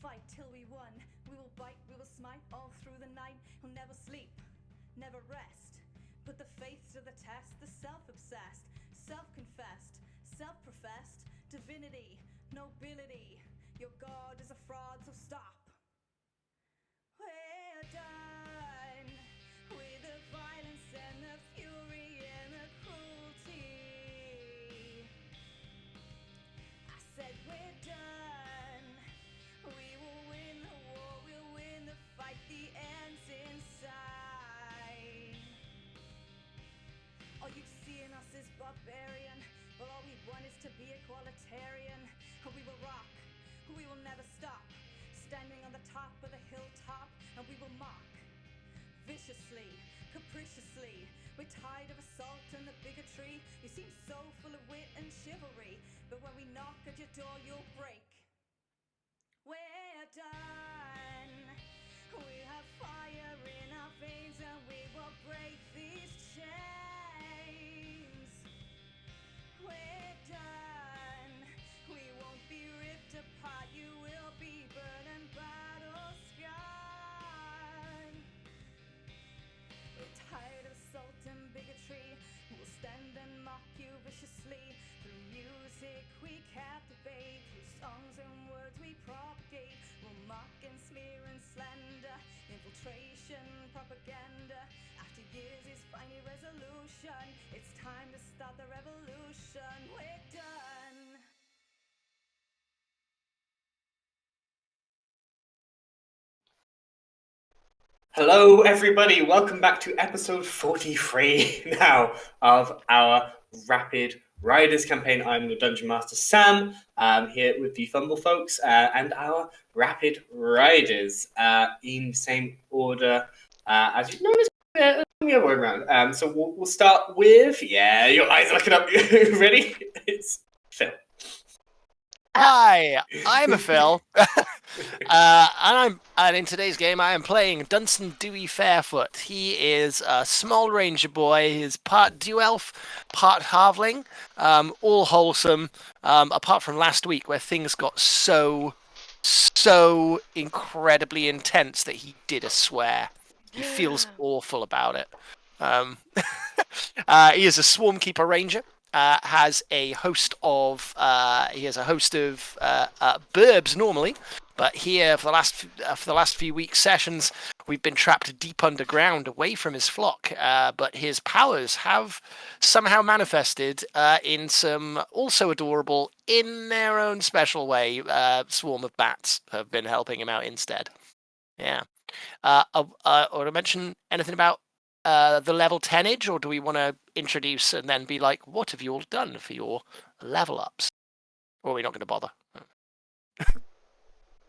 Fight till we won. We will bite, we will smite all through the night. We'll never sleep, never rest. Put the faith to the test, the self-obsessed, self-confessed, self-professed divinity, nobility. Your God is a fraud, so stop. We're done with the violence and the fury and the cruelty. I said we're done. We will win the war, we'll win the fight, the end's inside. All you see in us is barbarian, but all we want is to be equalitarian. We will rock, we will never stop, standing on the top of the hilltop, and we will mock, viciously, capriciously. We're tired of assault and the bigotry. You seem so full of wit and chivalry, but when we knock at your door, you'll break. We're done. We have fire in our veins, and we will break these chains. We're done. We won't be ripped apart. You will be burned and battle scarred. We're tired of assault and bigotry. We'll stand and mock you viciously. Through music we captivate. Through songs and words we propagate. We'll mock and smear and slander. Infiltration, propaganda. After years is finally resolution. It's time to start the revolution. We're done. Hello, everybody. Welcome back to episode 43 now of our Rapid Riders campaign. I'm the Dungeon Master Sam, here with the Fumble folks and our Rapid Riders in the same order as you notice. The other way around. So we'll start with, your eyes are looking up. Ready? It's Phil. Hi, I'm a Phil, and in today's game I am playing Dunstan Dewey Fairfoot. He is a small ranger boy. He's part Dew-elf, part halfling, all wholesome, apart from last week where things got so incredibly intense that he did a swear. He feels awful about it. He is a Swarmkeeper Ranger. Has a host of burbs normally, but here for the last few weeks sessions we've been trapped deep underground away from his flock. But his powers have somehow manifested in some also adorable, in their own special way, swarm of bats have been helping him out instead. Yeah. Or to mention anything about the level 10-age, or do we want to introduce and then be like, what have you all done for your level ups? Or are we not going to bother?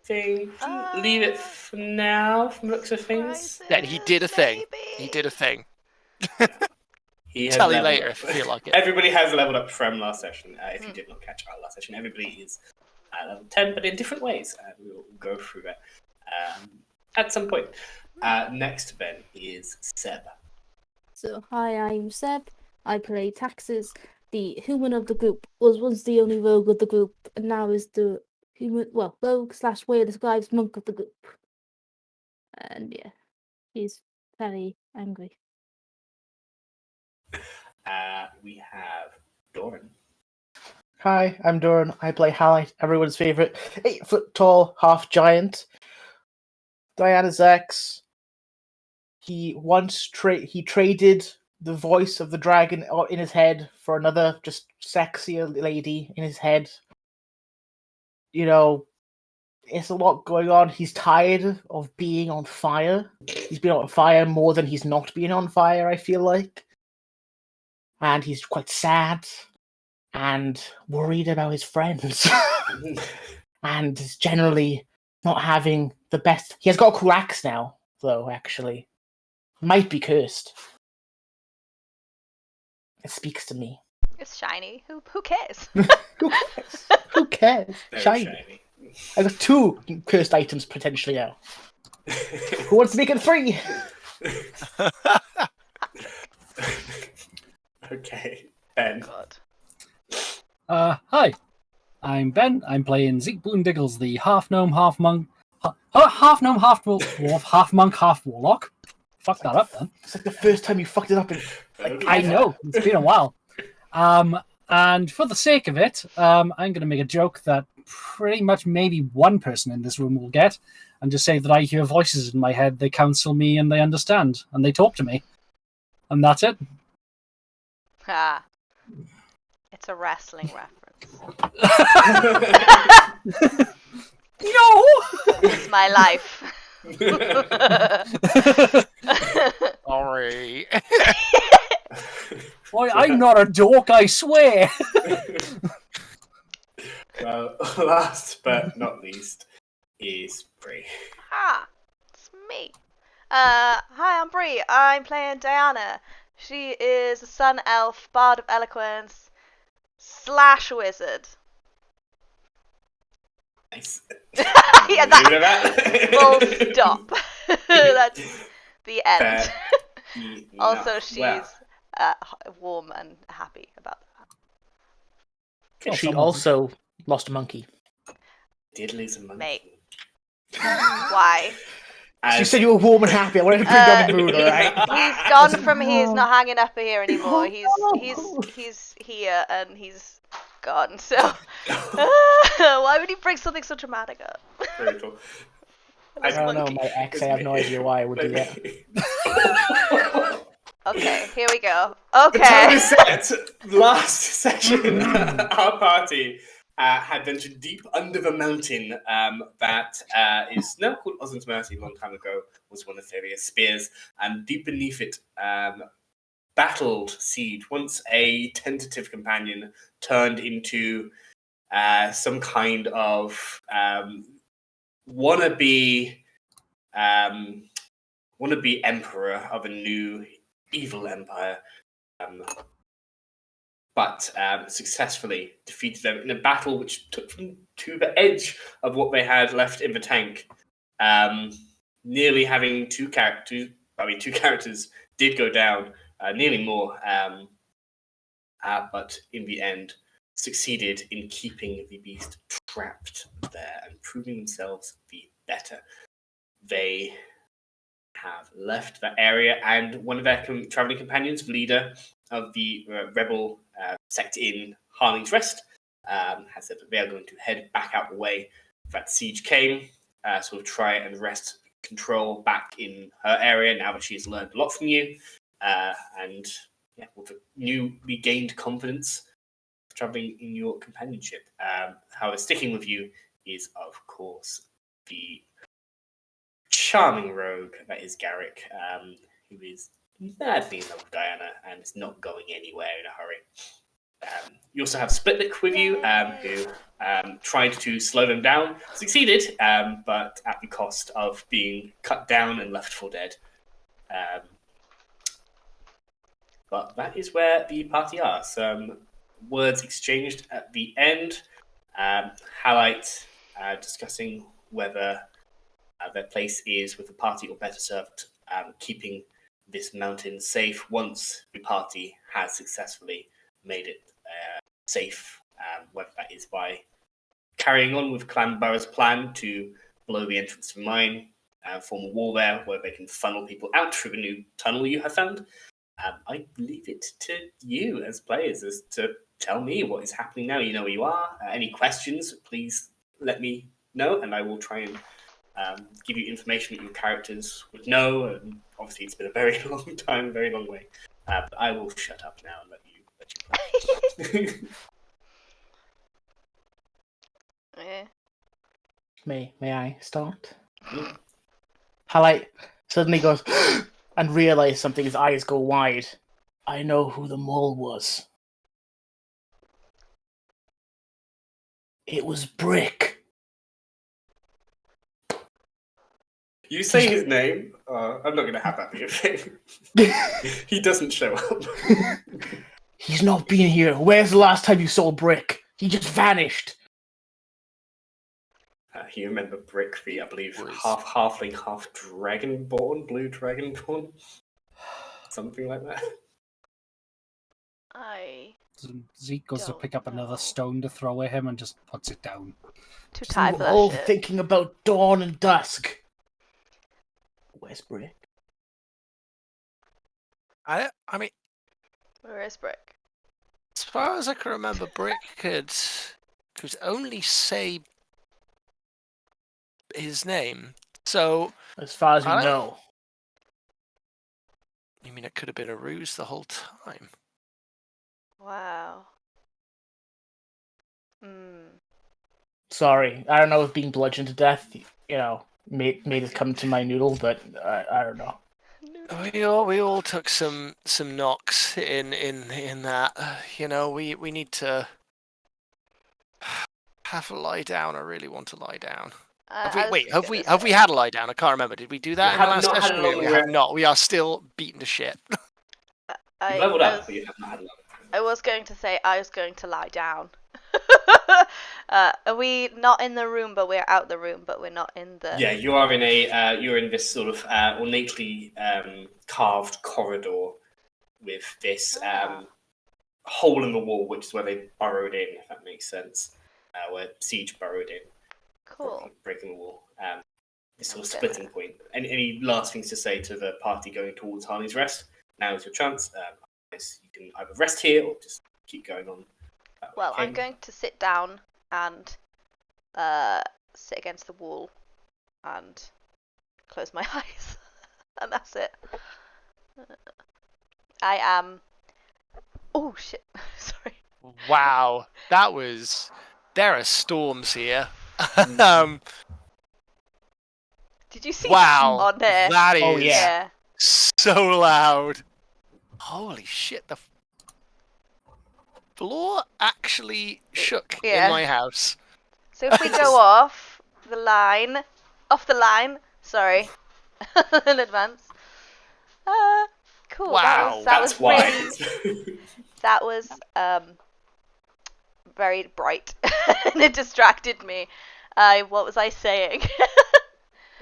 Leave it for now, from the looks of things. Then he did a thing. He did a thing. Tell you later if you feel like it. Everybody has leveled up from last session. If you did not catch our last session, everybody is at level 10, but in different ways. We will go through that at some point. Next, Ben, is Seb. So, hi, I'm Seb. I play Taxes, the human of the group. Was once the only rogue of the group, and now is the rogue/way-describes monk of the group. And yeah, he's very angry. We have Doran. Hi, I'm Doran. I play Halite, everyone's favourite 8-foot-tall, half-giant. Diana's ex. He once traded the voice of the dragon in his head for another, just sexier lady in his head. You know, it's a lot going on. He's tired of being on fire. He's been on fire more than he's not been on fire, I feel like. And he's quite sad and worried about his friends. And is generally not having the best. He has got a cool axe now, though, actually. Might be cursed. It speaks to me. It's shiny. Who cares? Who cares? Who cares? Shiny. I got 2 cursed items potentially now. Who wants to make it 3? Okay, Ben. God. Hi, I'm Ben. I'm playing Zeke Boondiggles, the half gnome, half monk, half gnome, half dwarf, half monk, half warlock. Fuck that up then. It's like the first time you fucked it up in. I know, it's been a while. And for the sake of it, I'm going to make a joke that pretty much maybe one person in this room will get, and just say that I hear voices in my head, they counsel me, and they understand, and they talk to me. And that's it. Ah. It's a wrestling reference. No! It's my life. Sorry. I'm not a dork, I swear. Well, last but not least is Bree. Ah, it's me. Hi, I'm Bree. I'm playing Diana. She is a sun elf, bard of eloquence, / wizard. Nice. Yeah, full stop. That's the end. Also, she's warm and happy about that. She also lost a monkey. Did lose a monkey. Mate. Why? She said you were warm and happy. I wanted to bring down the mood, alright? He's gone from here. He's not hanging up here anymore. He's here and he's gone. So why would he bring something so dramatic up? Brutal. I don't know, my ex. I have no idea why I would do that. Okay, here we go. The time Okay. is set. Last session, our party had ventured deep under the mountain that is now called Osmond's Mercy. A long time ago was one of Theria's spears, and deep beneath it, battled siege. Once a tentative companion turned into some kind of wannabe emperor of a new evil empire, but successfully defeated them in a battle which took them to the edge of what they had left in the tank, nearly having two characters did go down, nearly more, but in the end succeeded in keeping the beast trapped there and proving themselves the better. They have left that area, and one of their traveling companions, the leader of the rebel sect in Harling's Rest, has said that they are going to head back out the way that siege came, sort of try and wrest control back in her area now that she has learned a lot from you, and with newly gained confidence traveling in your companionship. However, sticking with you is, of course, the charming rogue that is Garrick, who is madly in love with Diana and is not going anywhere in a hurry. You also have Splitlick with you, who tried to slow them down, succeeded, but at the cost of being cut down and left for dead. But that is where the party are. Some words exchanged at the end. Highlight discussing whether their place is with the party or better served keeping this mountain safe once the party has successfully made it safe, whether that is by carrying on with Clan Burrow's plan to blow the entrance to the mine, form a wall there where they can funnel people out through the new tunnel you have found. I leave it to you as players as to tell me what is happening now. You know where you are. Any questions, please let me know, and I will try and give you information that your characters would know. And obviously, it's been a very long time, very long way. But I will shut up now and let you play. May I start? Highlight suddenly goes and realizes something. His eyes go wide. I know who the mole was. It was Brick. You say his name. I'm not going to have that be a thing. He doesn't show up. He's not been here. Where's the last time you saw Brick? He just vanished. You remember Brick, I believe, half halfling, half dragonborn, blue dragonborn, something like that. And Zeke goes to Don't pick up another know. stone to throw at him and just puts it down. Too So tired for that all shit. thinking about dawn and dusk. Where's Brick? I mean, Where is Brick? as far as I can remember, Brick could only say his name. So, As far as we I don't- know. you mean it could have been a ruse the whole time? Wow. Hmm. Sorry, I don't know if being bludgeoned to death, made it come to my noodle, but I don't know. We all took some knocks in that. We need to have a lie down. I really want to lie down. Have we had a lie down? I can't remember. Did we do that in the last not had session? a long We have rest. not. We are still beaten to shit. You leveled up, but you have not had a level. I was going to say I was going to lie down. Are we not in the room, but we're out the room, but we're not in the... Yeah, you are in you're in this sort of ornately carved corridor with this hole in the wall, which is where they burrowed in, if that makes sense. Where Siege burrowed in, Cool. breaking the wall. This sort of Okay. splitting point. Any last things to say to the party going towards Harley's Rest? Now is your chance. You can either rest here or just keep going on. Well, I'm going to sit down and sit against the wall and close my eyes. And that's it. I am... Oh, shit. Sorry. Wow, that was. There are storms here. Did you see Wow, that on there? that is Oh, yeah. so loud. Holy shit! The floor actually shook Yeah. in my house. So if we go off the line, sorry, in advance. Cool. Wow, that That's was why. really, that was very bright, and it distracted me. What was I saying?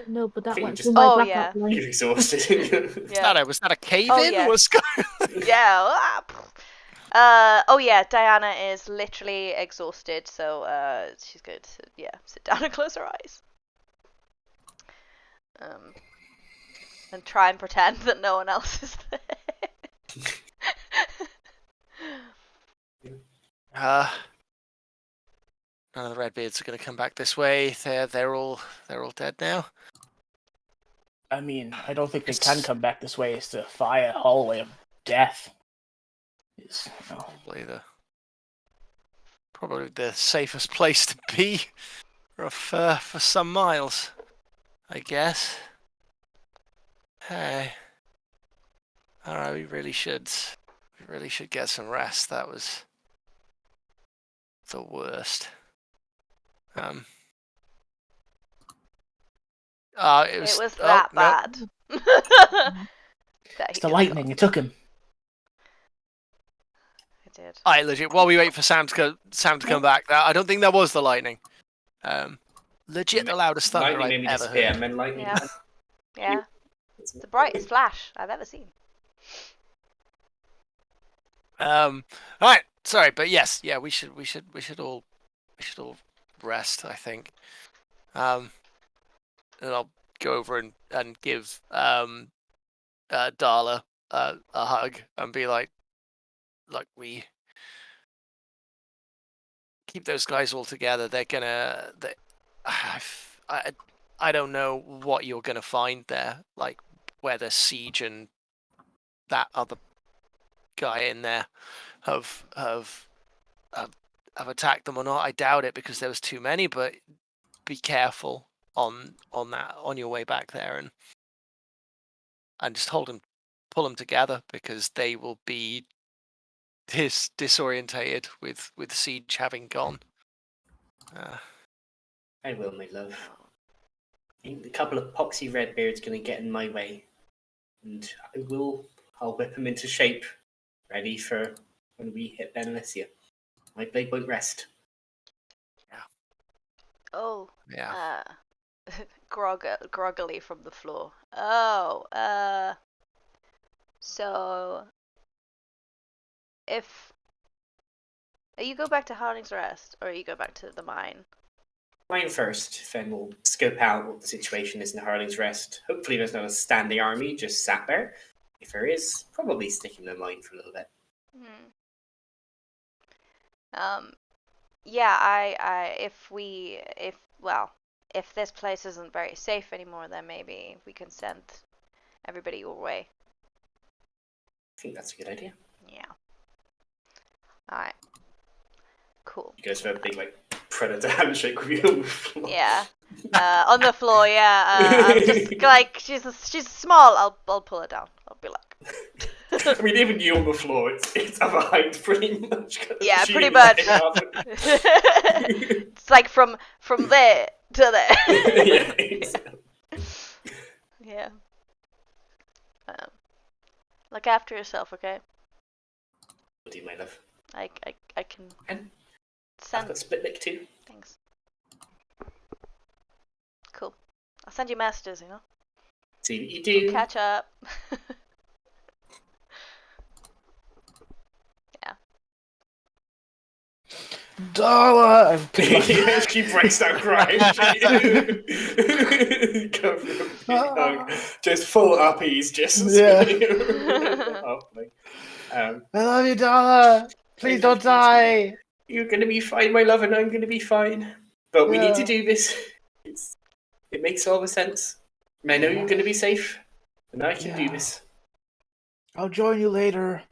No, but that think went just- through my Oh, blackout yeah. line. You're exhausted. Yeah. Was that a cave Oh, in? yeah. What's going? Yeah. Oh yeah. Diana is literally exhausted, so she's going to sit down and close her eyes. And try and pretend that no one else is there. None of the Redbeards are going to come back this way. They're all dead now. I mean, I don't think they can come back this way. It's the fire hallway of death. Probably the safest place to be for some miles, I guess. Hey, all right, we really should get some rest. That was the worst. It was that no. bad. It's the lightning. It took him. It did. I legit. While we wait for Sam to come back, I don't think that was the lightning. Legit the loudest thunder Lightning I've made me ever disappear, heard. and then lightning. Yeah. Yeah. It's the brightest flash I've ever seen. All right, sorry, but yes, yeah, we should all rest, I think. And I'll go over and give Darla a hug and be like, look, we keep those guys all together. They're gonna. I don't know what you're gonna find there, like whether Siege and that other guy in there have attacked them or not. I doubt it because there was too many, but be careful on your way back there and just pull them together because they will be disorientated with Siege having gone. I will, my love. A couple of poxy Redbeards going to get in my way, and I'll whip them into shape, ready for when we hit Ben Alicia. My blade won't rest. Oh. Yeah. Groggily from the floor. Oh. So if You go back to Harling's Rest, or you go back to the mine? Mine first, then we'll scope out what the situation is in Harling's Rest. Hopefully there's not a standing army just sat there. If there is, probably stick in the mine for a little bit. Yeah, if this place isn't very safe anymore, then maybe we can send everybody your way. I think that's a good idea. Yeah. Alright. Cool. You guys have a big, predator handshake with you on the floor. Yeah. On the floor, yeah. I'm just like, she's small, I'll pull her down. I'll be like... I mean, even you on the floor, it's of a height pretty much. Yeah, pretty much. It's like from there to there. Yeah, exactly. Yeah. Look after yourself, okay? What do you, my love? I can And I've send... got split lick too. Thanks. Cool. I'll send you messages, you know? See what you do. Catch up. Yeah. Darla! She breaks down crying. Just full uppies, just. Yeah. I I love you, Darla! Please don't die! You're gonna be fine, my love, and I'm gonna be fine. But we need to do this. It makes all the sense. And I know you're gonna be safe, and I can do this. I'll join you later.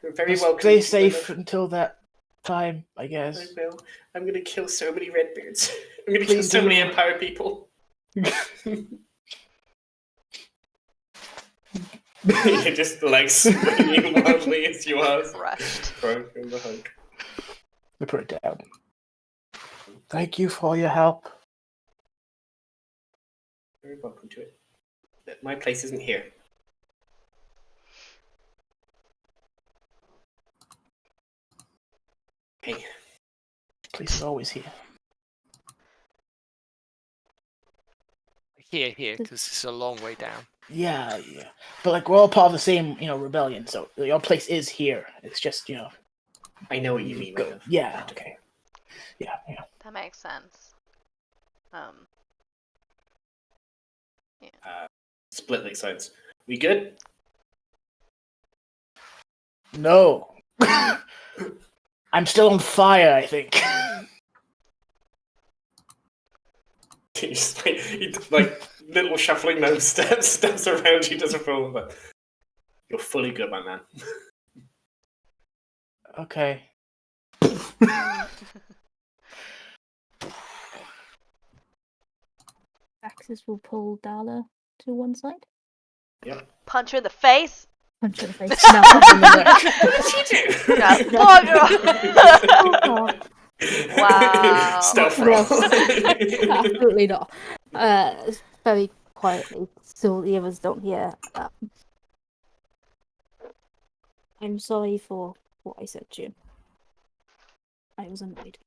You're very Just welcome. stay safe until that time, I guess. I will. I'm gonna kill so many redbeards. I'm gonna Please kill so do. many Empire people. You're just swinging wildly as you are. Crushed. From the hug. Let me put it down. Thank you for your help. Very welcome to it. But my place isn't here. Okay. Place is always here. Here, because it's a long way down. Yeah. But we're all part of the same, rebellion, so your place is here. It's just, I know what you mean, my love. Yeah, okay. Yeah. That makes sense. Split lick signs. We good? No. I'm still on fire, I think. He's little shuffling those steps around you, does a full, but you're fully good, my man. Okay. Axis will pull Darla to one side. Yep. Punch her in the face. Punch her in the face. No. What did you do? Wow. Stealth No. roll. Absolutely not. Very quietly, so the others don't hear. I'm sorry for what I said to you. I was annoyed.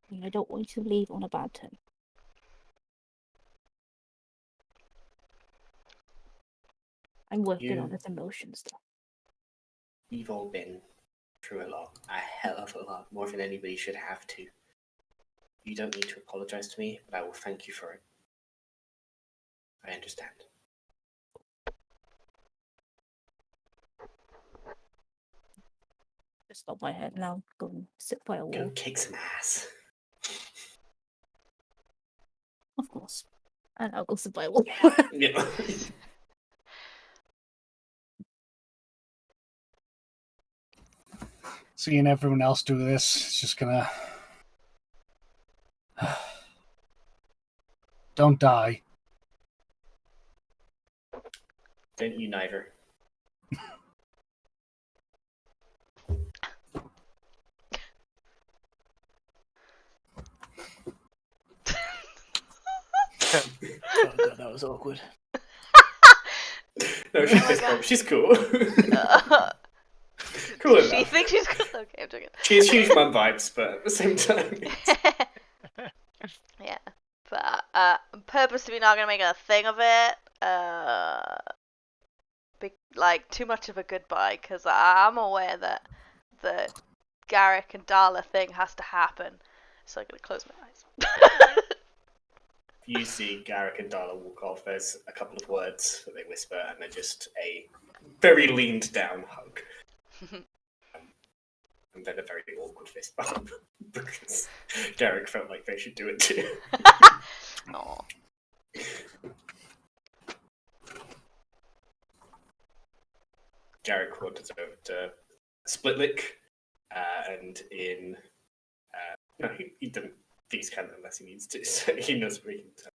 And I don't want you to leave on a bad term. I'm working on this emotion stuff. We've all been through a lot. A hell of a lot. More than anybody should have to. You don't need to apologize to me, but I will thank you for it. I understand. Just stop my head now. Go and sit by a wall. Go kick some ass. Of course. And I'll go sit by a wall. Yeah. Seeing everyone else do this, it's just gonna... Don't die. Don't you neither. Oh god, that was awkward. No, she's cool. Cool enough. She thinks she's cool. Okay, I'm joking. She has huge mum vibes, but at the same time... Yeah, but I'm purposely not gonna make a thing of it. Too much of a goodbye, because I'm aware that Garrick and Darla thing has to happen. So I'm gonna close my eyes. You see Garrick and Darla walk off. There's a couple of words that they whisper, and then just a very leaned down hug. And then a very awkward fist bump because Garrick felt like they should do it too. Aw. Garrick wanders over to Splitlick, and in no, he doesn't these kind unless he needs to. So he knows what he can tell.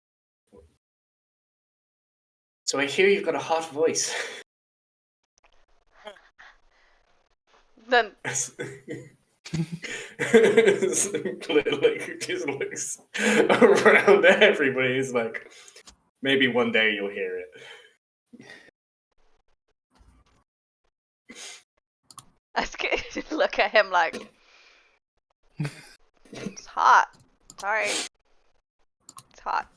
So I hear you've got a hot voice. Then Splitlick just looks around at everybody. He's like, maybe one day you'll hear it. I just look at him like, it's hot. Sorry. It's hot.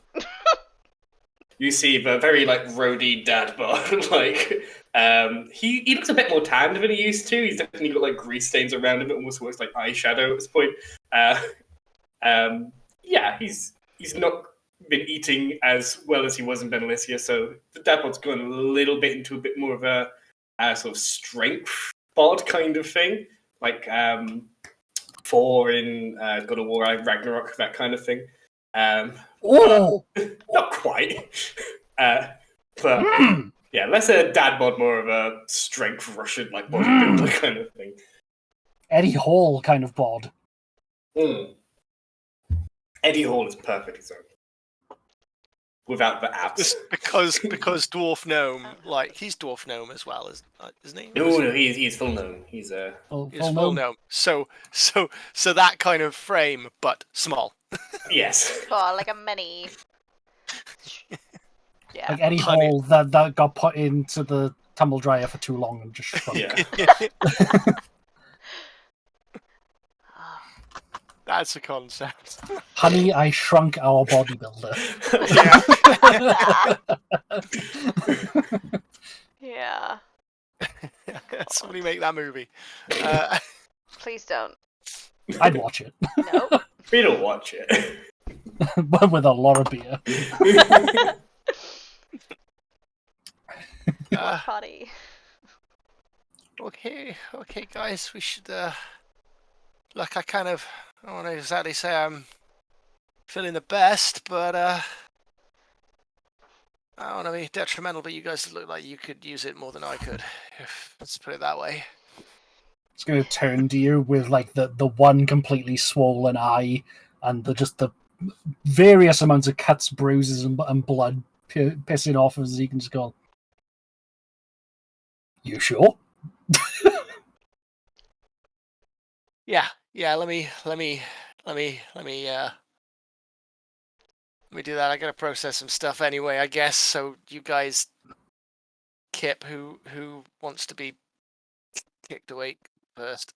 You see the very roady dad bod. He looks a bit more tanned than he used to. He's definitely got grease stains around him. It almost looks like eyeshadow at this point. Yeah, he's not been eating as well as he was in Benalicia, so the dad bod's gone a little bit into a bit more of a sort of strength bod kind of thing, like Thor in God of War, Ragnarok, that kind of thing. Oh! Not quite. But yeah, less a dad bod, more of a strength Russian bodybuilder kind of thing. Eddie Hall kind of bod. Eddie Hall is perfect example. Without the abs. Just because Dwarf Gnome, he's Dwarf Gnome as well, isn't he? No, he's full gnome. He's He's full gnome. So that kind of frame, but small. Yes. Oh, like a mini. Yeah. Like Eddie Hall that got put into the tumble dryer for too long and just shrunk. Yeah. That's a concept. Honey, I shrunk our bodybuilder. Yeah. Somebody make that movie. Please don't. I'd watch it. Nope. We don't watch it. But with a lot of beer. Potty. Okay, guys, we should. Look, I don't want to exactly say I'm feeling the best, but I don't want to be detrimental, but you guys look like you could use it more than I could. Let's put it that way. It's going to turn to you with the one completely swollen eye and the various amounts of cuts, bruises, and blood pissing off as he can just go, "You sure?" Yeah. Let me do that. I gotta process some stuff anyway, I guess. So you guys, Kip, who wants to be kicked awake first?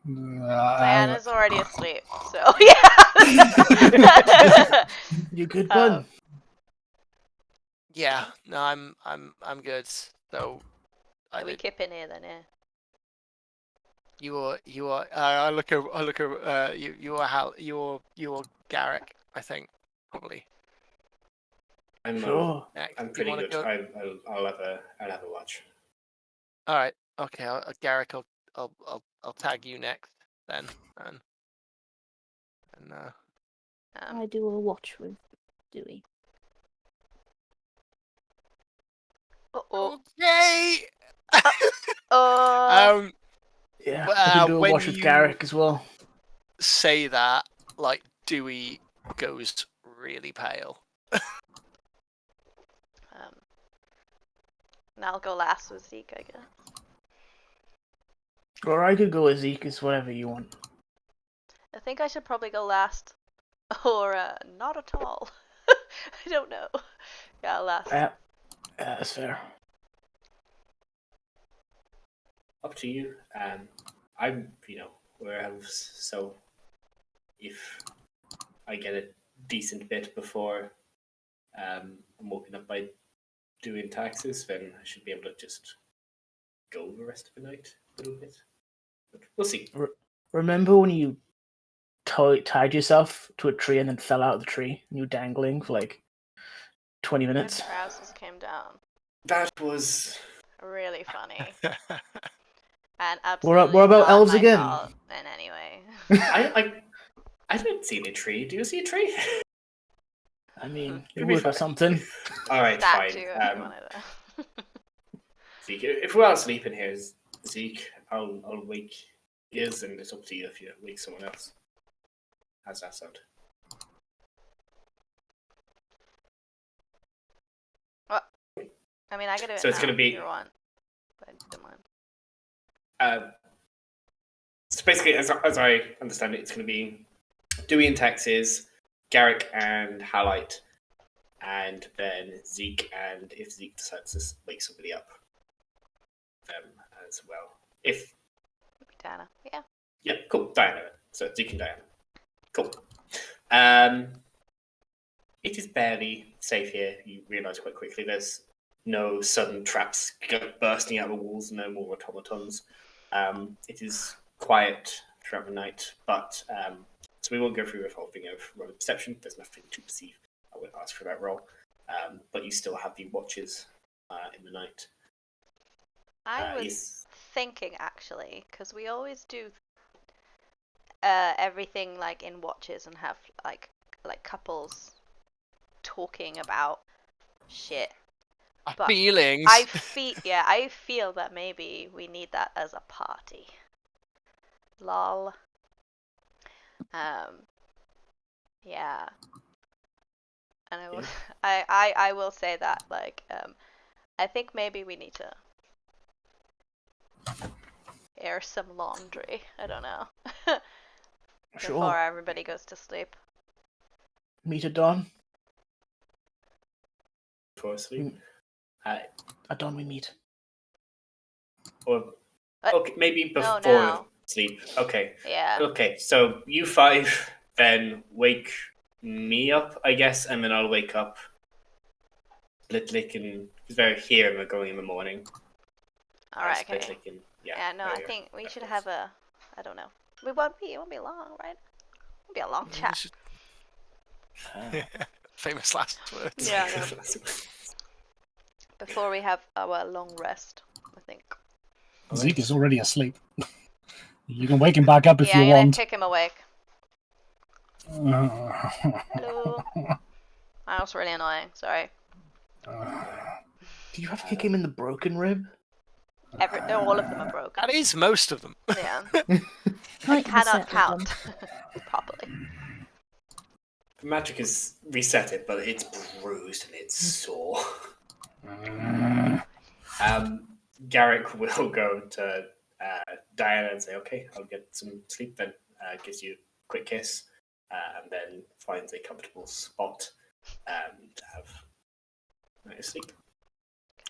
Diana's already asleep, so yeah. You good, bud? Yeah. No, I'm good. So We Kip in here then, yeah. You are. I look over. You are Hal. You are Garrick. I think probably. I'm pretty good. Go? I'll have a watch. All right. Okay. Garrick. I'll tag you next then. And I do a watch with Dewey. Okay. Yeah, I can do a watch with Garrick as well. Say that, Dewey goes really pale. And I'll go last with Zeke, I guess. Or I could go with Zeke, it's whatever you want. I think I should probably go last. Or not at all. I don't know. Yeah, last. Yeah, that's fair. Up to you. I'm, we're elves, so if I get a decent bit before I'm woken up by doing taxes, then I should be able to just go the rest of the night a little bit. But we'll see. Remember when you tied yourself to a tree and then fell out of the tree and you were dangling for like 20 My minutes? trousers came down. That was. Really funny. And What absolutely about not elves my again? fault in any way. I didn't see any tree. Do you see a tree? I mean, It'll it be would or fine. something. All right, Statue fine. if you wanted to. Zeke, if we're all sleeping here, Zeke, I'll wake Iz, and it's up to you if you wake someone else. How's that sound? Well, I mean, I can do it So it's now gonna be- if you want. But I don't mind. So basically, as I understand it, it's going to be Dewey and Texas, Garrick and Halite, and then Zeke, and if Zeke decides to wake somebody up, them as well. If Diana. Yeah. Yeah, cool. Diana. So Zeke and Diana. Cool. It is barely safe here. You realise quite quickly there's no sudden traps bursting out of the walls, no more automatons. It is quiet throughout the night, but so we won't go through the whole thing of roll of perception. There's nothing to perceive. I won't ask for that roll. But you still have the watches in the night. I was Yes. thinking actually, because we always do everything like in watches and have like couples talking about shit. But Feelings. I feel that maybe we need that as a party. Lol. Yeah. And I will, I will say that like I think maybe we need to air some laundry. I don't know. Before Sure. everybody goes to sleep. Meet at dawn. Before sleep. At dawn we meet. Or okay, maybe No, before now. sleep. Okay. Yeah. Okay, so you five then wake me up, I guess, and then I'll wake up Blitlick and because they're here and we're going in the morning. Alright, okay. Blitlick and, Yeah, no, I think we should have a, I don't know. It won't be long, right? It won't be a long chat. Famous last words. Yeah, I know. Before we have our long rest, I think. Zeke is already asleep. You can wake him back up if Yeah, you I'm gonna want. kick him awake. Hello. That was really annoying, sorry. Do you have to kick him in the broken rib? All of them are broken. That is most of them. Yeah. I cannot count properly. The magic has reset it, but it's bruised and it's sore. Garrick will go to Diana and say, okay, I'll get some sleep then. Gives you a quick kiss, and then finds a comfortable spot to have a night of sleep.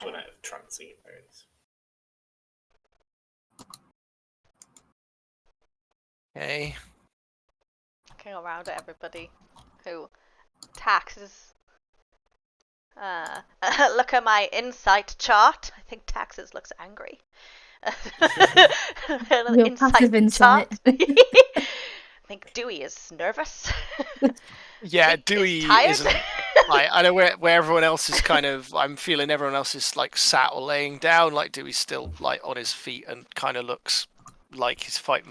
Or night of trancing, at very least. Okay. Looking around at everybody who taxes. Look at my insight chart. I think Taxes looks angry. Your passive insight. I think Dewey is nervous. Yeah, Zeke Dewey is tired. isn't. Like, I know where everyone else is kind of. I'm feeling everyone else is like sat or laying down. Like Dewey's still like on his feet and kind of looks like his fight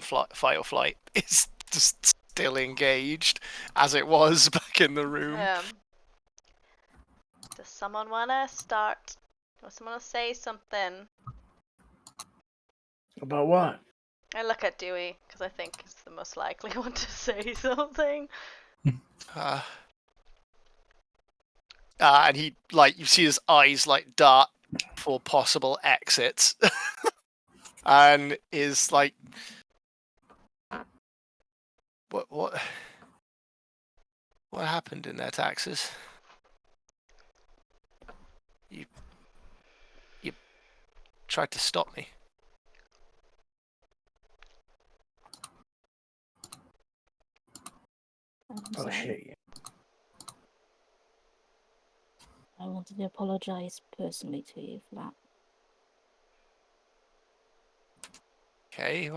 or flight is just still engaged as it was back in the room. Does someone wanna start? Does someone wanna say something? About what? I look at Dewey because I think he's the most likely one to say something. And he like you see his eyes like dart for possible exits, and is like, what happened in there, Taxes? You tried to stop me. Oh shit. I wanted to apologise personally to you for that. Okay.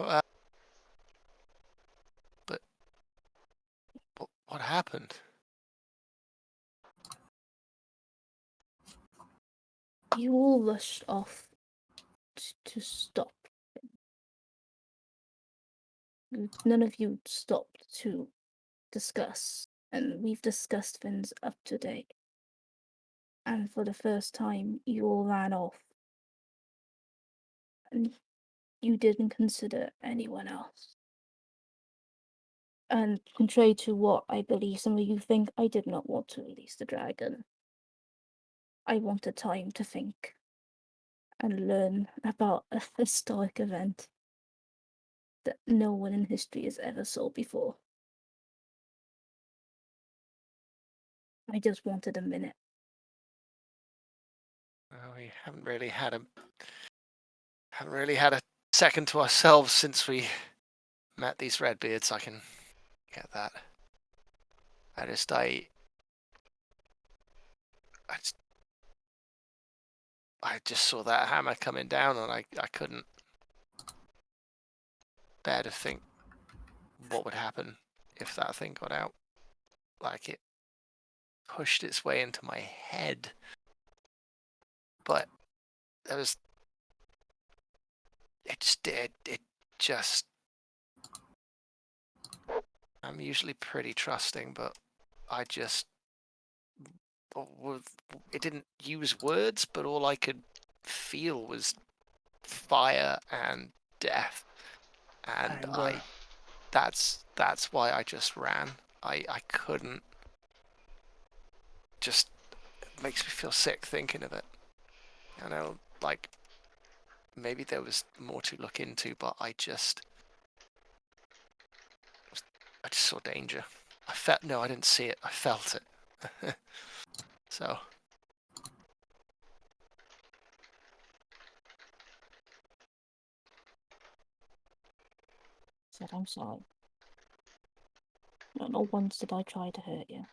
What happened? You all rushed off to stop. None of you stopped to discuss, and we've discussed things up to date. And for the first time, you all ran off. And you didn't consider anyone else. And contrary to what I believe some of you think, I did not want to release the dragon. I wanted time to think and learn about a historic event that no one in history has ever saw before. I just wanted a minute. Well, we haven't really had a second to ourselves since we met these Redbeards. I can get that. I just saw that hammer coming down, and I couldn't bear to think what would happen if that thing got out. Like, it pushed its way into my head. But there was... It just... I'm usually pretty trusting, but I just... It didn't use words, but all I could feel was fire and death. And that's why I just ran. I couldn't. Just, it makes me feel sick thinking of it. I know, like, maybe there was more to look into, but I just saw danger. I didn't see it. I felt it. So. Said I'm sorry. Not once did I try to hurt you.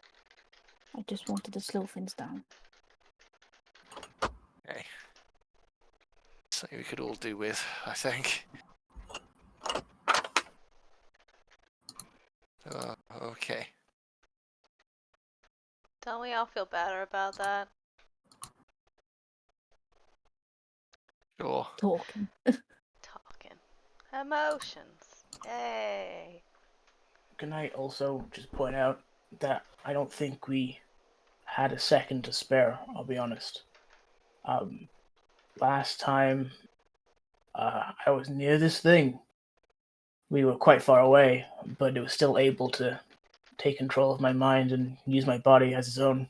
I just wanted to slow things down. Okay. Something we could all do with, I think. Okay. Don't we all feel better about that? Sure. Talking. Talking. Emotions. Yay. Can I also just point out that I don't think we had a second to spare, I'll be honest. Last time I was near this thing, we were quite far away, but it was still able to take control of my mind and use my body as its own.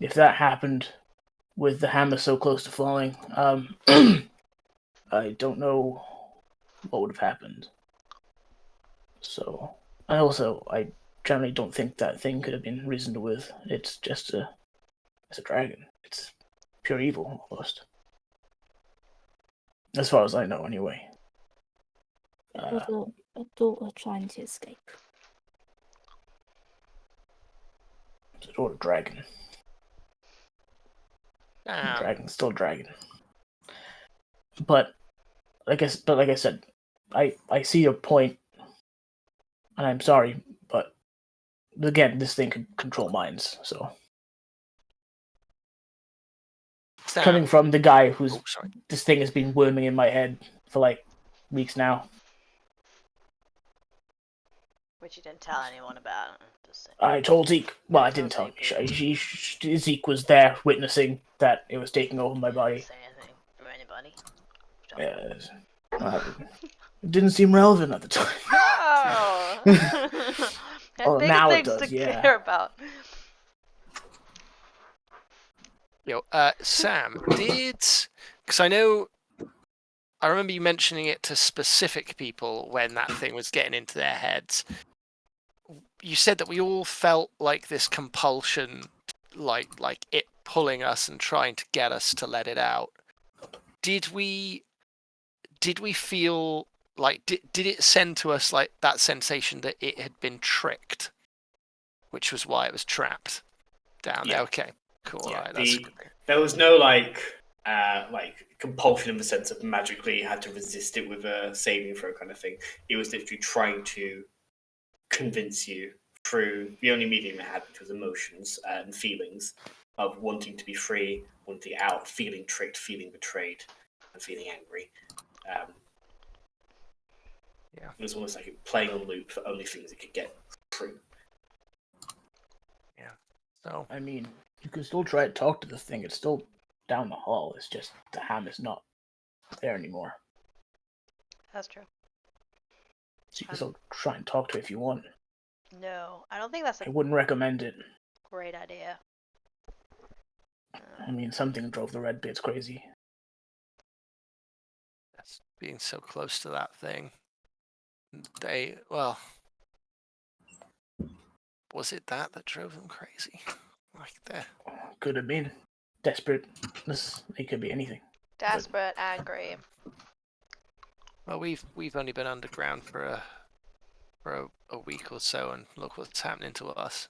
If that happened with the hammer so close to falling, I don't know what would have happened. So, I generally don't think that thing could have been reasoned with. It's just it's a dragon. It's pure evil, almost. As far as I know, anyway. It was a daughter trying to escape. It's a daughter dragon. Dragon's still dragon. But like I said, I see your point, and I'm sorry, but again, this thing can control minds, so. Sam. Coming from the guy who's sorry. This thing has been worming in my head for like weeks now. Which you didn't tell anyone about. I told Zeke. Well, I didn't tell him. Zeke was there witnessing that it was taking over my body. Say anything to anybody. Yeah, it didn't seem relevant at the time. Oh! Oh, bigger now it things does, to yeah. care about. Sam, because I remember you mentioning it to specific people when that thing was getting into their heads. You said that we all felt like this compulsion, like it pulling us and trying to get us to let it out. Did we feel like, did it send to us like that sensation that it had been tricked, which was why it was trapped down there? Okay, cool. Yeah, Right, that's there was no like like compulsion in the sense of magically had to resist it with a saving throw kind of thing. It was literally trying to convince you through the only medium it had, which was emotions and feelings of wanting to be free, wanting out, feeling tricked, feeling betrayed, and feeling angry. Yeah. It was almost like playing on loop for only things it could get through. Yeah. So I mean, you can still try to talk to the thing. It's still down the hall. It's just the ham is not there anymore. That's true. So you can still try and talk to it if you want. No, I don't think that's I a wouldn't recommend it. great idea. I mean, something drove the red bits crazy. that's being so close to that thing. Was it that drove them crazy? Like the Could have been desperateness. It could be anything. Desperate, angry. well, we've only been underground for a week or so, and look what's happening to us.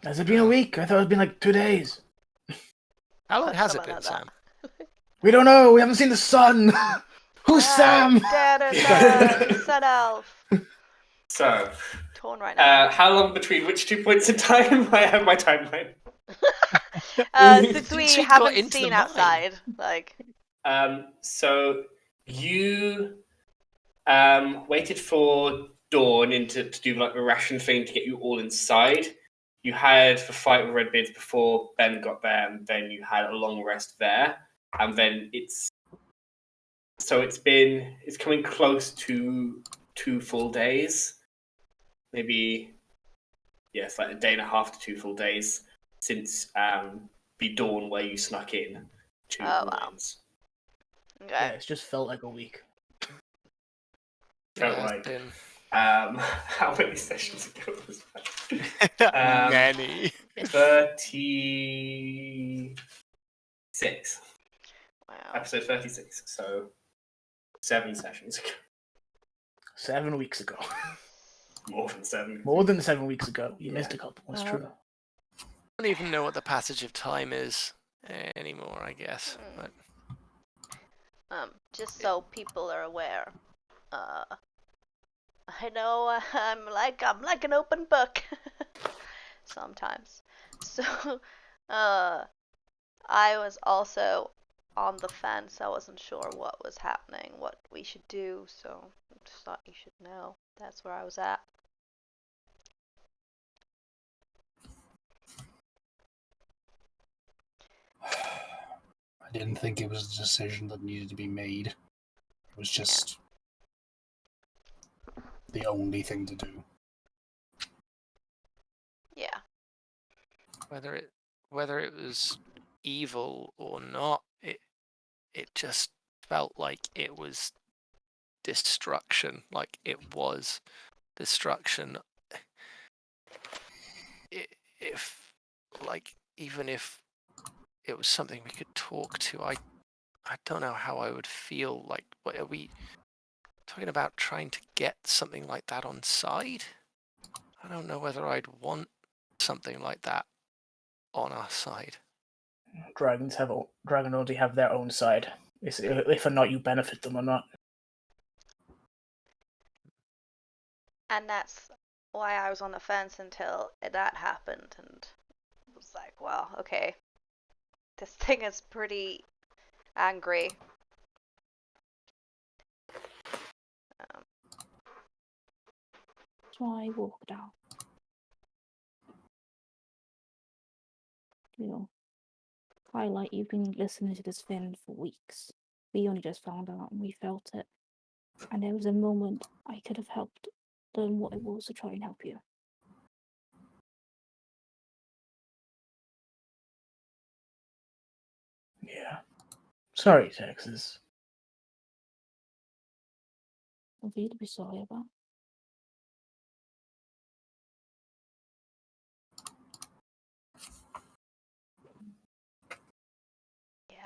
Has it been a week? I thought it's been like 2 days. How long has it Something been, like that. Sam? We don't know. We haven't seen the sun. Who's Sam? Sun elf. So, Torn right now. how long between which 2 points in time? I have my timeline. Since we Since we got haven't into the seen mine. outside, like So you waited for dawn to do like the ration thing to get you all inside. You had the fight with Redbeards before Ben got there, and then you had a long rest there, and then it's coming close to 2 full days, maybe. Yes, like a day and a half to 2 full days since the dawn where you snuck in to the wow. mines. Okay. Yeah, it's just felt like a week. Felt Yeah, it's like been how many sessions ago was that? many. 36. Wow. Episode 36. So 7 sessions ago. 7 weeks ago. More than 7. More than 7 weeks ago. You Yeah. missed a couple. That's true. I don't even know what the passage of time is anymore, I guess. But Just so people are aware, I know I'm like an open book sometimes. So, I was also on the fence. I wasn't sure what was happening, what we should do. So, I just thought you should know. That's where I was at. I didn't think it was a decision that needed to be made. It was just the only thing to do. Yeah. whether it was evil or not, it just felt like it was destruction. Like it was destruction. Even if it was something we could talk to, I don't know how I would feel. Like, what are we talking about? Trying to get something like that on side? I don't know whether I'd want something like that on our side. Dragons only have their own side. It's if or not you benefit them or not. And that's why I was on the fence until that happened, and was like, well, okay, this thing is pretty angry. So I walked out. Highlight, you've been listening to this thing for weeks. We only just found out and we felt it. And there was a moment I could have helped learn what it was to try and help you. Yeah. Sorry, Texas. Nothing to be sorry about. Yeah.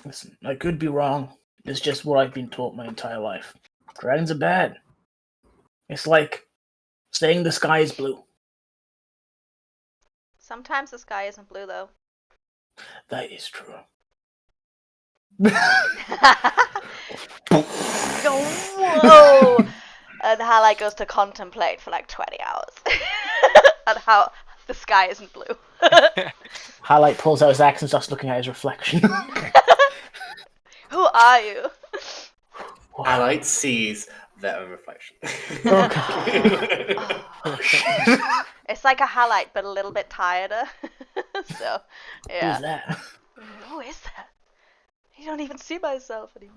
Listen, I could be wrong. It's just what I've been taught my entire life. Dragons are bad. It's like saying the sky is blue. Sometimes the sky isn't blue, though. That is true. Whoa! And Halai goes to contemplate for like 20 hours on how the sky isn't blue. Highlight pulls out his axe and starts looking at his reflection. Who are you? Allied sees their own reflection. Oh, shit. It's like a halite, but a little bit tireder. So, yeah. Who's that? Who is that? I don't even see myself anymore.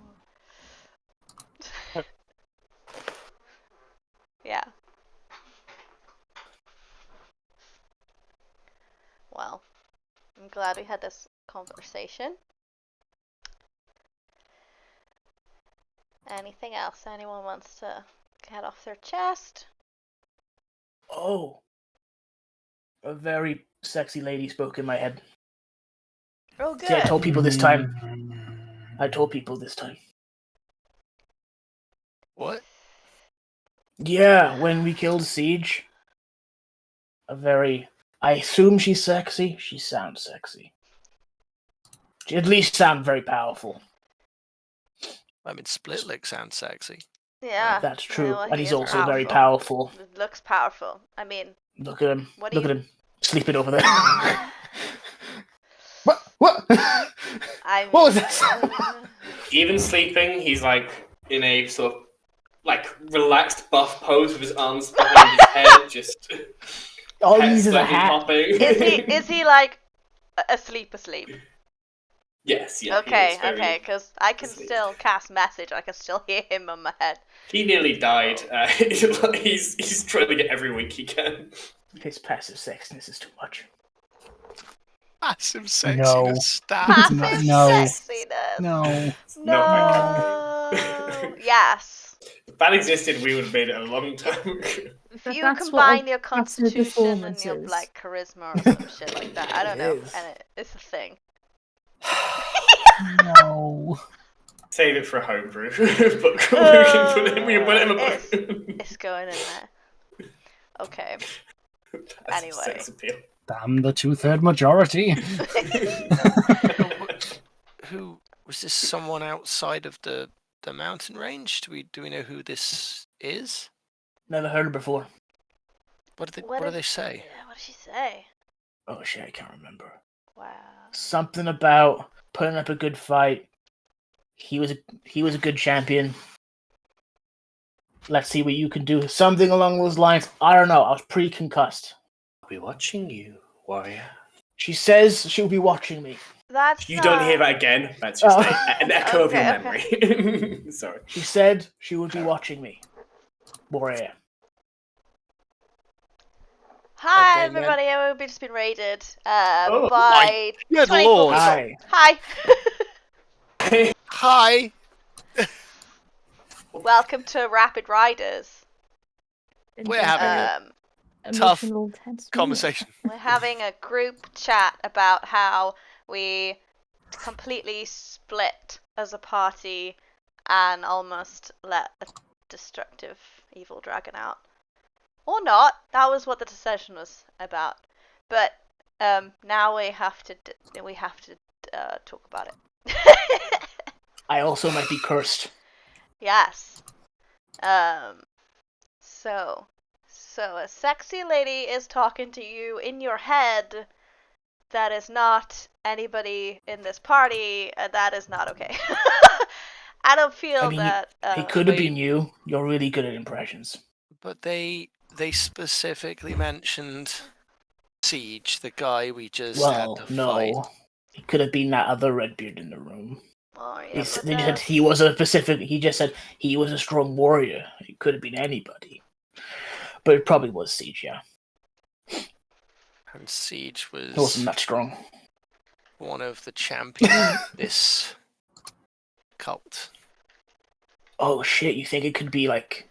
Yeah. Well, I'm glad we had this conversation. Anything else anyone wants to get off their chest? Oh. A very sexy lady spoke in my head. Oh, good. See, I told people this time. What? Yeah, when we killed Siege. I assume she's sexy. She sounds sexy. She at least sounds very powerful. I mean, Splitlick sounds sexy. Yeah. That's true. well, And he he's is also very powerful. It looks powerful. I mean, Look at him. What do Look you- at him. Sleeping over there. What? What was that? Even sleeping, he's like in a sort of like relaxed buff pose with his arms behind his head, just All he head needs is a slightly hat. popping. Is he like asleep? Yes, yeah. Okay, he is very okay, because I can asleep. still cast message. I can still hear him on my head. He nearly died. He's trying to get every week he can. His passive sexiness is too much. Massive No. sexiness stat. Passive No. sexiness. No. No. Yes. If that existed, we would have made it a long time ago. If you That's what combine a your passive constitution and performance your is. like charisma or some shit like that, I don't It know, is. and it's a thing. No. Save it for a homebrew book. We can put it in a book. It's going in there. Okay. That's Anyway. sex appeal. Damn the 2/3 majority. Who was this? Someone outside of the mountain range? Do we know who this is? Never heard her before. What do What they did- say? Yeah, what did she say? Oh shit, I can't remember. Wow. Something about putting up a good fight. He was a good champion. Let's see what you can do. Something along those lines. I don't know. I was pretty concussed. I'll be watching you, warrior. She says she'll be watching me. That's You don't hear that again. That's just an echo of your Okay, memory. Sorry. She said she would be watching me. Warrior. Hi, Okay, then. everybody. We've just been raided Oh, by good 24 lord. people. Hi. Hi. Hi. Welcome to Rapid Riders. We're having tough emotional tense conversation. We're having a group chat about how we completely split as a party and almost let a destructive evil dragon out. Or not. That was what the session was about. But now we have to talk about it. I also might be cursed. Yes. So a sexy lady is talking to you in your head. That is not anybody in this party. That is not okay. I don't feel I mean, that. It could have been you. You're really good at impressions. But they specifically mentioned Siege, the guy we just had Well, to no. fight. It could have been that other Redbeard in the room. Oh, yeah, They but just said that's- he was a specific. He just said he was a strong warrior. It could have been anybody, but it probably was Siege. Yeah, And Siege he wasn't was that strong. one of the champions of this cult. Oh shit! You think it could be like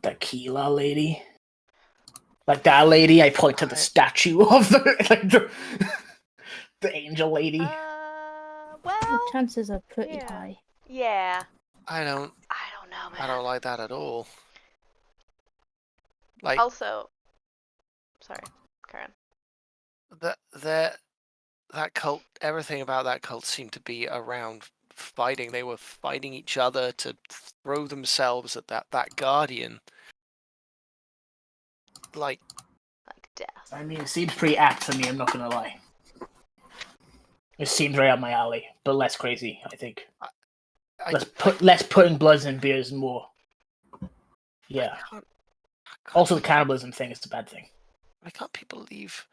the Keela lady? Like that lady? I point to the statue of the angel lady. The well, chances are pretty yeah. high. yeah. I don't know, man. I don't like that at all. Like Also, sorry, Karen. that cult, everything about that cult seemed to be around fighting. They were fighting each other to throw themselves at that guardian. Like death. I mean, it seems pretty apt for me, I'm not gonna lie. It seems right up my alley, but less crazy, I think. Less putting bloods in beers and more. Yeah. Also, the cannibalism thing is the bad thing. Why can't people leave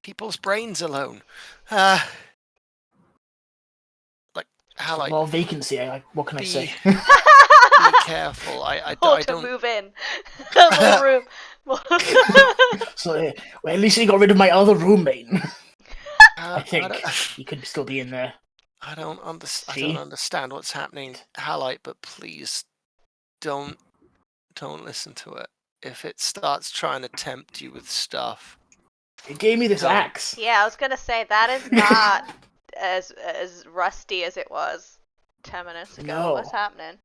people's brains alone? Like, how like Well, vacancy. What can I say? be careful. I To don't. move in. More room. So, well, at least he got rid of my other roommate. I think don't- he could still be in there. I don't See? understand what's happening, Halite. But please, don't listen to it. If it starts trying to tempt you with stuff, He gave me this axe. Yeah, I was gonna say that is not as rusty as it was 10 minutes ago. No. What's happening?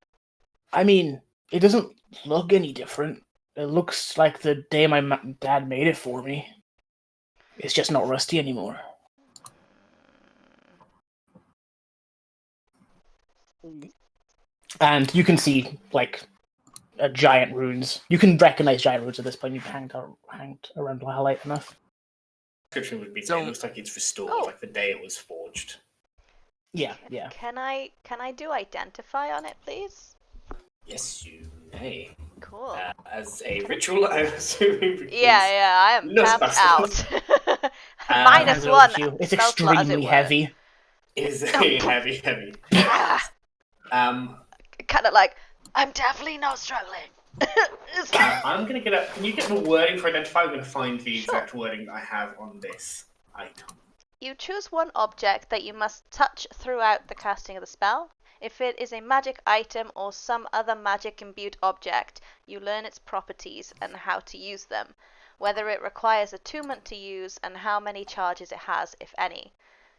I mean, it doesn't look any different. It looks like the day my dad made it for me. It's just not rusty anymore. And you can see, like, giant runes. You can recognize giant runes at this point. You've hanged around Highlight enough. Description would be So- it looks like it's restored, Oh. like the day it was forged. Yeah. Can I do identify on it, please? Yes, you may. Cool. As a ritual, I'm assuming. because- Yeah, I am No tapped spells. out. Minus Hands over one. to you. It's spell slot, as it extremely were. heavy. Is a heavy. Ah, Um, kind of like, I'm definitely not struggling. It's fine. I'm gonna get up. Can you get the wording for identify? I'm gonna find the Sure. exact wording that I have on this item. You choose one object that you must touch throughout the casting of the spell. If it is a magic item or some other magic imbued object, you learn its properties and how to use them, whether it requires attunement to use, and how many charges it has, if any.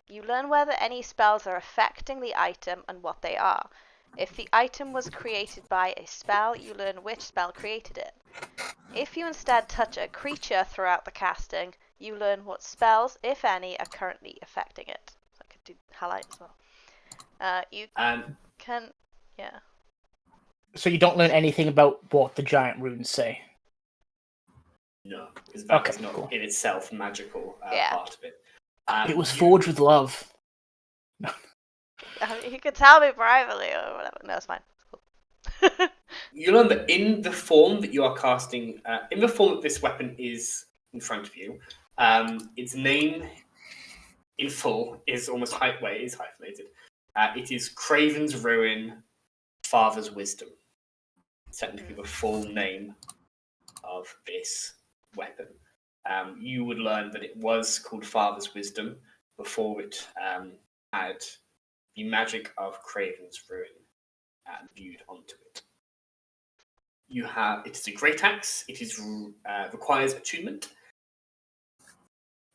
You learn whether any spells are affecting the item and what they are. If the item was created by a spell, you learn which spell created it. If you instead touch a creature throughout the casting, you learn what spells, if any, are currently affecting it. So I could do highlight as well. You can, yeah. So you don't learn anything about what the giant runes say. No, because that Okay, is not cool. in itself magical Yeah. part of it. It was you- forged with love. You could tell me privately or whatever. No, it's fine. It's cool. You learn that in the form that you are casting, in the form that this weapon is in front of you, its name in full is almost is hyphenated. It is Craven's Ruin, Father's Wisdom. It's technically the full name of this weapon. You would learn that it was called Father's Wisdom before it had the magic of Craven's Ruin viewed onto it. It is a great axe. It is requires attunement.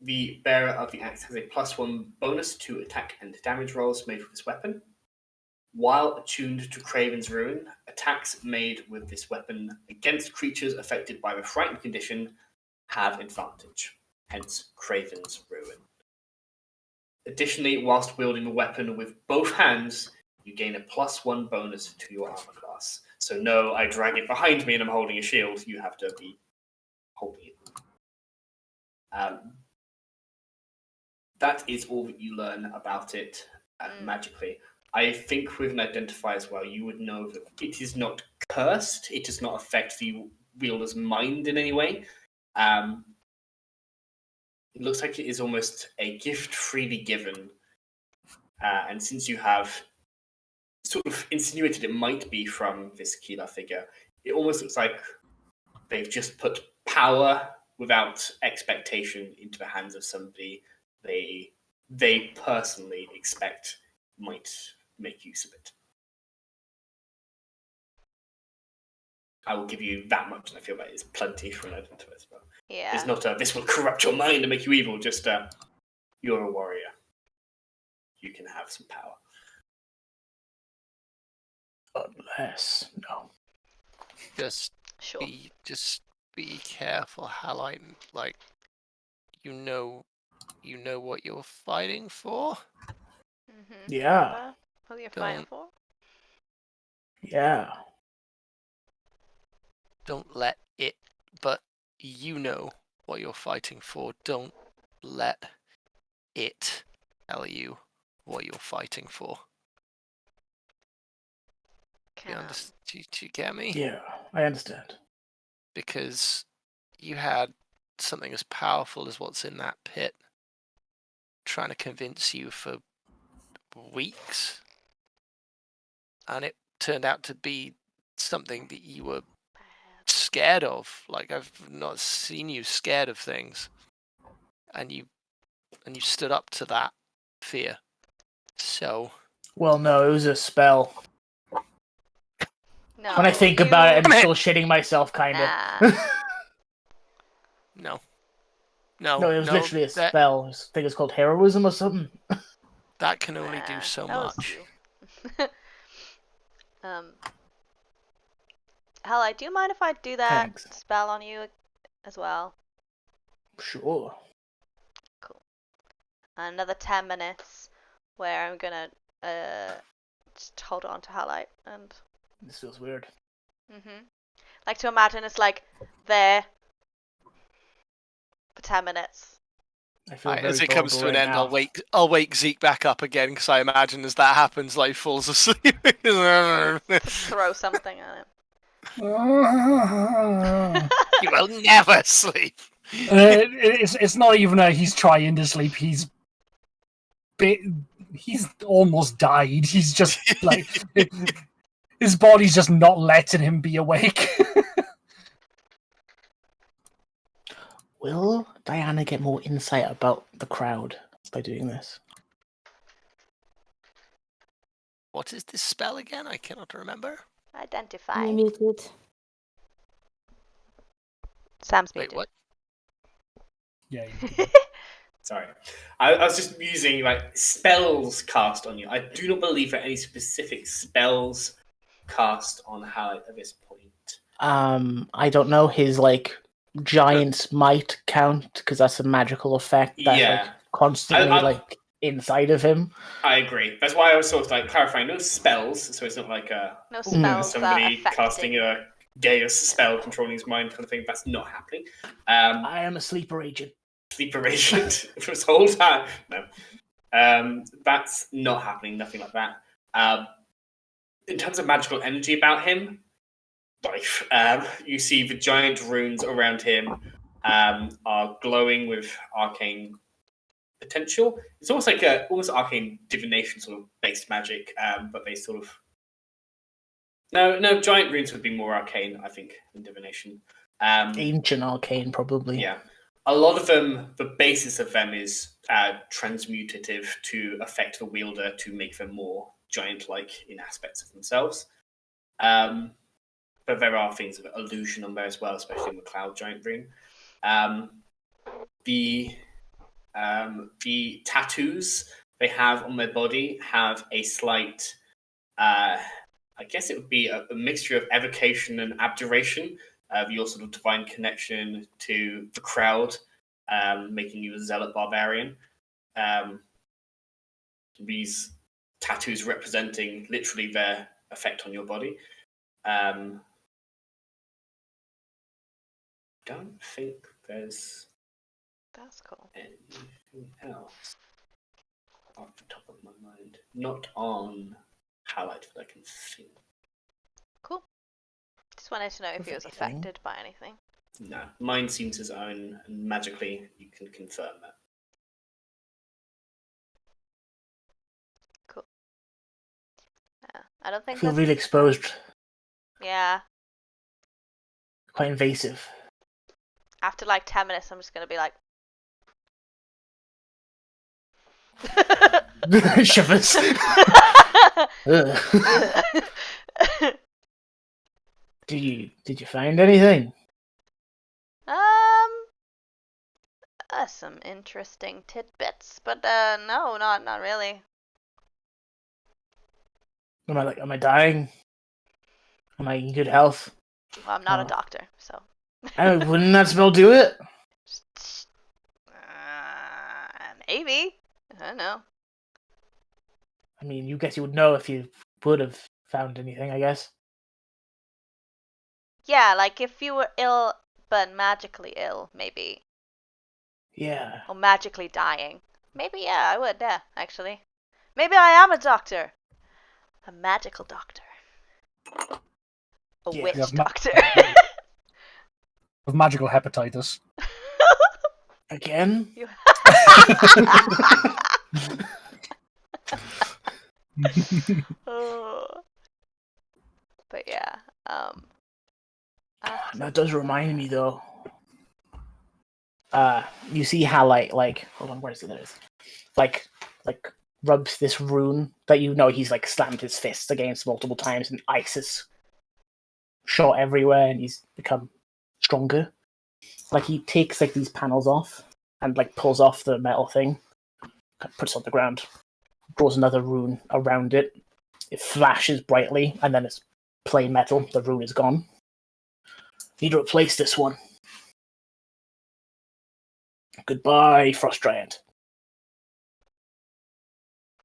The bearer of the axe has a +1 bonus to attack and damage rolls made with this weapon. While attuned to Craven's Ruin, attacks made with this weapon against creatures affected by the frightened condition have advantage, hence Craven's Ruin. Additionally, whilst wielding the weapon with both hands, you gain a +1 bonus to your armor class. So no, I drag it behind me and I'm holding a shield. You have to be holding it. That is all that you learn about it magically. I think with an identify as well, you would know that it is not cursed. It does not affect the wielder's mind in any way. It looks like it is almost a gift freely given. And since you have sort of insinuated it might be from this Keeler figure, it almost looks like they've just put power without expectation into the hands of somebody they personally expect might make use of it. I will give you that much, and I feel that is plenty for an identity as well. Yeah. It's not this will corrupt your mind and make you evil, just you're a warrior. You can have some power. Unless, no. just Sure. be careful, Halite. Like, you know what you're fighting for. Mm-hmm. Yeah. Who you're fighting Don't. for? Yeah. Don't let it, but you know what you're fighting for. Don't let it tell you what you're fighting for. Do you get me? Yeah, I understand. Because you had something as powerful as what's in that pit trying to convince you for weeks, and it turned out to be something that you were scared of. Like, I've not seen you scared of things, and you stood up to that fear. So, Well, no, it was a spell. No. When I think about it, I'm still shitting myself, kind of. Nah. no, No, it was literally a spell. I think it's called heroism or something. That can only do so that was much. you. Hell, do you mind if I do that Thanks. spell on you as well? Sure. Cool. Another 10 minutes where I'm gonna just hold on to Halite and. This feels weird. Like to imagine it's like there for 10 minutes. I feel very As it comes to an vulnerable end, right now. I'll wake Zeke back up again because I imagine as that happens, like falls asleep. Throw something at him. You will never sleep. It's not even he's trying to sleep. He's almost died. He's just like his body's just not letting him be awake. Will Diana get more insight about the crowd by doing this? What is this spell again? I cannot remember. Identify. You muted. Sam's Wait, muted. what? Yeah. Sorry. I was just using like spells cast on you. I do not believe there are any specific spells cast on Halite at this point. I don't know. His like giant's might count because that's a magical effect that like constantly like inside of him. I agree. That's why I was sort of like clarifying no spells, so it's not like no spells somebody affecting. casting a Gaius spell controlling his mind kind of thing. That's not happening. I am a sleeper agent. Sleeper agent for this whole time. No. That's not happening, nothing like that. In terms of magical energy about him, you see the giant runes around him are glowing with arcane potential. It's almost like almost arcane divination sort of based magic, but they sort of no giant runes would be more arcane, I think, than divination. Ancient arcane, probably. Yeah, a lot of them. The basis of them is transmutative to affect the wielder to make them more giant-like in aspects of themselves. But there are things of illusion on there as well, especially in the Cloud Giant rune. The tattoos they have on their body have a slight, I guess it would be a mixture of evocation and abjuration of your sort of divine connection to the crowd, making you a zealot barbarian. These tattoos representing literally their effect on your body. Don't think there's That's cool. anything else off the top of my mind. Not on Halite that I can see. Cool. Just wanted to know if he was affected by anything. No, mine seems his own, and magically you can confirm that. Cool. Yeah, I don't I think feel that's... really exposed. Yeah. Quite invasive. After like 10 minutes, I'm just gonna be like... Shivers. Did you find anything? Some interesting tidbits, but no, not really. Am I dying? Am I in good health? Well, I'm not a doctor, so. Wouldn't that spell do it? Maybe. I don't know. I mean, you guess you would know if you would have found anything, I guess. Yeah, like if you were ill, but magically ill, maybe. Yeah. Or magically dying. Maybe, yeah, I would, yeah, actually. Maybe I am a doctor. A magical doctor. A Yeah. witch You have doctor. Of magical hepatitis. Again? You- Oh. But yeah, That does remind me, though. You see how, like, hold on, where is it? There it is. Like, rubs this rune that you know he's, like, slammed his fists against multiple times, and ice is shot everywhere, and he's become stronger. Like, he takes, like, these panels off, and, like, pulls off the metal thing, puts it on the ground, draws another rune around it. It flashes brightly, and then it's plain metal. The rune is gone. Need to replace this one. Goodbye, Frost Giant.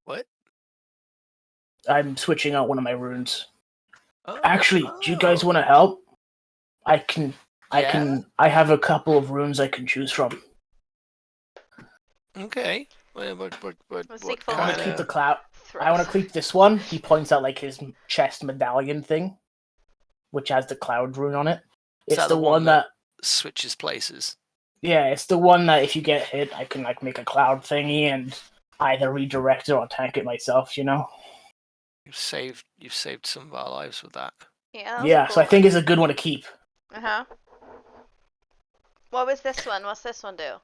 What? I'm switching out one of my runes. Oh, Actually, do you guys want to help? I have a couple of runes I can choose from. Okay. What seek I want to Fulfillment. keep the cloud. Throws. I want to keep this one. He points out like his chest medallion thing, which has the cloud rune on it. Is It's that the the one one that switches places? yeah, it's the one that if you get hit, I can like make a cloud thingy and either redirect it or tank it myself. You know. You've saved some of our lives with that. Yeah, Yeah, so I think it's a good one to keep. Uh-huh. What was this one? What's this one do?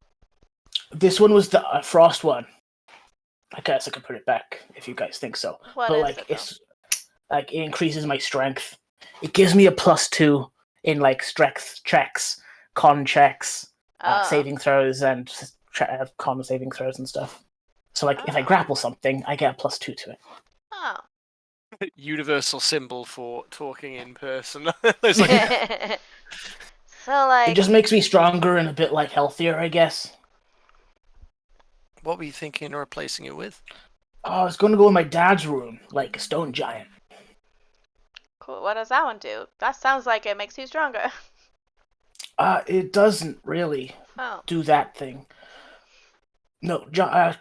This one was the frost one. I guess I could put it back if you guys think so. What But is like it, though? it's like it increases my strength. It gives me a +2 in like strength checks, con checks, saving throws, and con saving throws and stuff. So like if I Oh. grapple something, I get a +2 to it. Oh. Universal symbol for talking in person. It's like, So like It just makes me stronger and a bit like healthier, I guess. what were you thinking of replacing it with? Oh, I was gonna go with my dad's rune, like a stone giant. cool. What does that one do? That sounds like it makes you stronger. It doesn't really Oh. do that thing. No,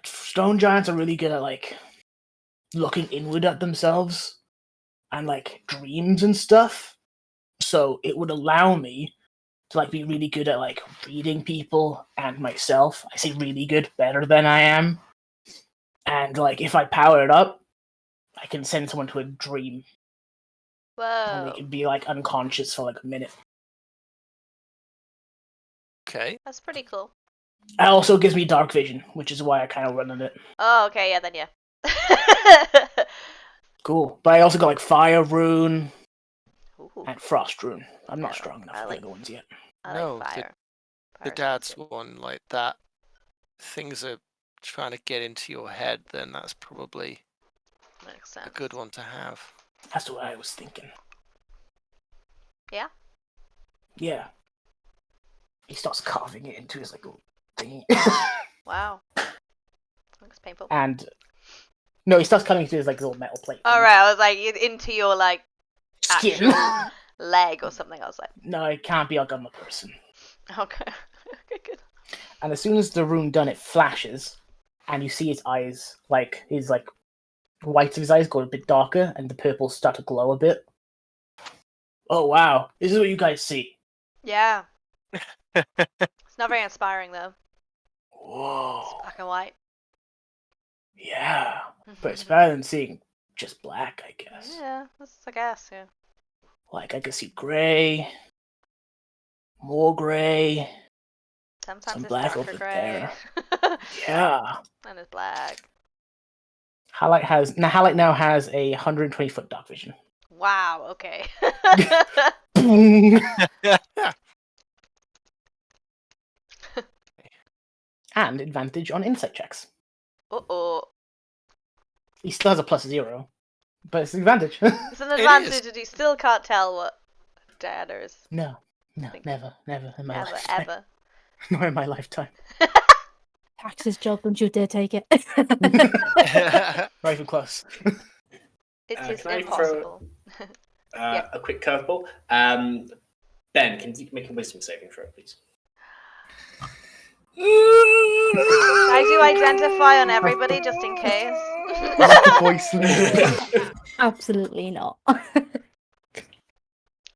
stone giants are really good at like looking inward at themselves and like dreams and stuff. So it would allow me to like be really good at like reading people and myself. I say really good, better than I am. And like if I power it up, I can send someone to a dream and they Whoa. can be like unconscious for like a minute. Okay. That's pretty cool. It also gives me dark vision, which is why I kind of run on it. Oh, okay, yeah, then yeah. Cool. But I also got like fire rune Ooh, and frost rune. I'm not Yeah, strong enough I for like- the other ones yet. I No, like fire. The Fire sounds dad's good. one like that. Things are trying to get into your head. Then that's probably Makes a sense. good one to have. That's what I was thinking. Yeah? Yeah. He starts carving it into his like little thingy. Wow. Looks painful. And no, he starts cutting into his like little metal plate. thing. Alright, I was like into your like Skin. actual leg or something. I was like, No, it can't be. I'll gun the person. okay. Okay, good. And as soon as the rune done, it flashes, and you see his eyes, like his like whites of his eyes go a bit darker, and the purples start to glow a bit. Oh wow, this is what you guys see. Yeah. It's not very inspiring though. It's Whoa, black and white. yeah, but it's better than seeing just black, I guess. Yeah, that's I guess, yeah. Like I can see gray, more gray. Sometimes Some it's black darker over grey. Yeah. And it's black. Halite now has a 120-foot dark vision. Wow, okay. Boom. And advantage on insight checks. Uh-oh. He still has a +0, but it's an advantage. It's an advantage and you still can't tell what dad is. No, Think- never in my Never, lifetime. ever. Nor in my lifetime. Tax's job, don't you dare take it. Not even close. It is can I impossible. a quick curveball. Ben, can you make a wisdom saving throw, please? I do identify on everybody just in case. Voice. Absolutely not.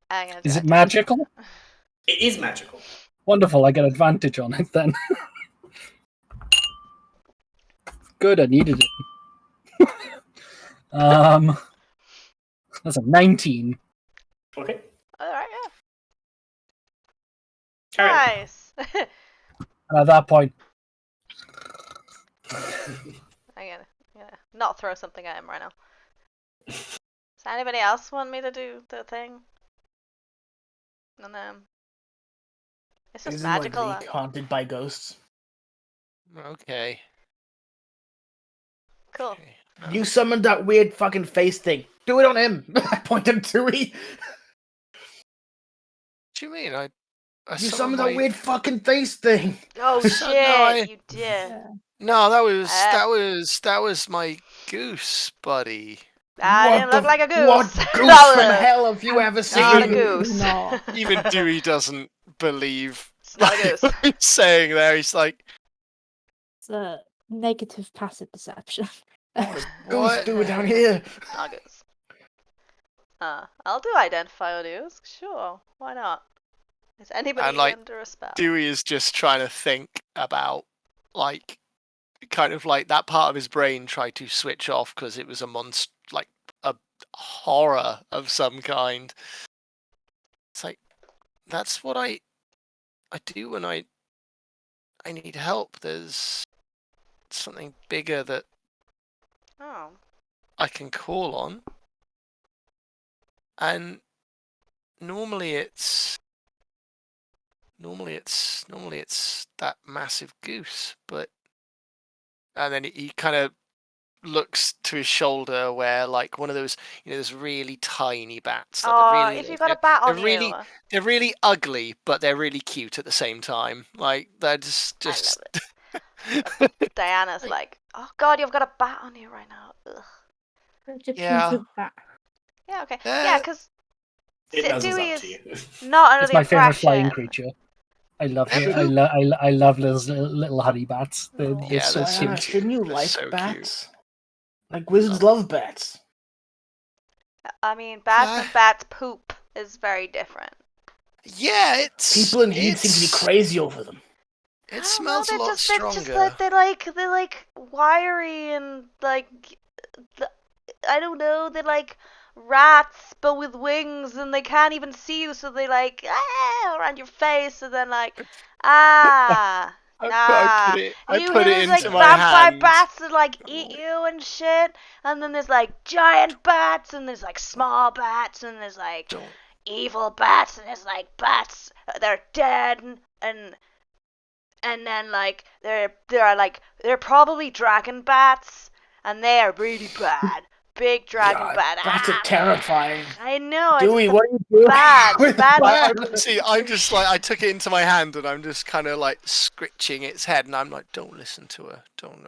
I'm gonna do Is it that. magical? It is magical. Wonderful, I get advantage on it then. Good, I needed it. That's a 19. Okay. Alright, Carry on. yeah. Nice. And at that point, I'm gonna not throw something at him right now. Does anybody else want me to do the thing? And it's just Isn't magical. like haunted by ghosts. Okay. Cool. Okay. You summoned that weird fucking face thing. Do it on him. I pointed at Tui. What do you mean? I You summoned that weird fucking face thing. Oh No, shit, you did. No, that was my goose, buddy. That didn't look like a goose. What goose That from was- hell have you ever Not a seen? goose. No. Even Dewey doesn't believe It's not a goose. what I'm saying there. He's like, It's a negative passive perception. Goose What? do it down here. Not a goose. I'll do identify audios. Sure, why not? Is anybody And, like, under a spell? Dewey is just trying to think about, like, kind of like that part of his brain tried to switch off because it was like a horror of some kind. It's like, that's what I do when I need help. There's something bigger that Oh. I can call on. And normally it's that massive goose, but and then he kind of looks to his shoulder where like one of those, those really tiny bats. Like Oh, they're really, if you got a bat on you. they're really ugly, but they're really cute at the same time. Like they're just Diana's like, oh god, you've got a bat on you right now. Ugh. Yeah. Yeah, okay. Yeah, because It nuzzles Dewey up to is you. not under it's the my favorite flying impression. creature. I love it. I love little honey bats. They're Yeah, so that's cute. Shouldn't you They're like so cute. bats? Like wizards love bats. I mean, bats and bats poop is very different. Yeah, it's People in Heat seem to be crazy over them. I It don't smells know, a lot stronger. Just like they're like wiry and like I don't know, they're like rats but with wings and they can't even see you, so they like around your face and then like I put it there's into like my vampire hand. bats that like eat you and shit, and then there's like giant bats and there's like small bats and there's like Don't- evil bats and there's like bats they're dead and then like they're probably dragon bats and they are really bad. Big dragon God, bat. bats are terrifying. I know. Dewey, it's what are you doing? bad. with Bad. bats? See, I'm just like, I took it into my hand and I'm just kind of like scritching its head and I'm like, don't listen to her. Don't,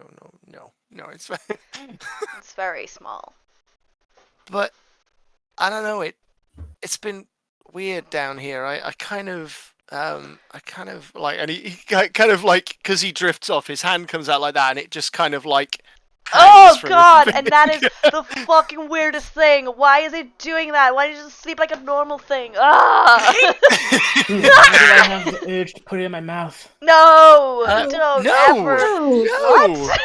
no, it's fine. It's very small. But I don't know, it's been weird down here. I kind of like, and he kind of like, because he drifts off, his hand comes out like that and it just kind of like Oh hangs from his god, and that is finger. the fucking weirdest thing. Why is it doing that? Why don't you just sleep like a normal thing? Ah! Why do I have the urge to put it in my mouth? No! No! Don't No! ever. No! What?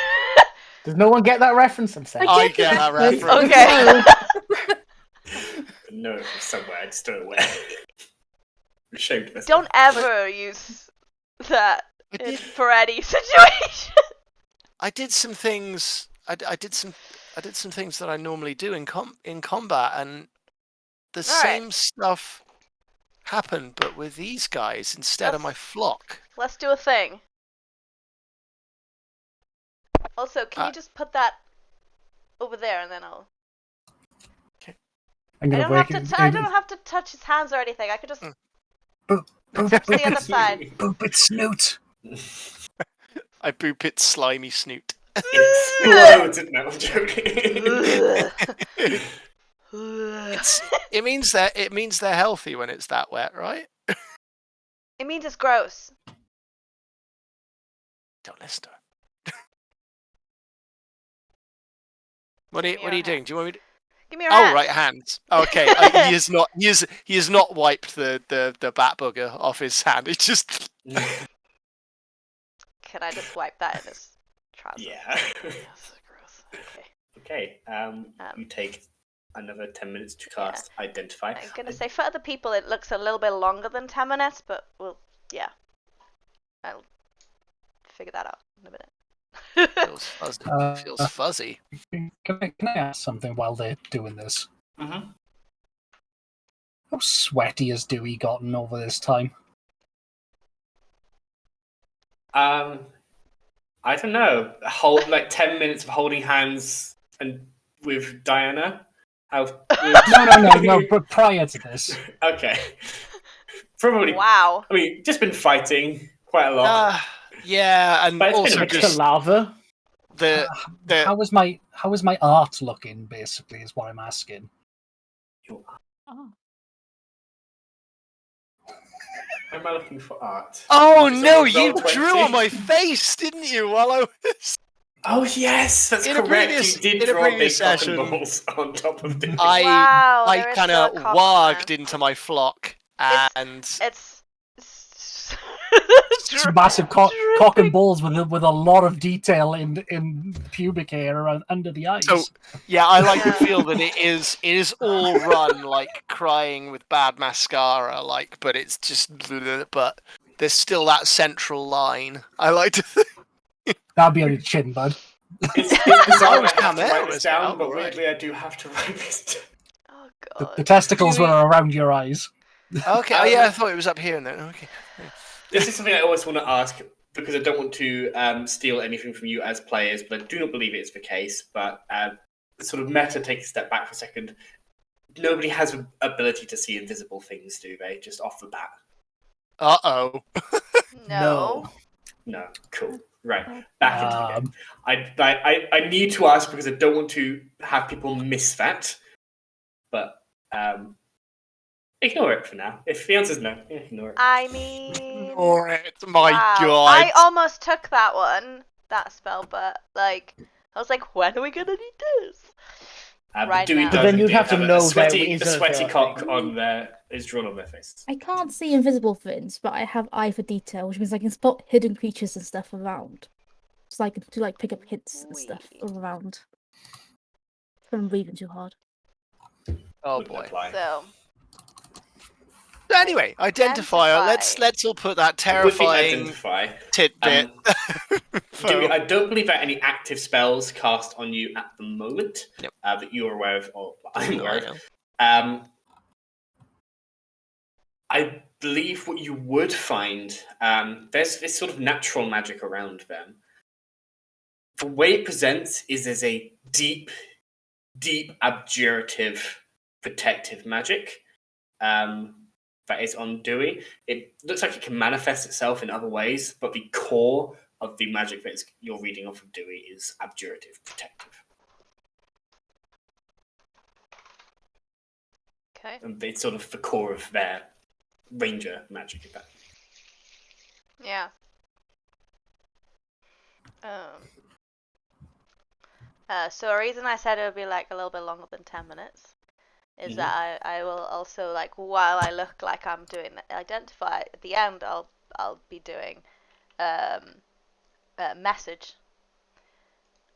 Does no one get that reference? I'm saying. I get that reference. Okay. No, somewhere, I just don't know where. I'm ashamed of myself. Don't ever use that I did- for any situation. I did some things. I did some things that I normally do in combat, and the same stuff happened, but with these guys instead of my flock. Let's do a thing. Also, can you just put that over there and then I'll... I'm I gonna don't break have it. to. I don't have to touch his hands or anything. I could just Boop, touch the other side. boop its snoot. I boop its slimy snoot. It explodes. No, I'm joking. It means they're healthy when it's that wet, right? It means it's gross. Don't listen to her. What are Give me you your doing? hand. Do you want me to? Give me your Oh, hand. right, hands. Okay, he has not wiped the bat booger off his hand. It just. Can I just wipe that in his trousers? Yeah. That's gross. Okay. Okay. You take another 10 minutes to cast Identify. I'm gonna say for other people it looks a little bit longer than 10 minutes, but yeah. I'll figure that out in a minute. Feels fuzzy. Feels fuzzy. Can I ask something while they're doing this? Mm-hmm. How sweaty has Dewey gotten over this time? I don't know. 10 minutes of holding hands and with Diana. No. But prior to this, Okay. Probably. Wow. I mean, just been fighting quite a lot. Yeah, and But it's been also a bit The just lava. how is my art looking? Basically, is what I'm asking. Oh. Am I looking for art? Oh Is it no! on You roll 20? drew on my face, didn't you? While I was. Oh yes, that's In a correct. previous- You did in a draw big previous cock session, and balls on top of the. Wow, I there is kind still of a cock on warged there. into my flock, It's- and It's It's massive cock and balls with a lot of detail in pubic hair around under the eyes. So, yeah, I like to Yeah. feel that it is all run like crying with bad mascara, but it's just, but there's still that central line. I like to think. That'd be on your chin, bud. It's bizarre. I was I have to down write there, this was down, it? but Alright. weirdly, I do have to write this down. Oh The god. testicles Dewey- were around your eyes. Okay, oh yeah, I thought it was up here and then. Okay. This is something I always want to ask because I don't want to steal anything from you as players, but I do not believe it is the case. But sort of meta, take a step back for a second. Nobody has an ability to see invisible things, do they? Just off the bat. Uh-oh. No. No. Cool. Right. Back into the game. Um, I need to ask because I don't want to have people miss that. But ignore it for now. If the answer's no, ignore it. I mean, Alright, my wow. god. I almost took that spell, but I was like, when are we gonna need this? Right Dewey now. does But then you'd indeed have to know a that sweaty, it a is a sweaty fair cock thing. on their is drawn on their face. I can't see invisible things, but I have eye for detail, which means I can spot hidden creatures and stuff around. So I can pick up hints and stuff Sweet. all around. From breathing too hard. Oh Wouldn't boy. apply. So, Anyway, identifier. Identify. Let's all put that With the terrifying identify, tidbit. Dewey, I don't believe there are any active spells cast on you at the moment Yep. that you're aware of, or I'm No, aware I of. know. I believe what you would find, there's this sort of natural magic around them. The way it presents is as a deep, abjurative, protective magic that is on Dewey. It looks like it can manifest itself in other ways, but the core of the magic that you're reading off of Dewey is abjurative, protective. okay. And it's sort of the core of their ranger magic, if that. Yeah. So a reason I said it would be like a little bit longer than 10 minutes is Mhm. that I will also while I look like I'm doing identify at the end I'll be doing a message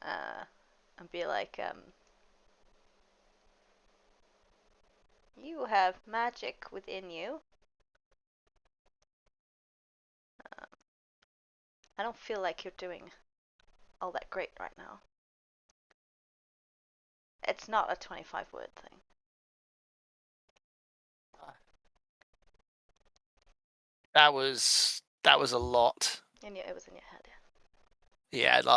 and be like you have magic within you. I don't feel like you're doing all that great right now. It's not a 25-word thing. That was a lot. It was in your head. Yeah, and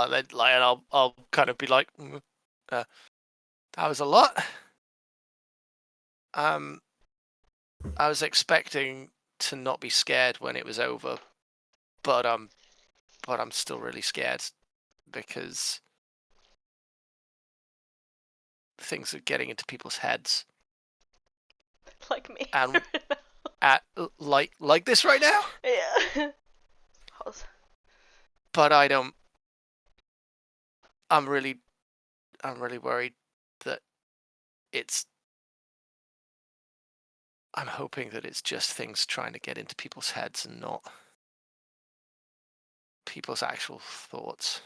I'll kind of be like, that was a lot. I was expecting to not be scared when it was over, but but I'm still really scared because things are getting into people's heads. Like me. And at like this right now. Yeah. But I don't. I'm really worried that it's. I'm hoping that it's just things trying to get into people's heads and not people's actual thoughts.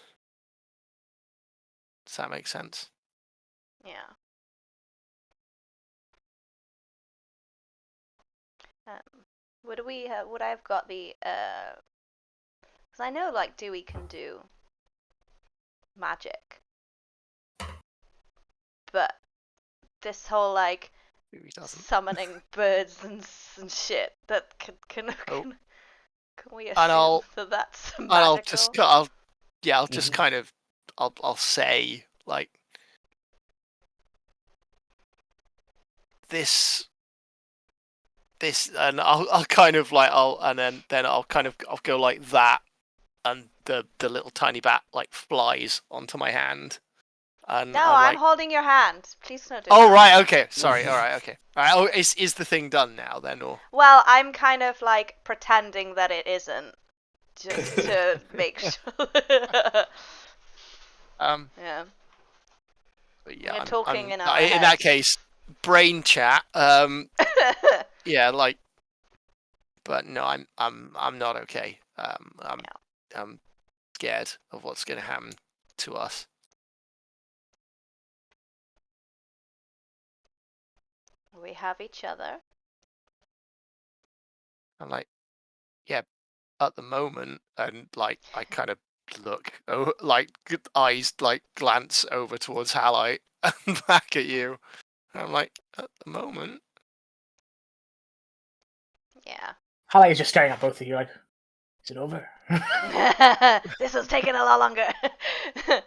Does that make sense? Yeah. Would I have got the because I know like Dewey can do magic, but this whole like Maybe he doesn't. summoning birds and shit that can we And assume that that's magical? I'll just kind of I'll say like this and I'll kind of like then I'll go like that, and the little tiny bat like flies onto my hand. And No, I'm I'm holding your hand. Please don't do Oh that. right, okay. Sorry. All right, okay. All right. Oh, is the thing done now then, or? Well, I'm kind of like pretending that it isn't, just to make sure. Yeah. But yeah. You're talking in our in that case, brain chat. Yeah, like. But no, I'm not okay. I'm scared of what's going to happen to us. We have each other. I'm like, yeah, at the moment, and like I kind of look, like eyes like glance over towards Halite and back at you. And I'm like, at the moment. Yeah. Hallie is just staring at both of you like, is it over? This was taking a lot longer. I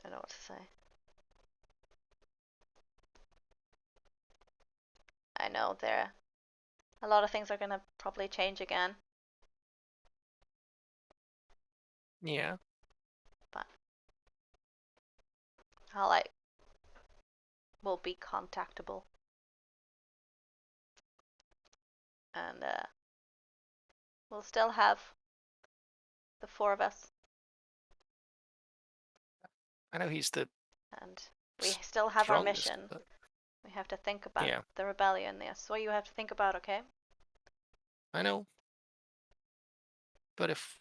don't know what to say. I know a lot of things are gonna probably change again. Yeah. But will be contactable. And we'll still have the four of us. I know he's the. And we still have our mission. But... We have to think about the rebellion. That's what you have to think about, okay? I know. But if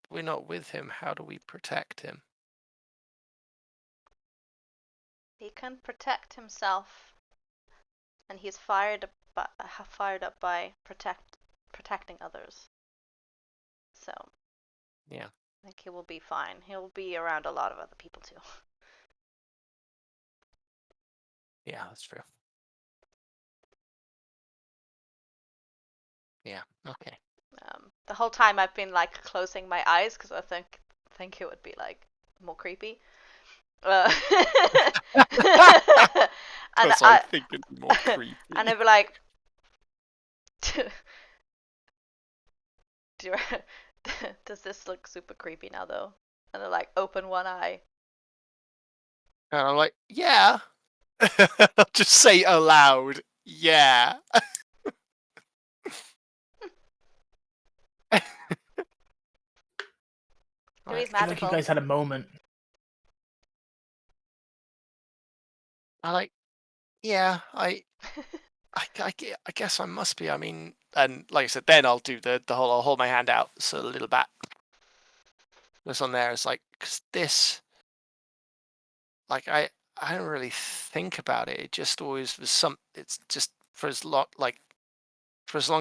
we're not with him, how do we protect him? He can protect himself, and he's fired up by protecting others. So yeah, I think he will be fine. He'll be around a lot of other people too. Yeah, that's true. Yeah. Okay. The whole time I've been like closing my eyes because I think it would be like more creepy. And I think it'd be more creepy. And I'd be like, does this look super creepy now though? And then like open one eye. And I'm like, yeah. I'll just say aloud, yeah. Right. I feel like you guys had a moment. I like, yeah, I guess I must be. I mean, and like I said, then I'll do the whole. I'll hold my hand out so the little bat that's on there is like, cause this, like I don't really think about it. It just always was It's just for as long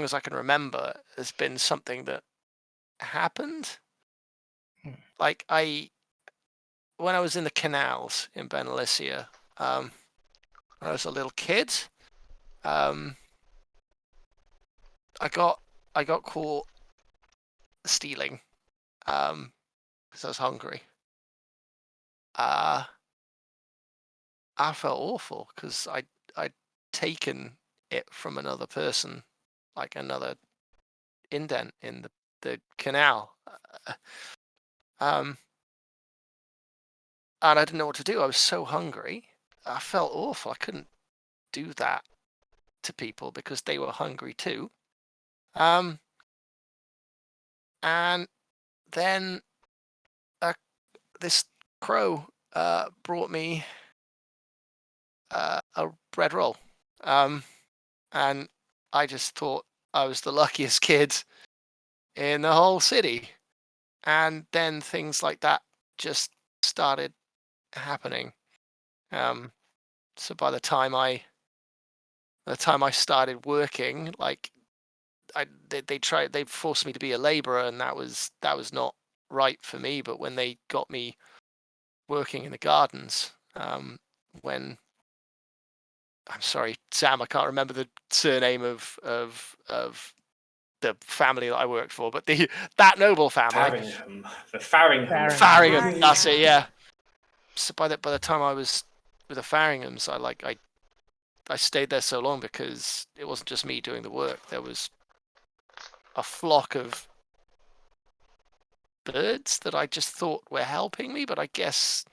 as I can remember, there's been something that happened. Like when I was in the canals in Benalicia, when I was a little kid, I got caught stealing, because I was hungry. I felt awful because I'd taken it from another person, like another indent in the canal. And I didn't know what to do. I was so hungry. I felt awful. I couldn't do that to people because they were hungry too. And then this crow brought me a bread roll. And I just thought I was the luckiest kid in the whole city. And then things like that just started happening. So by the time I started working, like they forced me to be a laborer, and that was not right for me. But when they got me working in the gardens, when I'm sorry, Sam, I can't remember the surname of the family that I worked for, but that noble family, The Farringham. Farringham, that's it, yeah. So by the time I was with the Farringhams, I stayed there so long because it wasn't just me doing the work. There was a flock of birds that I just thought were helping me, but I guess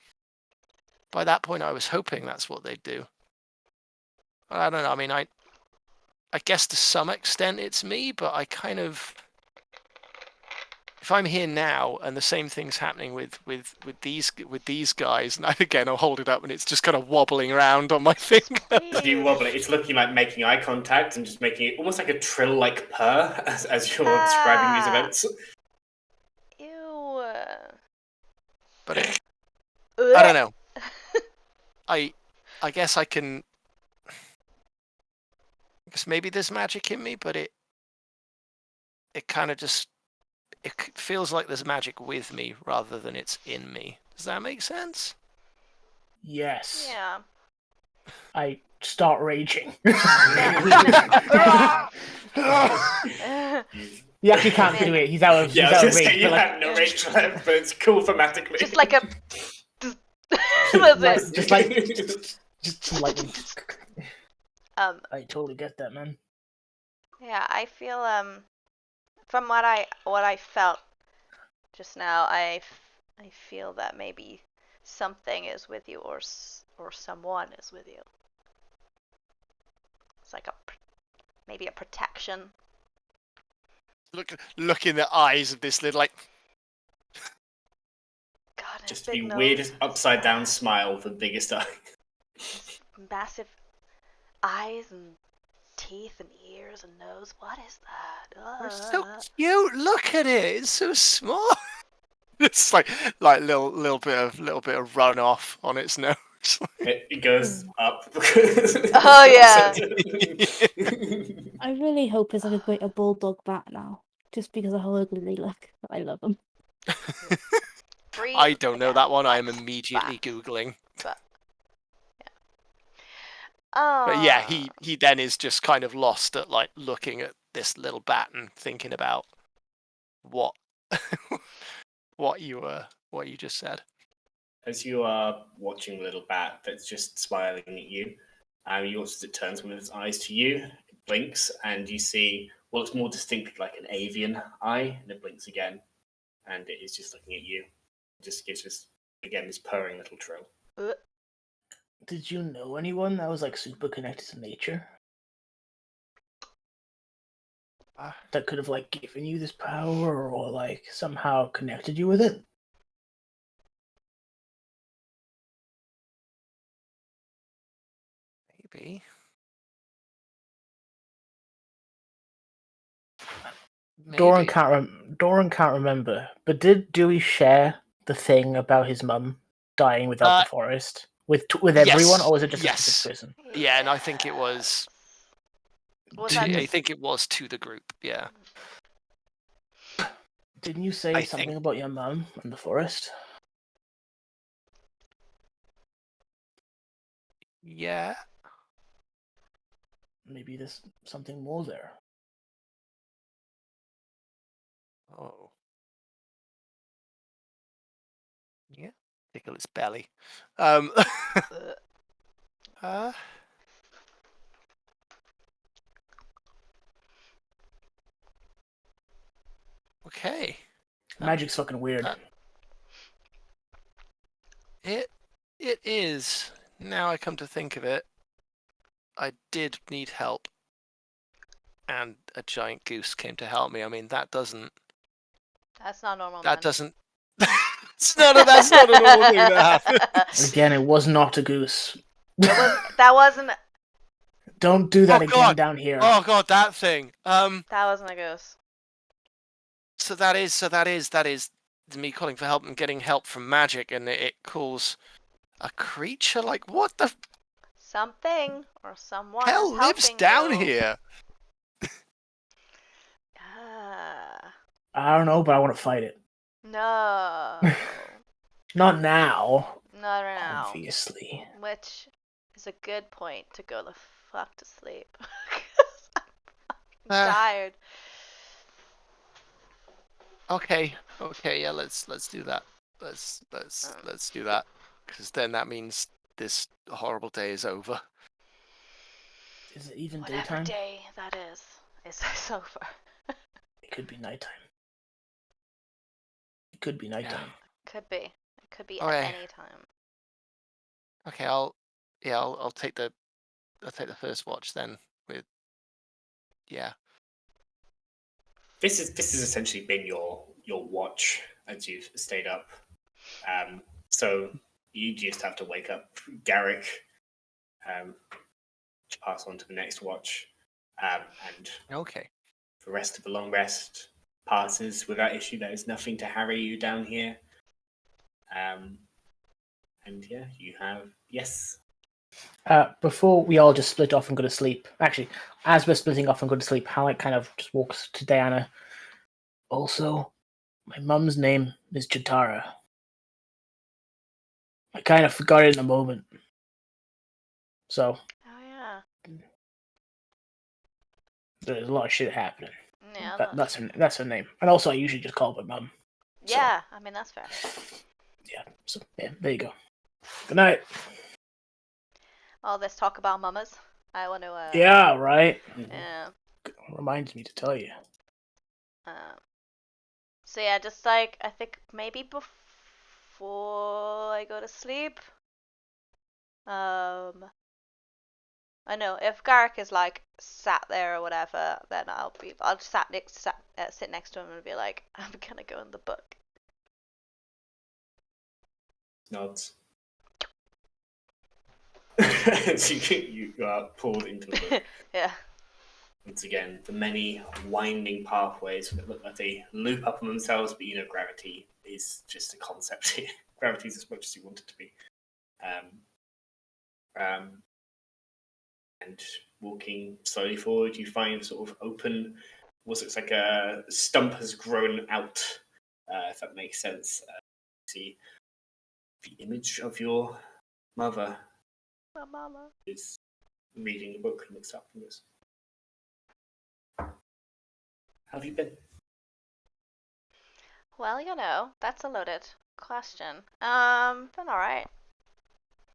by that point I was hoping that's what they'd do. I don't know. I mean, I guess to some extent it's me, but I kind of, if I'm here now and the same thing's happening with these guys, and again I'll hold it up and it's just kind of wobbling around on my finger. You wobble it. It's looking like making eye contact and just making it almost like a trill-like purr as you're describing these events. Ew. But I don't know. I guess I can. I guess maybe there's magic in me, but it kind of just feels like there's magic with me rather than it's in me. Does that make sense? Yes. Yeah. I start raging. He actually can't do it. He's out of Yeah, he's I out was of gonna rage. say you but, have no rage left, but it's cool thematically. Just like a. That's it. just some lightning. I totally get that, man. Yeah, I feel from what I felt just now, I feel that maybe something is with you, or someone is with you. It's like maybe a protection. Look in the eyes of this little, like, God, Just big the nose. weirdest upside down smile with the biggest eye. Massive eyes and teeth and ears and nose. What is that? It's so cute. Look at it. It's so small. It's like little bit of runoff on its nose. It goes up. Oh yeah. I really hope it's like a bulldog bat now, just because of how ugly they look. I love them. I don't know that one. I am immediately googling. But yeah. Oh. But yeah, he then is just kind of lost at like looking at this little bat and thinking about what what you just said. As you are watching the little bat that's just smiling at you, you watch as it turns one of its eyes to you, it blinks, and you see what looks more distinctly like an avian eye, and it blinks again, and it is just looking at you. It just gives this purring little trill. Did you know anyone that was like super connected to nature? That could have like given you this power or like somehow connected you with it? Maybe. Doran can't remember, but did Dewey share the thing about his mum dying without the forest with everyone, or was it just a specific person? Yeah, and I think it was. I think it was to the group. Yeah. Didn't you say something about your mum and the forest? Yeah. Maybe there's something more there. Oh. Yeah. Tickle its belly. Okay. Magic's fucking weird. It is. Now I come to think of it, I did need help, and a giant goose came to help me. I mean, that doesn't. That's not normal. That man. doesn't. That's not a normal thing that happens. Again, it was not a goose. That wasn't. Don't do that Oh, again God. down here. Oh god, that thing. That wasn't a goose. So that is me calling for help and getting help from magic, and it calls a creature like what the Something or someone hell is lives helping down you. here? I don't know, but I want to fight it. No. Not now. Not right now. Obviously. Which is a good point to go the fuck to sleep. 'Cause I'm tired. Okay, yeah, let's do that. Let's do that, because then that means this horrible day is over. Is it even Whatever daytime? day that is over. It could be nighttime. It could be nighttime. Could be. It could be Okay. at any time. Okay, I'll take the first watch then. This has essentially been your watch as you've stayed up. So you just have to wake up Garrick to pass on to the next watch. And Okay. the rest of the long rest passes without issue. There is nothing to harry you down here. And yeah, you have Before we all just split off and go to sleep. Actually, as we're splitting off and go to sleep, Halleck kind of just walks to Diana. Also, my mum's name is Jatara. I kind of forgot it in a moment. So, Oh yeah. there's a lot of shit happening. Yeah. That's her name. And also, I usually just call her mum. Yeah, I mean that's fair. Yeah, so yeah, there you go. Good night. All this talk about mamas. I want to. Yeah, right. Yeah. Reminds me to tell you. So yeah, just like I think maybe before I go to sleep. I know if Garrick is like sat there or whatever, then I'll just sit next to him and be like, I'm gonna go in the book. nods. So you are pulled into the book. Yeah. Once again, the many winding pathways that look like they loop up on themselves, but gravity is just a concept here. Gravity is as much as you want it to be. And walking slowly forward, you find sort of open, what looks like a stump has grown out, if that makes sense. You see the image of your mother. My mama. Is reading the book and looks up and goes, "How have you been?" Well, that's a loaded question. Been alright.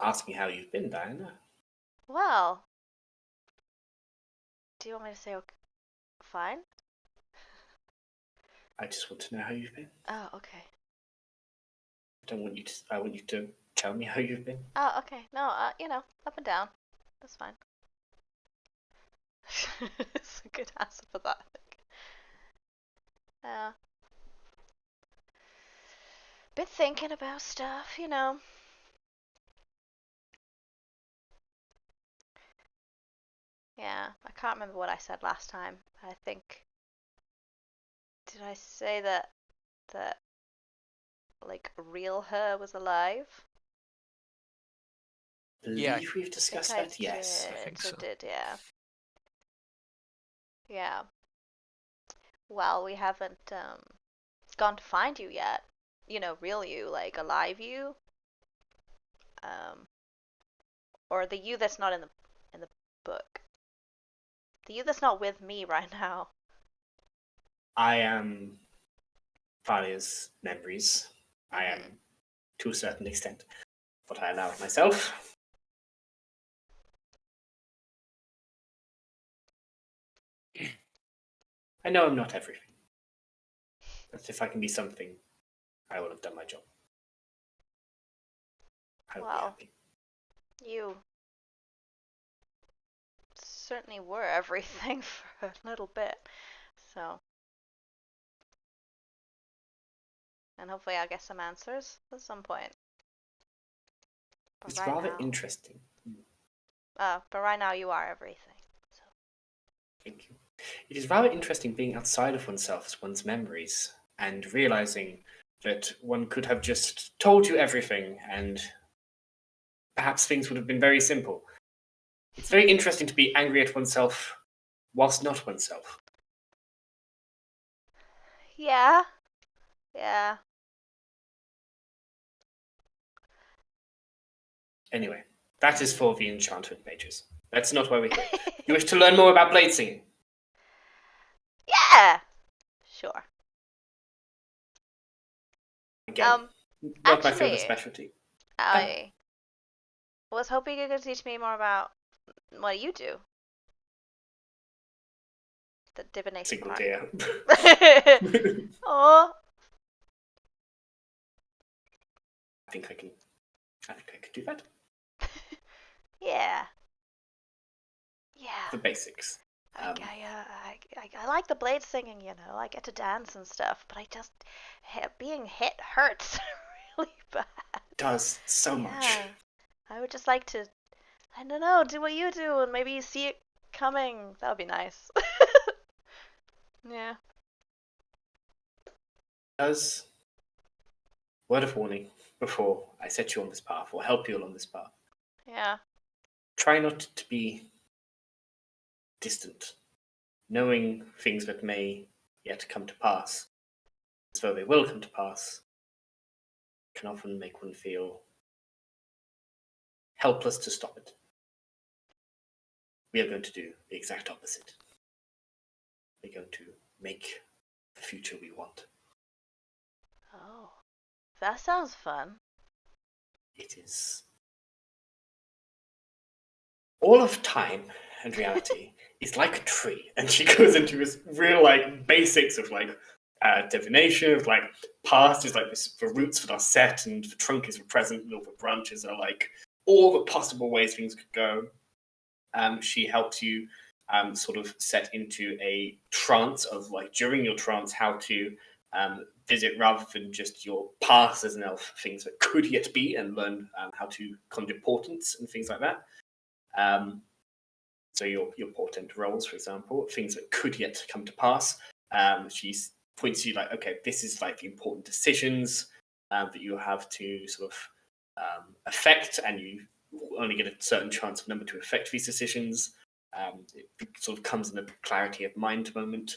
Ask me how you've been, Diana. Well, do you want me to say okay? Fine? I just want to know how you've been. Oh, okay. I want you to tell me how you've been. Oh, okay. No, up and down. That's fine. It's a good answer for that, I think. Yeah. Been thinking about stuff, Yeah, I can't remember what I said last time. I think. Did I say that like real her was alive? Yeah, we've discussed that. Yes, I think so. Did, yeah. Yeah. Well, we haven't gone to find you yet. Real you, like alive you. Or the you that's not in the book. The you that's not with me right now. I am Valia's memories. I am, to a certain extent, what I allow of myself. I know I'm not everything. But if I can be something, I will have done my job. I will be Well, happy. you certainly were everything for a little bit, so. And hopefully I'll get some answers at some point. But It's right rather now, interesting. but right now you are everything. So. Thank you. It is rather interesting being outside of oneself, one's memories, and realizing that one could have just told you everything, and perhaps things would have been very simple. It's very interesting to be angry at oneself whilst not oneself. Yeah. Yeah. Anyway, that is for the enchantment mages. That's not why we're here. You wish to learn more about blade singing? Yeah. Sure. Again, not my actually, favorite specialty. I was hoping you could teach me more about what you do. The divination Single part. deer. Oh. I think I could do that. Yeah. Yeah. The basics. I like the blade singing, you know. I get to dance and stuff, but being hit hurts really bad. Does so much. Yeah. I would just like to, I don't know, do what you do and maybe see it coming. That would be nice. Yeah. As word of warning before I set you on this path or help you along this path, Yeah. try not to be distant, knowing things that may yet come to pass, as though they will come to pass, can often make one feel helpless to stop it. We are going to do the exact opposite. We're going to make the future we want. Oh. That sounds fun. It is. All of time and reality is like a tree, and she goes into this real basics of divination, of past is the roots that are set, and the trunk is the present, and all the branches are all the possible ways things could go. She helps you sort of set into a trance of during your trance how to visit rather than just your past as an elf, things that could yet be, and learn how to conjure portents and things like that. So your portent rolls, for example, things that could yet come to pass. She points to you okay, this is the important decisions that you have to sort of affect, and you only get a certain chance of number to affect these decisions. It sort of comes in a clarity of mind moment.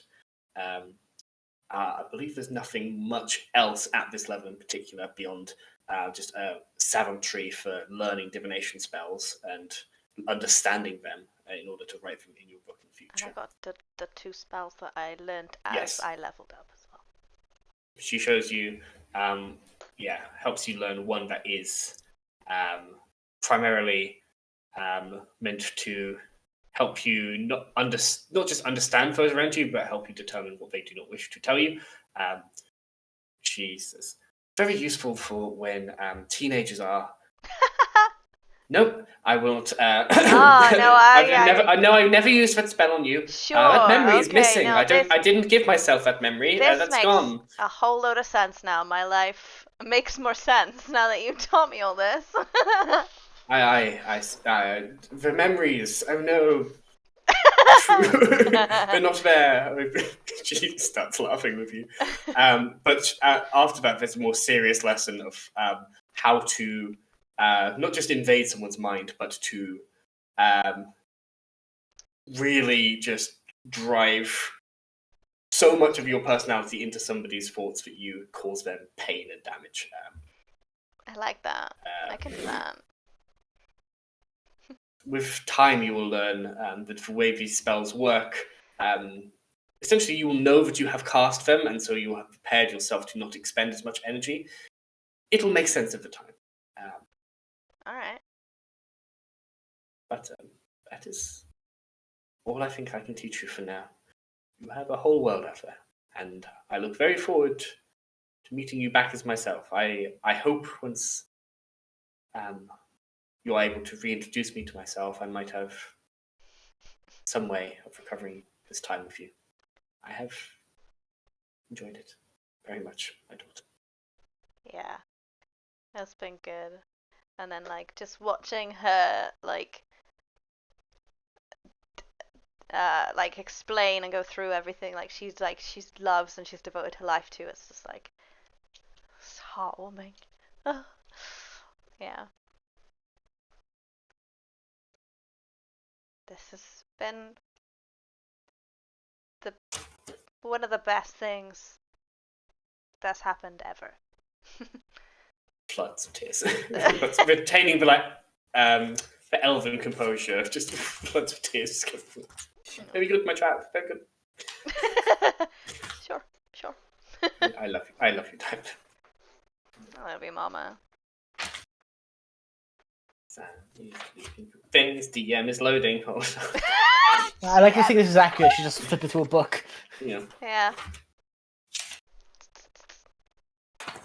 I believe there's nothing much else at this level in particular beyond just a savantry for learning divination spells and understanding them in order to write them in your book in the future. And I got the 2 spells that I learned as I leveled up as well. She shows you, helps you learn one that is primarily meant to help you not just understand those around you, but help you determine what they do not wish to tell you. She says, very useful for when teenagers are. Nope, I won't. No, I've never used that spell on you. Sure. That memory is okay, missing. no, I didn't give myself that memory. This That's makes gone. a whole load of sense now. My life makes more sense now that you taught me all this. The memories. Oh no. They're not there. She starts laughing with you. But after that, there's a more serious lesson of how to not just invade someone's mind, but to really just drive so much of your personality into somebody's thoughts that you cause them pain and damage. I like that. I can do that. With time, you will learn that the way these spells work, essentially you will know that you have cast them, and so you will have prepared yourself to not expend as much energy. It'll make sense at the time. All right. But that is all I think I can teach you for now. you have a whole world out there, and I look very forward to meeting you back as myself. I hope once you're able to reintroduce me to myself, I might have some way of recovering this time with you. I have enjoyed it very much, my daughter. Yeah, that's been good. And then like just watching her like explain and go through everything she's loves and she's devoted her life to. It's just like it's heartwarming. Yeah. This has been one of the best things that's happened ever. Floods of tears. But retaining the elven composure, just floods of tears. Let me look at my chat. Very good. Sure. I love you. I love you, Dad. I love you, Mama. Things DM is loading. I like to think this is accurate. She just flipped it to a book. Yeah. Yeah.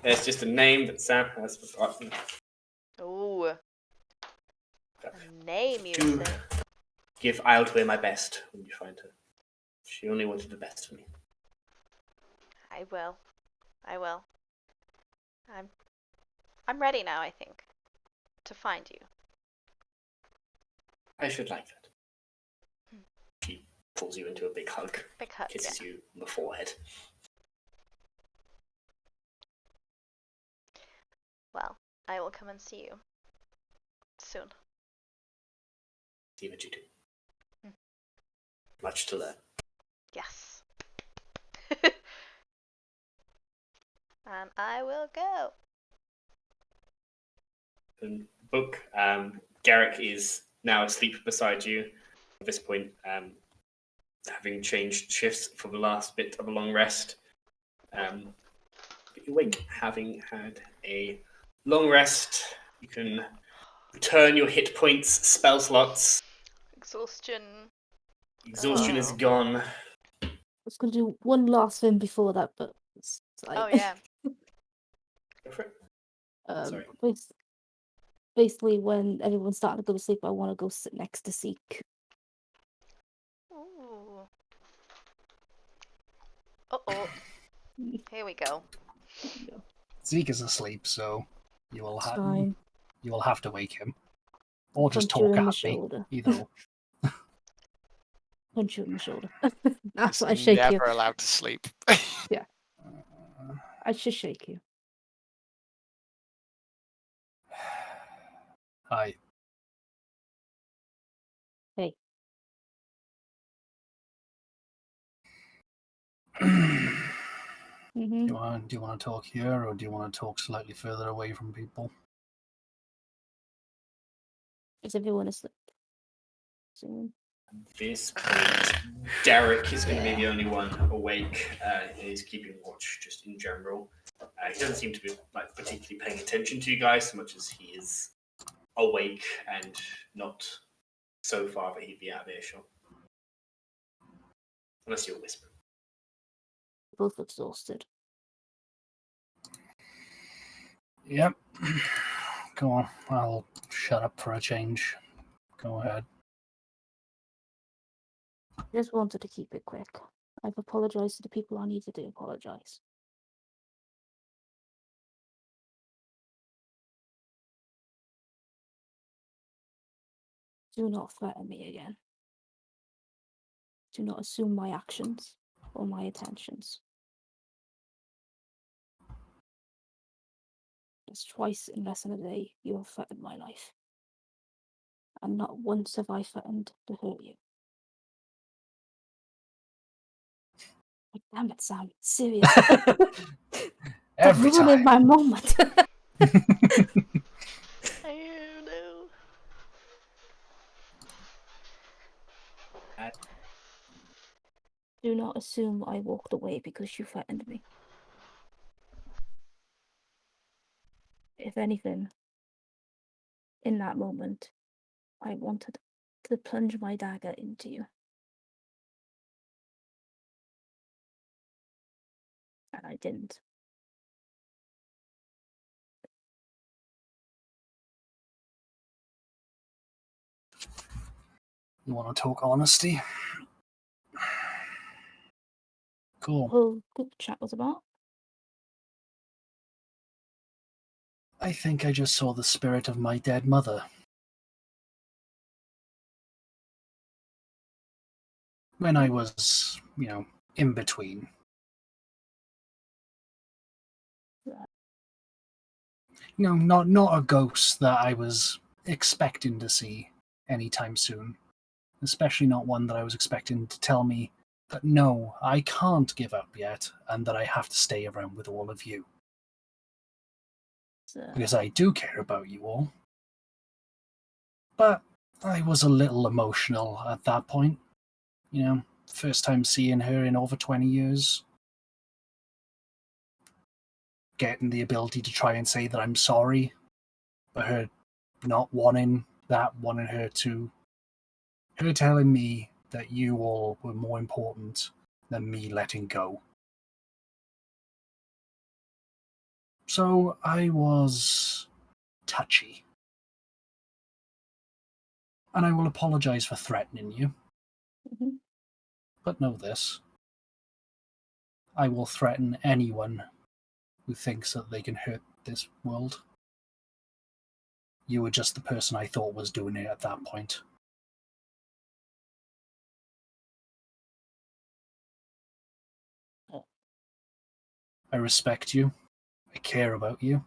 There's just a name that Sam has forgotten. Ooh. A name, you Do say? give Ildway my best when you find her. She only wanted the best for me. I will. I'm ready now, I think, to find you. I should like that. She pulls you into a big hug, Big hug, kisses yeah. you on the forehead. Well, I will come and see you soon. See what you do. Much to learn. Yes. And I will go. And book. Garrick is now asleep beside you. At this point, having changed shifts for the last bit of a long rest. But you wake, having had a long rest. You can return your hit points, spell slots. Exhaustion. Exhaustion is Oh. gone. I was going to do one last thing before that, but it's like, Oh yeah. Go for it. Sorry. basically, when everyone's starting to go to sleep, I want to go sit next to Seek. Ooh. Uh-oh. Here we go. Zeke is asleep, so you will It's have fine. you will have to wake him, or just Punch you talk in the at me. shoulder. Either or. Punch you in the shoulder. That's what I He's shake never you. allowed to sleep. I should shake you. Hi. Hey. Do you want to talk here, or do you want to talk slightly further away from people? Is everyone asleep? Soon. This point, Derek is going to be the only one awake. He's keeping watch just in general. He doesn't seem to be particularly paying attention to you guys so much as he is awake and not so far that he'd be out of earshot. Unless you're whispering. Both exhausted. Yep. Go on. I'll shut up for a change. Go ahead. Just wanted to keep it quick. I've apologized to the people I needed to apologize. Do not threaten me again. Do not assume my actions or my attentions. Just twice in less than a day, you have threatened my life. And not once have I threatened to hurt you. Like, damn it, Sam. Serious. Every ruining time. my moment. Oh no. Do not assume I walked away because you threatened me. If anything, in that moment, I wanted to plunge my dagger into you. and I didn't. You want to talk honesty? Cool. Who the chat was about? I think I just saw the spirit of my dead mother. When I was, in between. Right. Not a ghost that I was expecting to see anytime soon. Especially not one that I was expecting to tell me that no, I can't give up yet, and that I have to stay around with all of you. So, Because I do care about you all. But I was a little emotional at that point. First time seeing her in over 20 years. Getting the ability to try and say that I'm sorry, but her not wanting that, wanting her telling me that you all were more important than me letting go. So I was touchy. And I will apologize for threatening you. mhm. But know this. I will threaten anyone who thinks that they can hurt this world. You were just the person I thought was doing it at that point. Oh. I respect you. I care about you.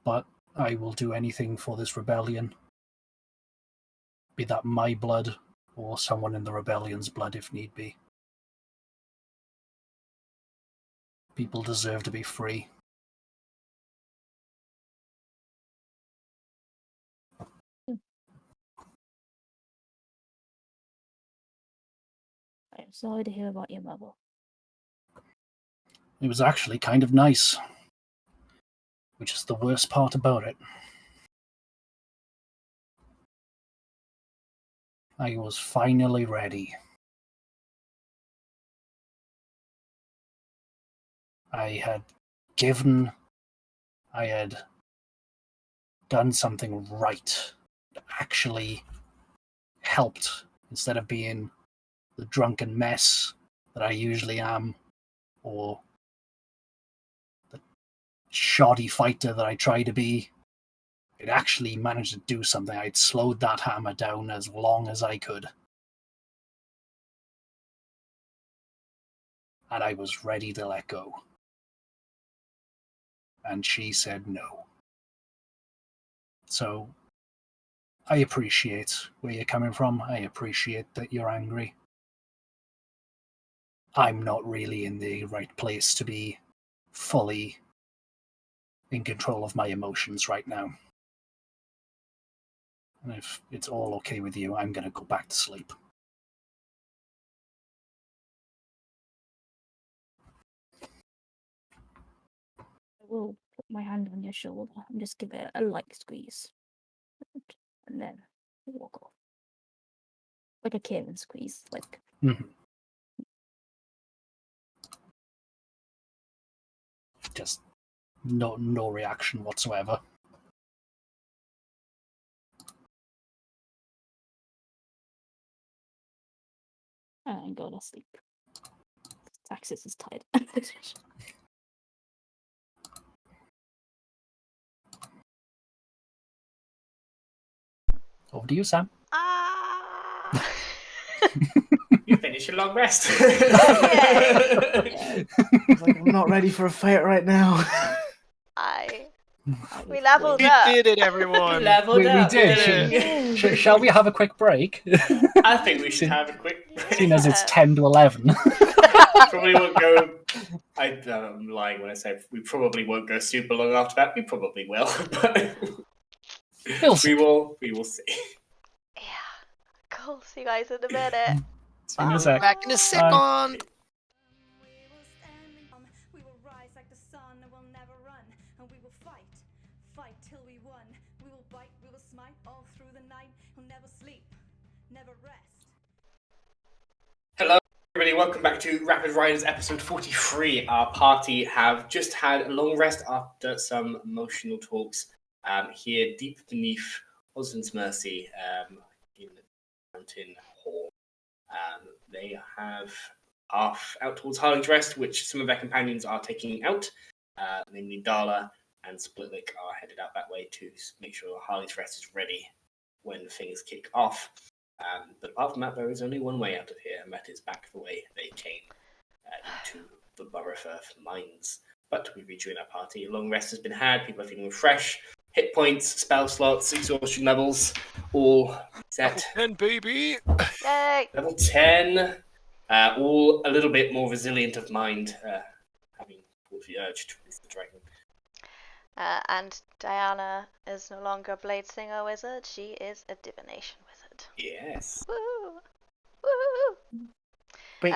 But I will do anything for this rebellion. Be that my blood or someone in the rebellion's blood if need be. People deserve to be free. I'm sorry to hear about your mother. It was actually kind of nice. Which is the worst part about it. I was finally ready. I had done something right. Actually helped, instead of being the drunken mess that I usually am, or the shoddy fighter that I try to be. It actually managed to do something. I'd slowed that hammer down as long as I could. And I was ready to let go. And she said no. So, I appreciate where you're coming from. I appreciate that you're angry. I'm not really in the right place to be fully in control of my emotions right now. And if it's all okay with you, I'm going to go back to sleep. I will put my hand on your shoulder and just give it a light squeeze. And then walk off. Like a Kieran squeeze. Like, Mm-hmm. Just no reaction whatsoever. and go to sleep. Taxis is tired. Over to you, Sam. You finish your long rest. I was like, I'm not ready for a fight right now. We leveled We up. did it, everyone. Leveled We up. did. Shall we have a quick break? I think we should have a quick break. Seeing as it's 10 to 11. Probably won't go. I'm lying when I say we probably won't go super long after that. We probably will, but we will see. Yeah. Cool. See you guys in a minute. See you in a sec. Back in a second. We will rise like the sun and we'll never run. And we will fight, fight till we won. We will bite, we will smite all through the night. We'll never sleep, never rest. Hello, everybody. Welcome back to Rapid Riders episode 43. Our party have just had a long rest after some emotional talks here deep beneath Osmond's Mercy in the mountain hall. They have off out towards Harling's Rest, which some of their companions are taking out. Namely Darla and Splitlick are headed out that way to make sure Harley's Rest is ready when things kick off. But apart from that, there is only one way out of here, and that is back the way they came into the Burrowfirth mines. But we rejoin our party. A long rest has been had. People are feeling fresh. Hit points, spell slots, exhaustion levels, all set. Level 10, baby! Yay! Level 10, all a little bit more resilient of mind, having fought the urge to release the dragon. And Diana is no longer a blade singer wizard. She is a divination wizard. Yes. Woo! Woo! Wait,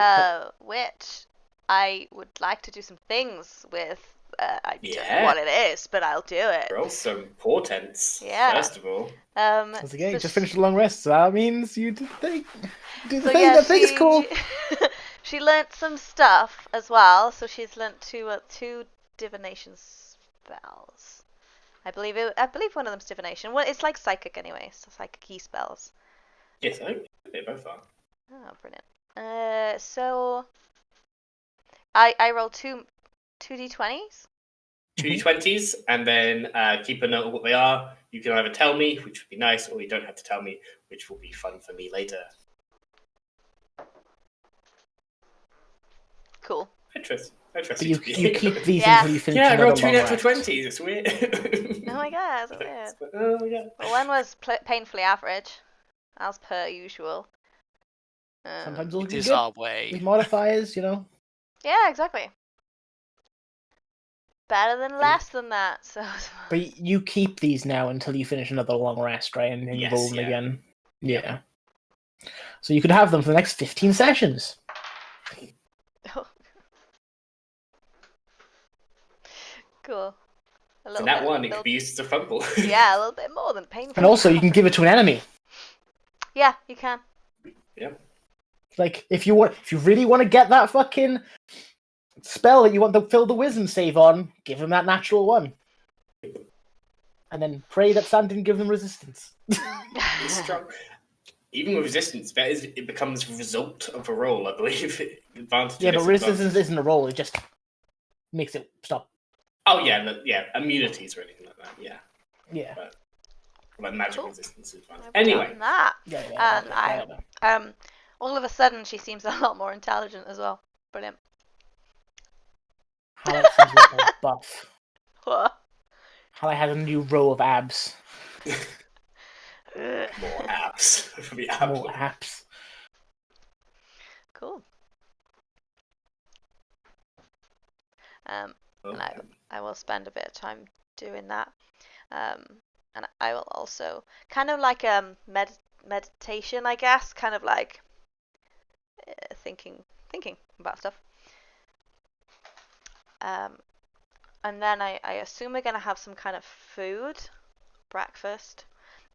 Which I would like to do some things with. I don't know Yeah. what it is, but I'll do it. Roll some portents, Yeah. first of all. once again, so you just finished a long rest, so that means you do the thing. Do the So thing. yeah, That thing is cool. she learnt some stuff as well. So she's learnt two divination spells. I believe one of them's divination. Well, it's like psychic anyway. So psychic key spells. Yes, I think they both are. Oh, brilliant. So I rolled two d20s. 2d20s, and then keep a note of what they are. You can either tell me, which would be nice, or you don't have to tell me, which will be fun for me later. Cool. Interesting. But you keep these Yeah. until you finish Yeah, I another rolled two long natural rest. 20s. It's weird. Oh my god, that's weird. Oh my god. Well, one was painfully average, as per usual. Sometimes it'll It be is good. our With way. modifiers, you know. Yeah, exactly. Better than less than that. So. But you keep these now until you finish another long rest, right? And then you Yes, roll them yeah. again. Yeah. So you could have them for the next 15 sessions. Cool. A And little that bit, one, it little- could be used as a fumble. Yeah, a little bit more than painful. And also, you can give it to an enemy. Yeah, you can. Yeah. Like, if you really want to get that fucking spell that you want to fill the wisdom save on, give him that natural one. And then pray that Sam didn't give them resistance. It's strong. Even with resistance, it becomes a result of a roll, I believe. Advantage Yeah, but disadvantage. resistance isn't a roll, it just makes it stop. Oh, yeah, yeah, immunities or anything like that, yeah. Yeah. Like magic Cool. resistance advantage. I've Anyway, done that. Yeah. And whatever. all of a sudden she seems a lot more intelligent as well. Brilliant. Halleck seems a lot more buff. What? Halleck has a new row of abs. Ugh. more apps. For the More app. abs. Cool. And I will spend a bit of time doing that. And I will also kind of like meditation, I guess, kind of like thinking about stuff. And then I assume we're gonna have some kind of food, breakfast.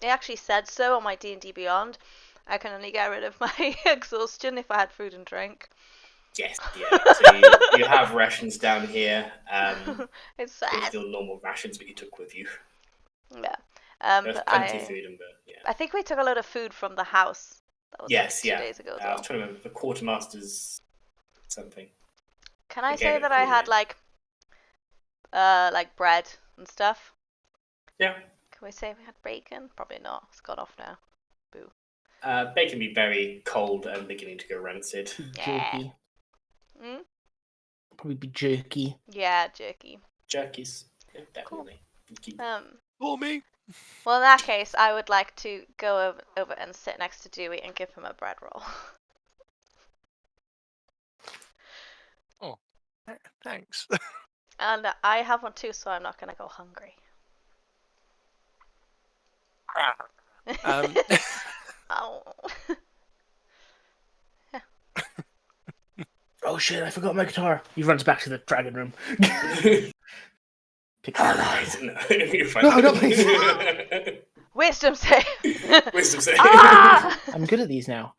It actually said so on my D&D Beyond. I can only get rid of my exhaustion if I had food and drink. Yes, yeah. So you have rations down here. It's It's sad. still normal rations, but you took with you. Yeah. There's But plenty of food in there, yeah. I think we took a load of food from the house. That was Yes, like 2 yeah. days ago. I was trying to remember the quartermaster's something. Can I Okay, say but that I had like bread and stuff? Yeah. Can we say we had bacon? Probably not. It's gone off now. They can be very cold and beginning to go rancid. Jerky. Mm? Probably be jerky. Yeah, jerky. Jerkies. Yeah, definitely. Keep- For me. Well, in that case, I would like to go over and sit next to Dewey and give him a bread roll. Thanks. And I have one too, so I'm not gonna go hungry. um, Oh. Oh shit, I forgot my guitar. He runs back to the dragon room. Picks it up. No, you're fine. No, don't please. Wisdom save. Wisdom save. Ah! I'm good at these now.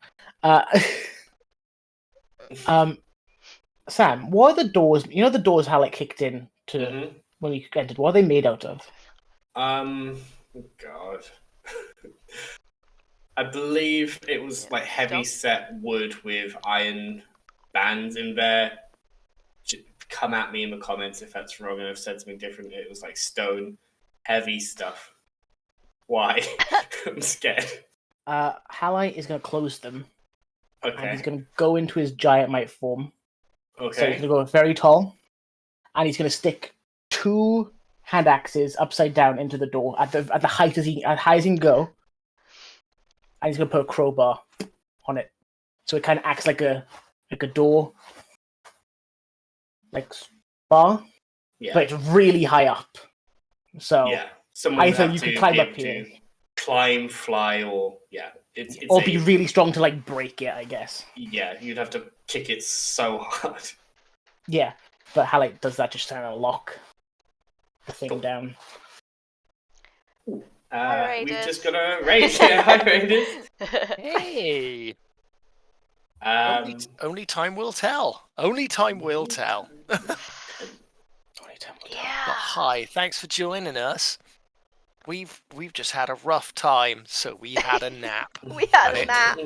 Sam, what are the doors? You know the doors how kicked in to Mhm. when you entered. What are they made out of? God. I believe it was like heavy set wood with iron bands in there. Come at me in the comments if that's wrong and I've said something different. It was like stone, heavy stuff. Why? I'm scared. Halite is going to close them, and he's Okay. going to go into his giant might form. So he's Okay. going to go very tall, and he's going to stick 2 hand axes upside down into the door at the height as high as he can go, and he's going to put a crowbar on it, so it kind of acts like a door, like bar, Yeah. but it's really high up. So Yeah. Someone either have you to can climb be up able here, to climb, fly, or it's or be really strong to break it, I guess. Yeah, you'd have to kick it so hard. Yeah, but Halite does that just to lock the thing Cool. down. Hi, We've Raiders. just got a raid here. Hi, Raiders. Hey. Um, Only time will tell. Only time will tell. But Yeah. hi, thanks for joining us. We've just had a rough time, so we had a nap. We had a Right. nap.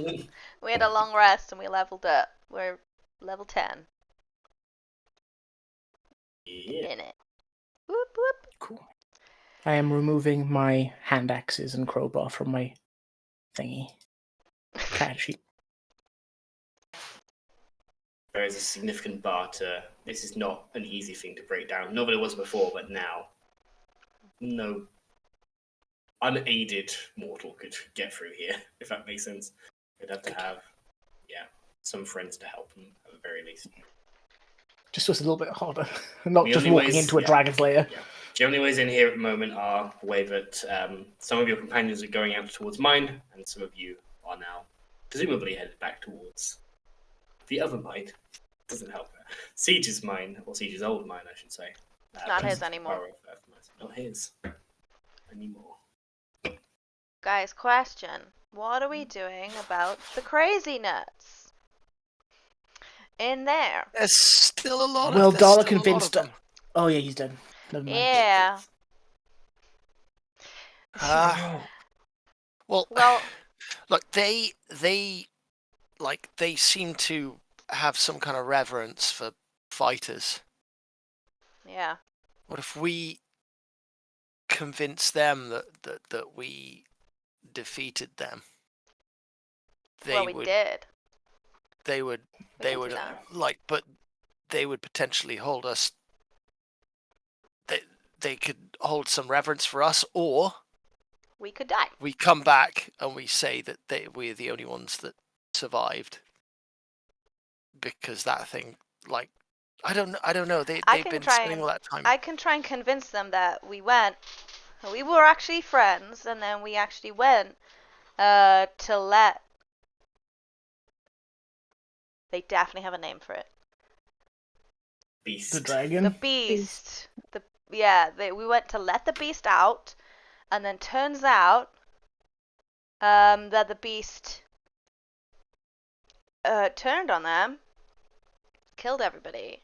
We had a long rest and we leveled up. We're level 10 yeah. in it. Whoop whoop. Cool. I am removing my hand axes and crowbar from my thingy. Character sheet. There is a significant bar to. This is not an easy thing to break down. Not that it was before, but now, no unaided mortal could get through here. If that makes sense, you'd have to have, some friends to help them at the very least. Just was a little bit harder. Not The just only walking ways- into a yeah. dragon's lair. Yeah. The only ways in here at the moment are the way that some of your companions are going out towards mine, and some of you are now presumably headed back towards the other mine. Doesn't help. Siege's mine, or Siege's old mine, I should say. Not his anymore. Power of Earth, not his anymore. Guys, question. What are we doing about the crazy nuts? In there. There's still a lot Well, of there's Darla still a lot convinced. of them. Oh yeah, he's dead. Never mind. Yeah. Well, Well, look, they seem to have some kind of reverence for fighters. yeah. What if we convince them that we defeated them? We did. They would We can do that. but they would potentially hold us. They could hold some reverence for us, or We could die. we come back and we say that we're the only ones that survived because that thing, I don't know. They've been spending all that time. I can try and convince them that we were actually friends, and then we actually went to let. They definitely have a name for it. Beast. The dragon. The beast. We went to let the beast out, and then turns out that the beast turned on them, killed everybody,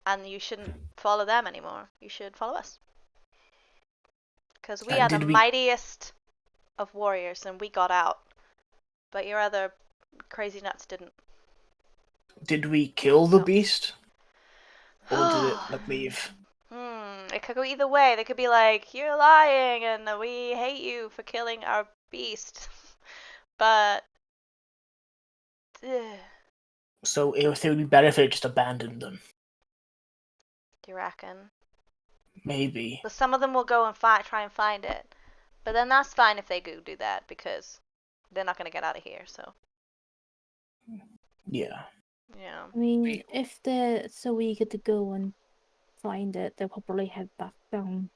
and you shouldn't follow them anymore. You should follow us. Because we are the mightiest of warriors, and we got out. But your other crazy nuts didn't. Did we kill the beast? Or did it leave? It could go either way. They could be like, you're lying, and we hate you for killing our beast. But... So it would be better if it just abandoned them. Do you reckon? Maybe. But some of them will go and try and find it. But then that's fine if they do that, because they're not going to get out of here, so... Yeah. Yeah. I mean, if they're so eager to go and find it, they'll probably head back down.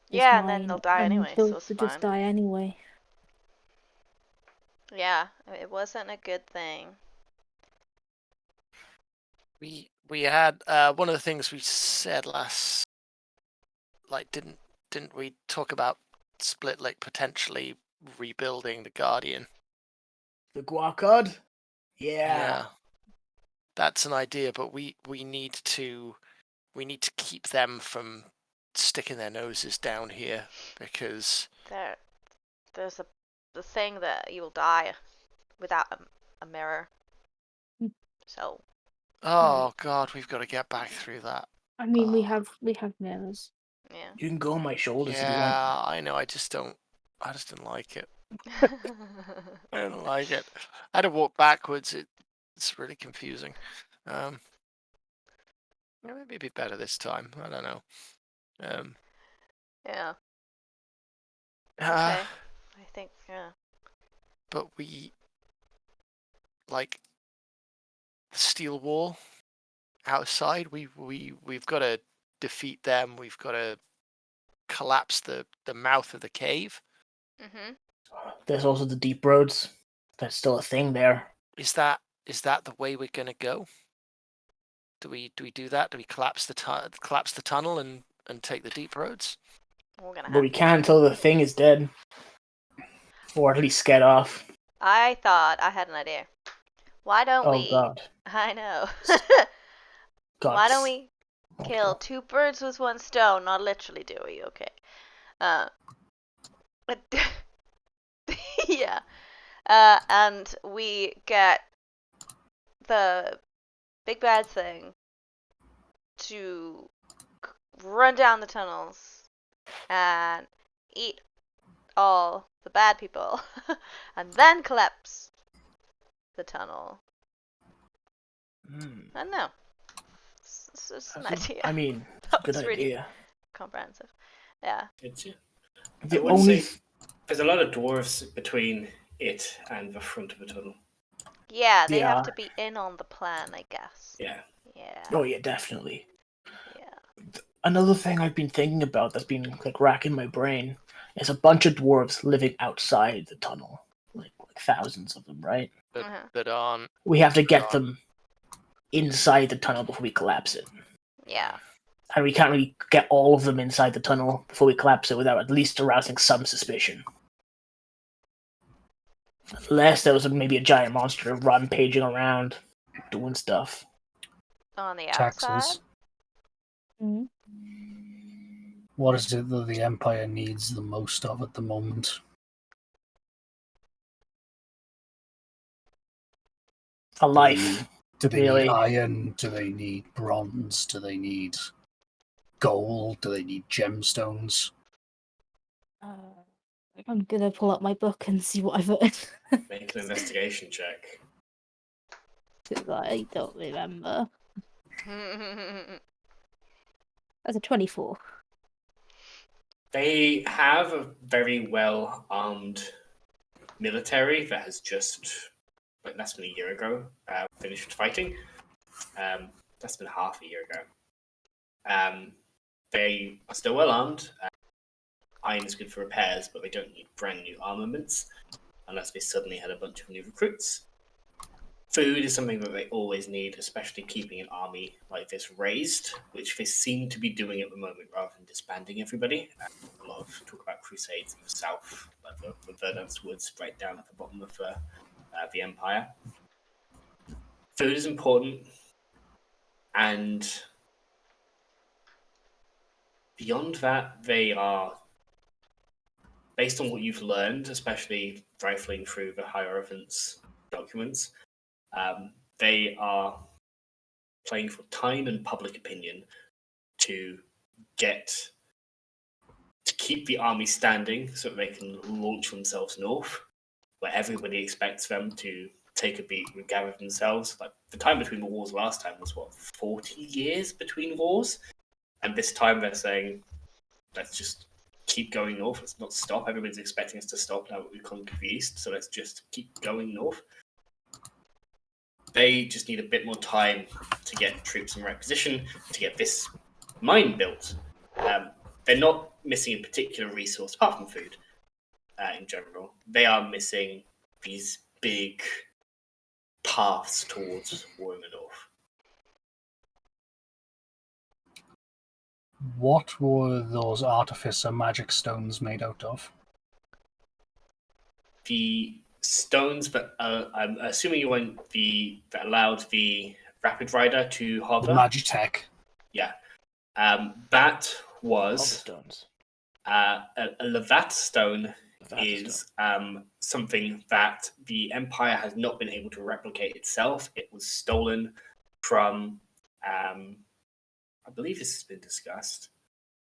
Yeah, and then they'll die anyway, so They'll it's just fine. die anyway. Yeah, it wasn't a good thing. We had one of the things we said last, didn't we talk about Split Lake potentially rebuilding the Guardian? The Guacard? Yeah. That's an idea, but we need to keep them from sticking their noses down here because There's the thing that you will die without a mirror. So. oh god, we've got to get back through that. I mean, we Oh. have mirrors. Yeah. You can go on my shoulders if you want. Yeah, I know. I just don't like it. I don't like it. I had to walk backwards. It's really confusing. Yeah, maybe it'd be better this time. I don't know. Yeah. Uh, Okay. I think, yeah. but we like the steel wall outside. We've got to defeat them. We've got to collapse the mouth of the cave. Mhm. There's also the deep roads. That's still a thing there. Is that the way we're gonna go? Do we do that? Do we collapse the tunnel and take the deep roads? We're gonna But have. we can't until the thing is dead. Or at least get off. I thought I had an idea. Why don't Oh we? god. I know. God. Why don't we Oh, kill God. 2 birds with 1 stone? Not literally, do we? Okay. But yeah. And we get the big bad thing to run down the tunnels and eat all the bad people, and then collapse the tunnel. I don't know. It's an idea. I mean, That good was really idea. comprehensive. Yeah. It's, I The would only say there's a lot of dwarves between it and the front of the tunnel. Yeah, they have are. to be in on the plan, I guess. Yeah. Yeah. Oh yeah, definitely. Yeah. Another thing I've been thinking about that's been like racking my brain is a bunch of dwarves living outside the tunnel, like thousands of them, right? That aren't. We have to get them inside the tunnel before we collapse it, Yeah. and we can't really get all of them inside the tunnel before we collapse it without at least arousing some suspicion. Unless there was maybe a giant monster rampaging around, doing stuff. On the Taxes. outside? Mm. What is it that the Empire needs the most of at the moment? A life. Do they Really? need iron? Do they need bronze? Do they need gold? Do they need gemstones? I'm gonna pull up my book and see what I've written. Make an investigation check. 'Cause I don't remember. That's a 24. They have a very well armed military that has just, like, less than a year ago, finished fighting. That's been half a year ago. They are still well armed. Iron is good for repairs, but they don't need brand new armaments unless they suddenly had a bunch of new recruits. Food is something that they always need, especially keeping an army like this raised, which they seem to be doing at the moment rather than disbanding everybody. A lot of talk about crusades in the south, like the Verdance Woods, right down at the bottom of the Empire. Food is important, and beyond that, they are, based on what you've learned, especially rifling through the Hierophant's documents, they are playing for time and public opinion to keep the army standing so that they can launch themselves north, where everybody expects them to take a beat and gather themselves. Like, the time between the wars last time was, 40 years between wars? And this time they're saying, let's just keep going north, let's not stop. Everybody's expecting us to stop now that we've conquered the east, so let's just keep going north. They just need a bit more time to get troops in the right position, to get this mine built. They're not missing a particular resource, apart from food, in general. They are missing these big paths towards war in the north. What were those artificer magic stones made out of? The stones that I'm assuming you want that allowed the Rapid Rider to The hover. Magitech. Yeah. That Hover was stones. a Levat stone Levat is something that the Empire has not been able to replicate itself. It was stolen from, I believe this has been discussed.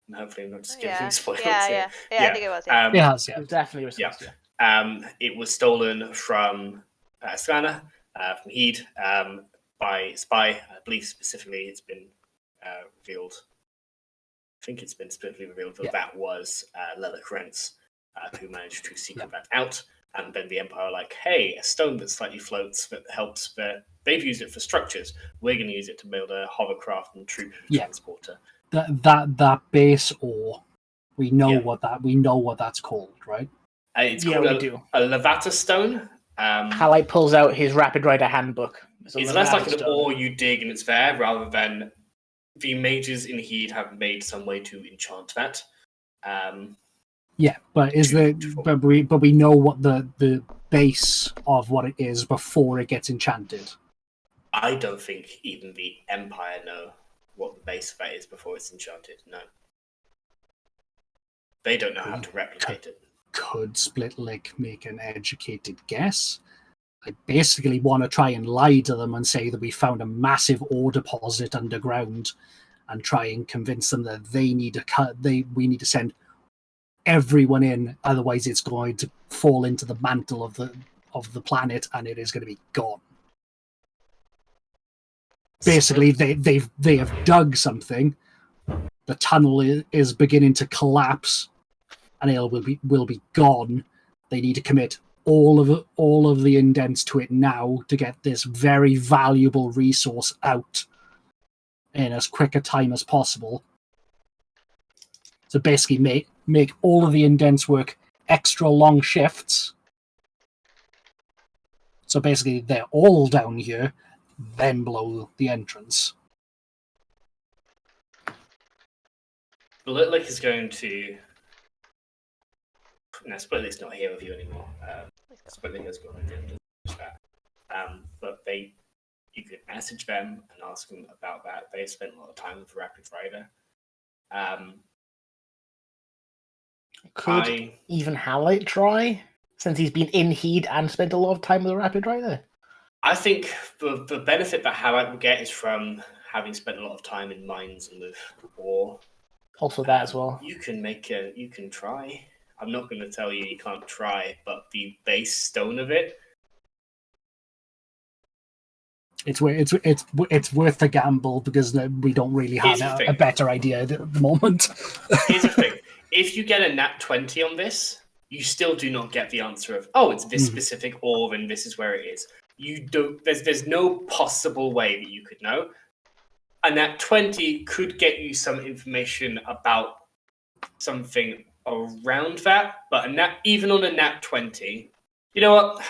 And hopefully I'm not just giving Yeah. spoilers Yeah, here. I think it was. Yeah. It has, yeah. It was definitely discussed, yeah. It was stolen from Skana, from Heed, by Spy. I believe specifically it's been revealed. I think it's been specifically revealed that that was Lelek Rents, who managed to secret that out. And then the Empire were like, hey, a stone that slightly floats that helps. They've used it for structures. We're going to use it to build a hovercraft and troop transporter. That base ore, we know what that's called, right? It's Yeah, called we do. a Levata stone. Halite pulls out his Rapid Rider handbook. It's less like an ore you dig and it's there, rather than the mages in Heed have made some way to enchant that. But we know what the base of what it is before it gets enchanted. I don't think even the Empire know what the base of that is before it's enchanted. No. They don't know how to replicate it. Could Splitlick make an educated guess? I basically want to try and lie to them and say that we found a massive ore deposit underground, and try and convince them that we need to send everyone in, otherwise it's going to fall into the mantle of the planet and it is going to be gone. Basically, they have dug something. The tunnel is beginning to collapse, and it will be gone. They need to commit all of the indents to it now to get this very valuable resource out in as quick a time as possible. So basically, make all of the indents work extra long shifts. So basically, they're all down here, then blow the entrance. Splitlick is going to... No, Splitlick's not here with you anymore. Splitlick has gone into chat. But you could message them and ask them about that. They spent a lot of time with Rapid Rider. Could even Halite try, since he's been in Heed and spent a lot of time with the Rapid Rider? I think the benefit that Halite will get is from having spent a lot of time in mines and with ore. Also that as well. You can try. I'm not going to tell you can't try, but the base stone of it. It's worth the gamble because we don't really have a better idea at the moment. Here's the thing: if you get a nat 20 on this, you still do not get the answer of it's this specific ore and this is where it is. You don't. There's no possible way that you could know. A nat 20 could get you some information about something around that, but even on a nat 20, you know what?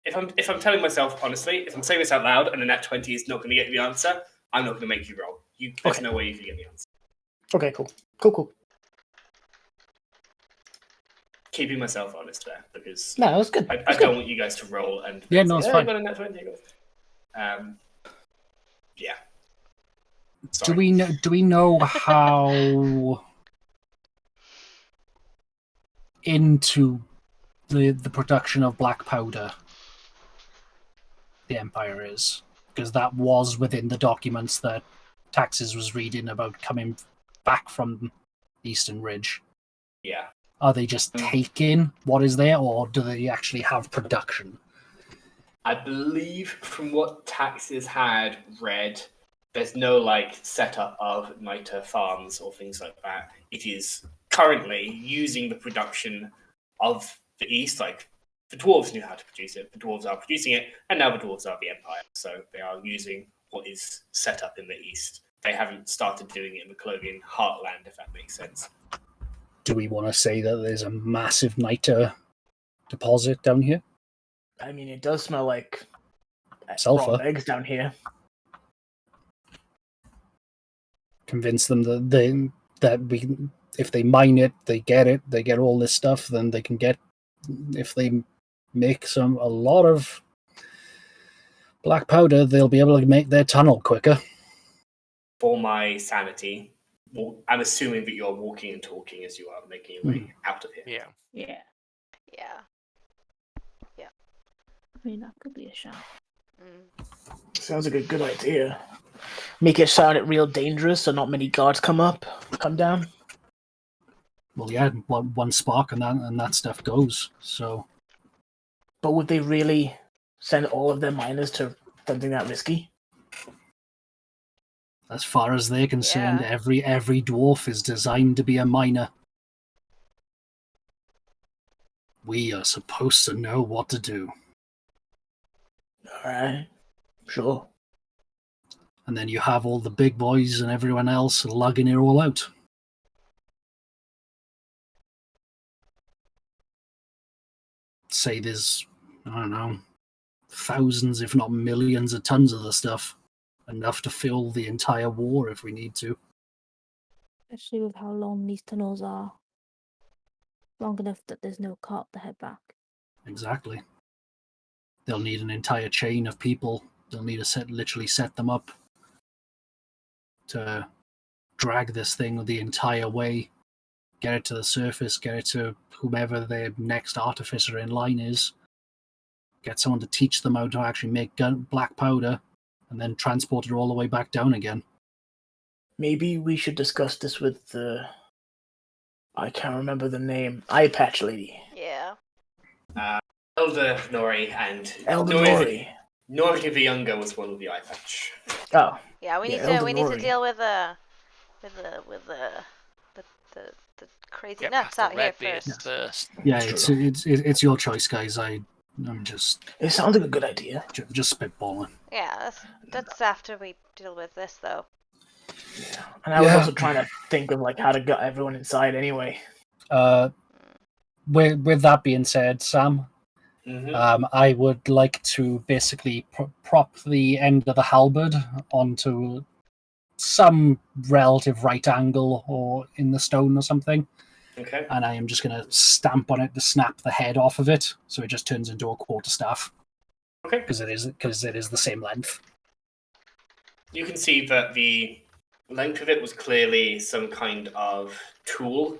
If I'm telling myself honestly, if I'm saying this out loud and a nat 20 is not going to get you the answer, I'm not going to make you roll. There's no way you can get the answer. Okay, cool. Keeping myself honest there, because no, that's good. I don't want you guys to roll and it's fine. I got a nat 20. Yeah. Sorry. Do we know how into the production of black powder the Empire is? Because that was within the documents that Taxes was reading about coming back from Eastern Ridge. Yeah. Are they just taking what is there, or do they actually have production? I believe from what Taxes had read, there's no setup of niter farms or things like that. It is currently using the production of the East. The dwarves knew how to produce it. The dwarves are producing it, and now the dwarves are the Empire. So they are using what is set up in the East. They haven't started doing it in the Cologneon heartland, if that makes sense. Do we want to say that there's a massive niter deposit down here? I mean, it does smell like sulfur. Raw eggs down here. Convince them that if they mine it, they get all this stuff, then they can get, if they make a lot of Black powder, they'll be able to make their tunnel quicker. For my sanity, I'm assuming that you're walking and talking as you are making your way out of here. Yeah. Yeah. Yeah. I mean, that could be a shout. Sounds like a good idea. Make it sound real dangerous so not many guards come down. Well, yeah, one spark and that stuff goes. So, But would they really send all of their miners to something that risky? as far as they're concerned, Yeah. every dwarf is designed to be a miner. We are supposed to know what to do. Alright. Sure. And then you have all the big boys and everyone else lugging it all out. Say there's, I don't know, thousands, if not millions of tons of the stuff. Enough to fill the entire war if we need to. Especially with how long these tunnels are. Long enough that there's no cart to head back. Exactly. They'll need an entire chain of people. They'll need to literally set them up to drag this thing the entire way, get it to the surface, get it to whomever their next artificer in line is, get someone to teach them how to actually make black powder, and then transport it all the way back down again. Maybe we should discuss this with the... I can't remember the name. Eye patch lady. Yeah. Elder Nori and Elder Nori. Nori. Nori the Younger was one of the eye patch. Oh. Yeah, we need Elder to Nori. deal with the crazy nuts out here first. Yeah, it's your choice, guys. I'm just It sounds like a good idea. just spitballing. Yeah, that's after we deal with this, though. And I was also trying to think of how to get everyone inside anyway. With that being said, Sam, I would like to basically prop the end of the halberd onto some relative right angle or in the stone or something. Okay. And I am just going to stamp on it to snap the head off of it, so it just turns into a quarterstaff. Okay. Because it is the same length. You can see that the length of it was clearly some kind of tool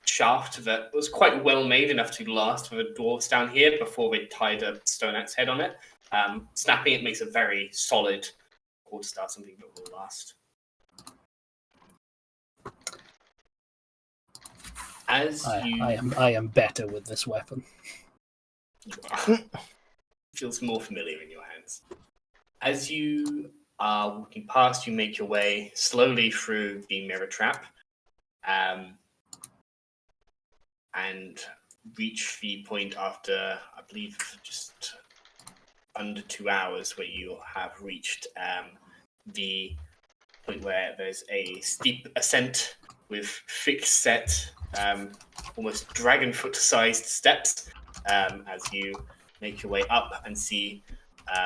shaft that was quite well made, enough to last for the dwarves down here before they tied a stone axe head on it. Snapping it makes a very solid quarterstaff, something that will last. I am better with this weapon. Feels more familiar in your hands. As you are walking past, you make your way slowly through the mirror trap, and reach the point after, I believe, just under 2 hours, where you have reached the point where there's a steep ascent with thick set, almost dragonfoot-sized steps. As you make your way up and see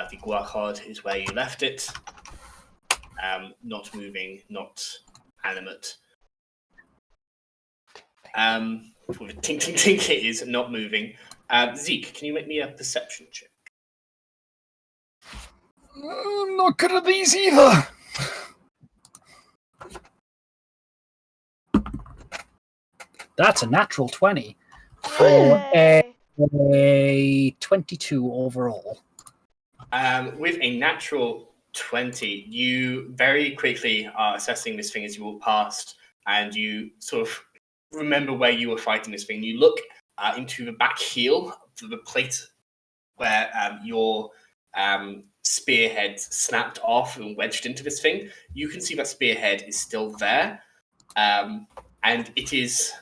the guachod is where you left it, not moving, not animate. For the tink tink tink, it is not moving. Zeke, can you make me a perception check? I'm not good at these either. That's a natural 20 for a 22 overall. With a natural 20, you very quickly are assessing this thing as you walk past, and you sort of remember where you were fighting this thing. You look into the back heel of the plate where your spearhead snapped off and wedged into this thing. You can see that spearhead is still there, and it is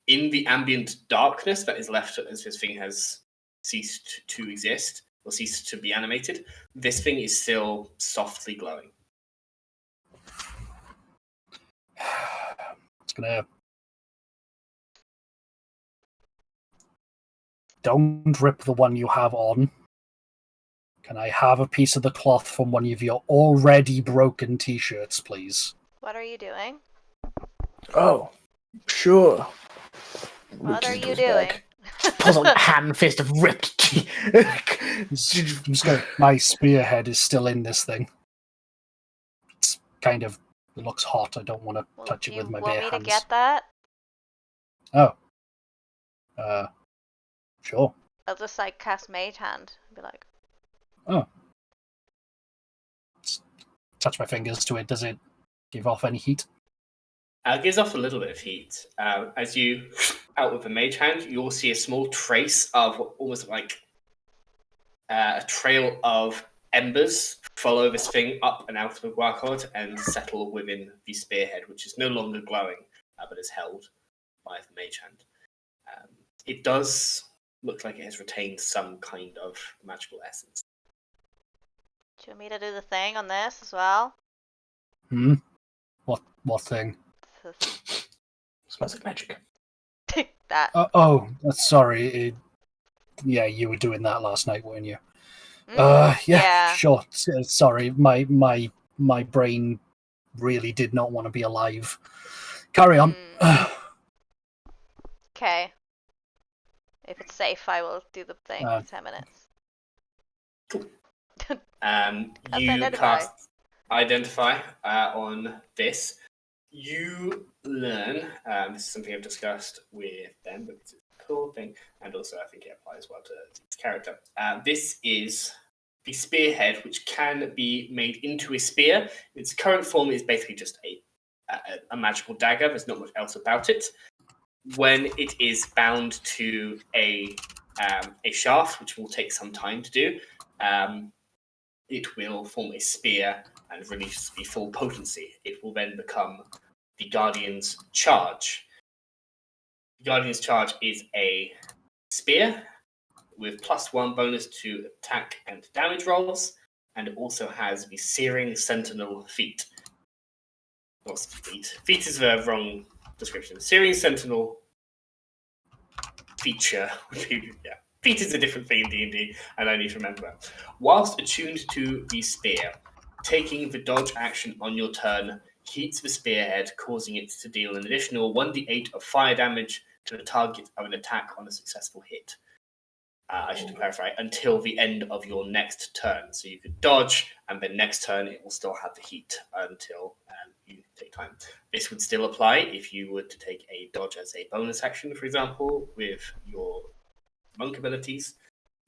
in the ambient darkness that is left as this thing has ceased to exist or ceased to be animated. This thing is still softly glowing. It's gonna... Don't rip the one you have on. Can I have a piece of the cloth from one of your already broken t-shirts, please? What are you doing? Oh, sure. What are you doing? Pulls out a hand fist of ripped My spearhead is still in this thing. It's kind of, it looks hot. I don't want to Well, touch do it you with my want bare me hands. to get that? Oh. Sure. I'll just like cast Mage Hand and be like, Oh. Touch my fingers to it. Does it give off any heat? It gives off a little bit of heat. As you out with a mage hand, you'll see a small trace of almost like a trail of embers follow this thing up and out of the guacod and settle within the spearhead, which is no longer glowing, but is held by the mage hand. It does look like it has retained some kind of magical essence. do you want me to do the thing on this as well? Hmm? What thing? Smells like magic. That. Sorry. Yeah, you were doing that last night, weren't you? Yeah. Sure. Sorry, my brain really did not want to be alive. Carry on. Okay. If it's safe, I will do the thing for 10 minutes. Cool. Cast You Identify. cast Identify on this. You learn, this is something I've discussed with them, but it's a cool thing, and also I think it applies well to this character. This is the spearhead, which can be made into a spear. Its current form is basically just a magical dagger. There's not much else about it. When it is bound to a shaft, which will take some time to do, it will form a spear and release the full potency. It will then become the Guardian's Charge. The Guardian's Charge is a spear with +1 bonus to attack and damage rolls, and it also has the Searing Sentinel feat. What's feat? Feat is the wrong description. Searing Sentinel feature would be, yeah. Feat is a different thing in D&D, and I need to remember that. Whilst attuned to the spear, taking the dodge action on your turn heats the spearhead, causing it to deal an additional 1d8 of fire damage to the target of an attack on a successful hit. I should clarify, until the end of your next turn. So you could dodge, and then next turn it will still have the heat until you take time. This would still apply if you were to take a dodge as a bonus action, for example, with your monk abilities.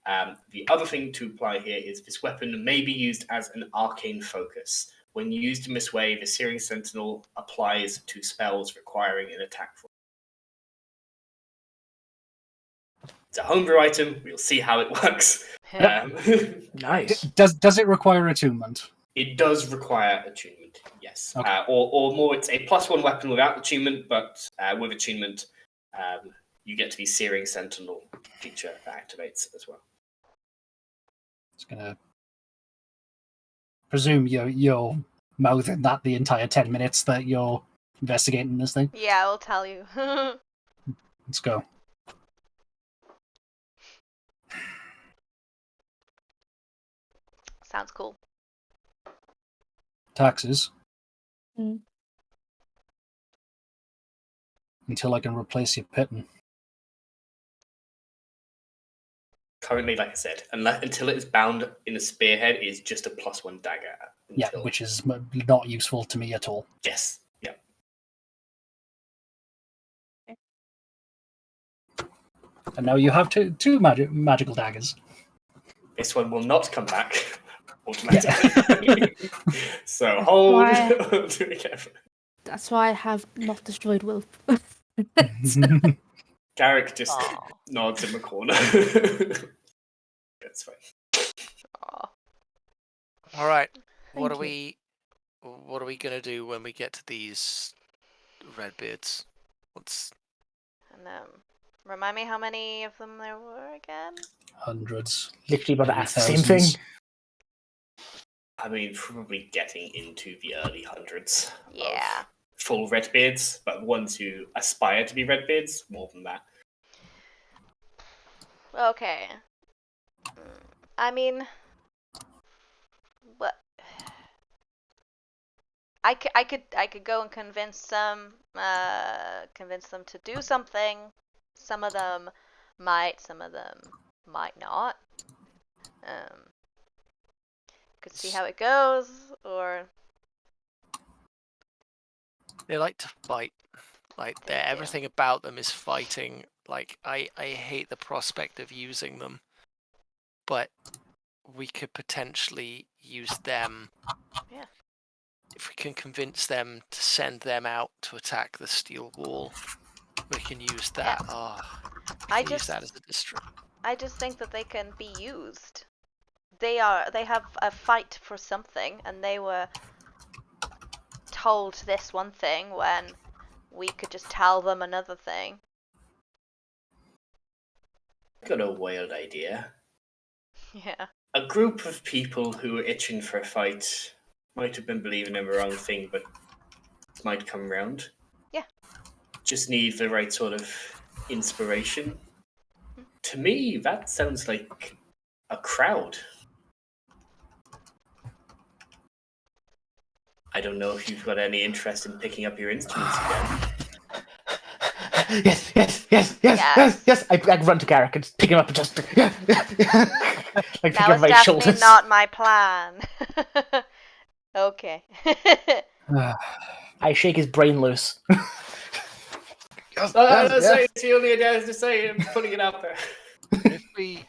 The other thing to apply here is this weapon may be used as an arcane focus. When used in this way, the Searing Sentinel applies to spells requiring an attack roll. It's a homebrew item. We'll see how it works. Nice. Does it require attunement? It does require attunement, yes. Okay. Or more, it's a +1 weapon without attunement, but with attunement, you get to the Searing Sentinel feature that activates as well. It's gonna presume you're mouthing that the entire 10 minutes that you're investigating this thing. Yeah, I'll tell you. Let's go. Sounds cool. Taxes. Mm. Until I can replace your pitton. Currently, like I said, until it is bound in a spearhead, it is just a +1 dagger. Yeah, which is not useful to me at all. Yes, yeah. And now you have two magical daggers. This one will not come back automatically. So hold to be careful. That's why I have not destroyed Will. Garrick just Aw. nods in the corner. That's fine. Aw. All right. Thank What are you. we gonna do when we get to these redbeards? What's And remind me how many of them there were again? Hundreds. Literally about to Maybe ask the same thing. thousands. I mean, probably getting into the early hundreds. Yeah. Of full redbeards, but ones who aspire to be redbeards, more than that. Okay. I mean, what? I could go and convince them to do something. Some of them might, some of them might not. Could see how it goes, or They like to fight. Like They do. everything about them is fighting. Like I hate the prospect of using them, but we could potentially use them. Yeah. If we can convince them to send them out to attack the steel wall, we can use that. Yeah. Oh, I use that as a distract. I just think that they can be used. They have a fight for something, and they were told this one thing when we could just tell them another thing. Got a wild idea. Yeah. A group of people who were itching for a fight might have been believing in the wrong thing, but might come round. Yeah. Just need the right sort of inspiration. To me, that sounds like a crowd. I don't know if you've got any interest in picking up your instruments again. Yes. I run to Garrick and pick him up and just like pick That up was my definitely shoulders. not my plan. Okay. I shake his brain loose. It's the only idea I was to say. I'm putting it out there. If we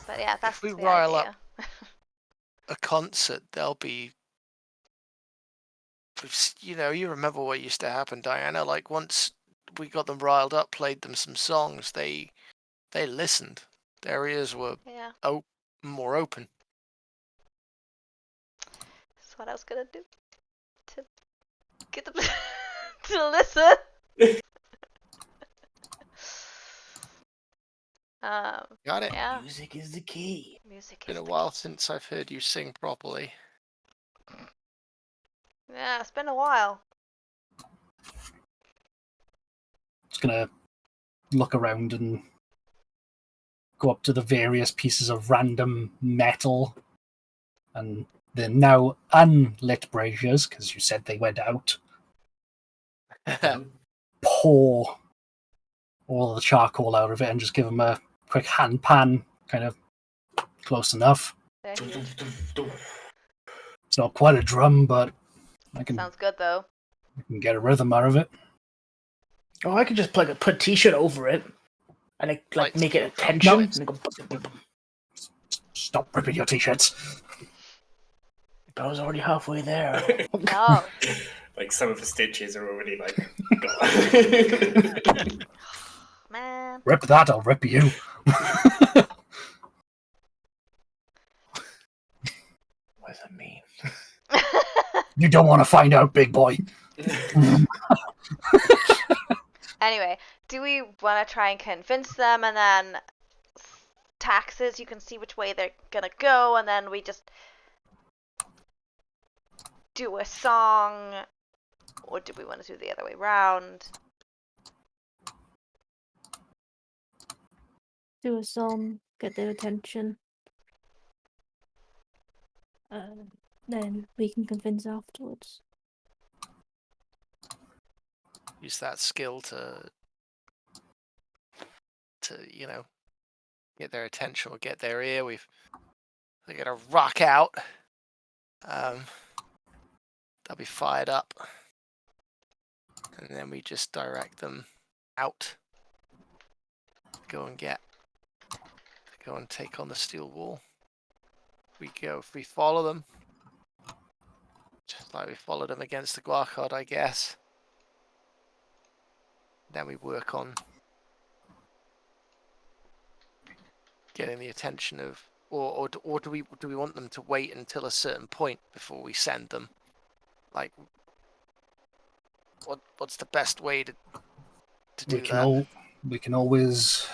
But yeah, that's if we the rile idea. up a concert, they'll be. You know, you remember what used to happen, Diana. Like once we got them riled up, played them some songs, they listened. Their ears were more open. That's what I was gonna do. To get them to listen. Got it. Yeah. Music is the key. Music Been is a the while key. since I've heard you sing properly. Yeah, it's been a while. Just gonna look around and go up to the various pieces of random metal and the now unlit braziers, because you said they went out. Pour all the charcoal out of it and just give them a quick hand pan, kind of close enough. They're huge. It's not quite a drum, but I can Sounds good though. get a rhythm out of it. Oh, I could just put a t-shirt over it and Like make it a steel tension. drums. And go, Stop ripping your t-shirts. but I was already halfway there. No. Like some of the stitches are already like gone. Man. Rip that, I'll rip you. What does that mean? You don't want to find out, big boy. Anyway, do we want to try and convince them, and then taxes, you can see which way they're gonna go, and then we just do a song, or do we want to do the other way around? Do a song, get their attention. Then we can convince afterwards. Use that skill to you know, get their attention or get their ear. They're gonna rock out. They'll be fired up, and then we just direct them out. Go and take on the steel wall. If we follow them, just like we followed them against the Guarcod, I guess. Then we work on getting the attention of, or do we want them to wait until a certain point before we send them? Like, what's the best way to do that? We can always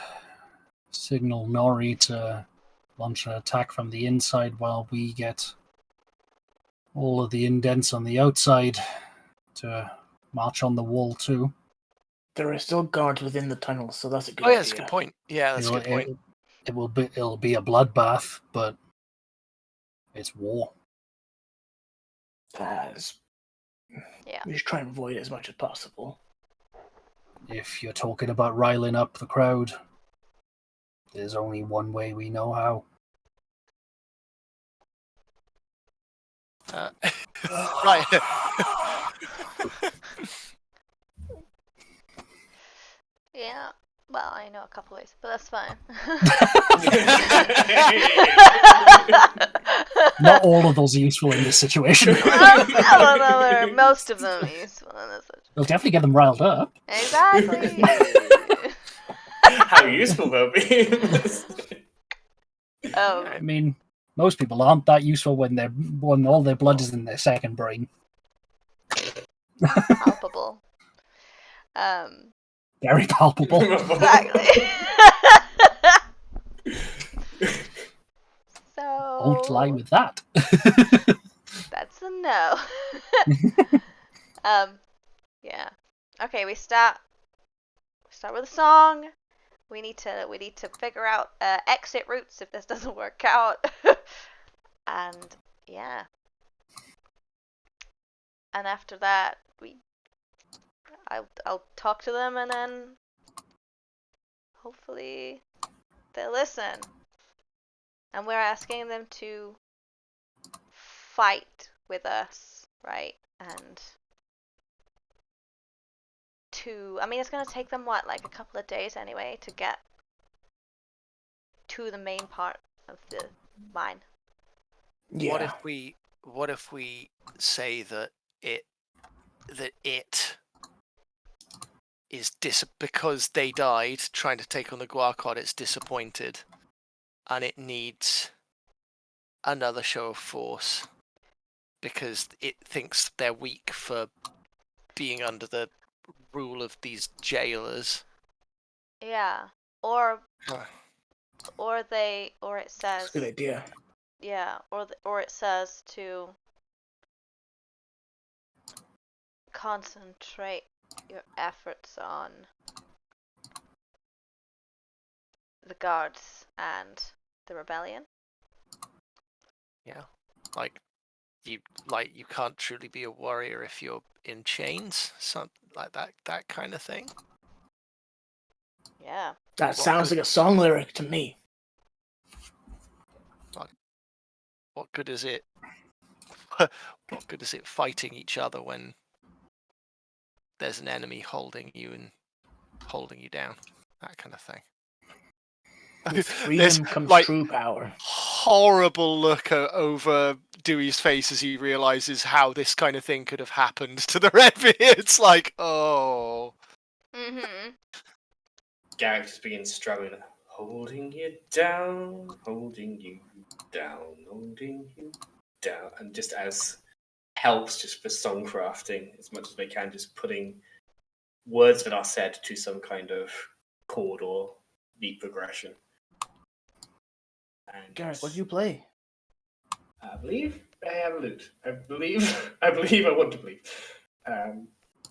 signal Nori to launch an attack from the inside while we get all of the indents on the outside to march on the wall too. There are still guards within the tunnel, so that's a good idea. Oh yeah, that's a good point. Yeah, that's a good point. It'll be a bloodbath, but it's war. Yeah. We should try and avoid it as much as possible. If you're talking about riling up the crowd, There's only one way we know how. Right. Yeah. Well, I know a couple ways, but that's fine. Not all of those are useful in this situation. Most of them are useful in this situation. They'll definitely get them riled up. Exactly. How useful they'll be. I mean, most people aren't that useful when all their blood is in their second brain. Palpable. Very palpable. Exactly. So Won't lie with that. that's a no. Yeah. Okay, we start with a song. We need to figure out exit routes if this doesn't work out. And yeah. And after that, I'll talk to them, and then hopefully they'll listen. And we're asking them to fight with us, right? And I mean, it's gonna take them what, like a couple of days anyway, to get to the main part of the mine. Yeah. What if we say that it is because they died trying to take on the Guarcod, it's disappointed, and it needs another show of force because it thinks they're weak for being under the rule of these jailers. Yeah. Or Huh. it says. That's a good idea. Yeah, or it says to concentrate your efforts on the guards and the rebellion. Yeah, like you can't truly be a warrior if you're in chains, something like that kind of thing. Yeah. That sounds like a song lyric to me. What good is it? What good is it fighting each other when there's an enemy holding you and holding you down? That kind of thing. With There's, freedom comes like, true power. horrible look over Dewey's face as he realizes how this kind of thing could have happened to the Redbeards. Like, oh. Mhm. Garrett just begins struggling. Holding you down, holding you down, holding you down. And just as helps just for song crafting as much as they can, just putting words that are said to some kind of chord or beat progression. And Garrett, what do you play? I believe I have a lute. I believe I want to believe.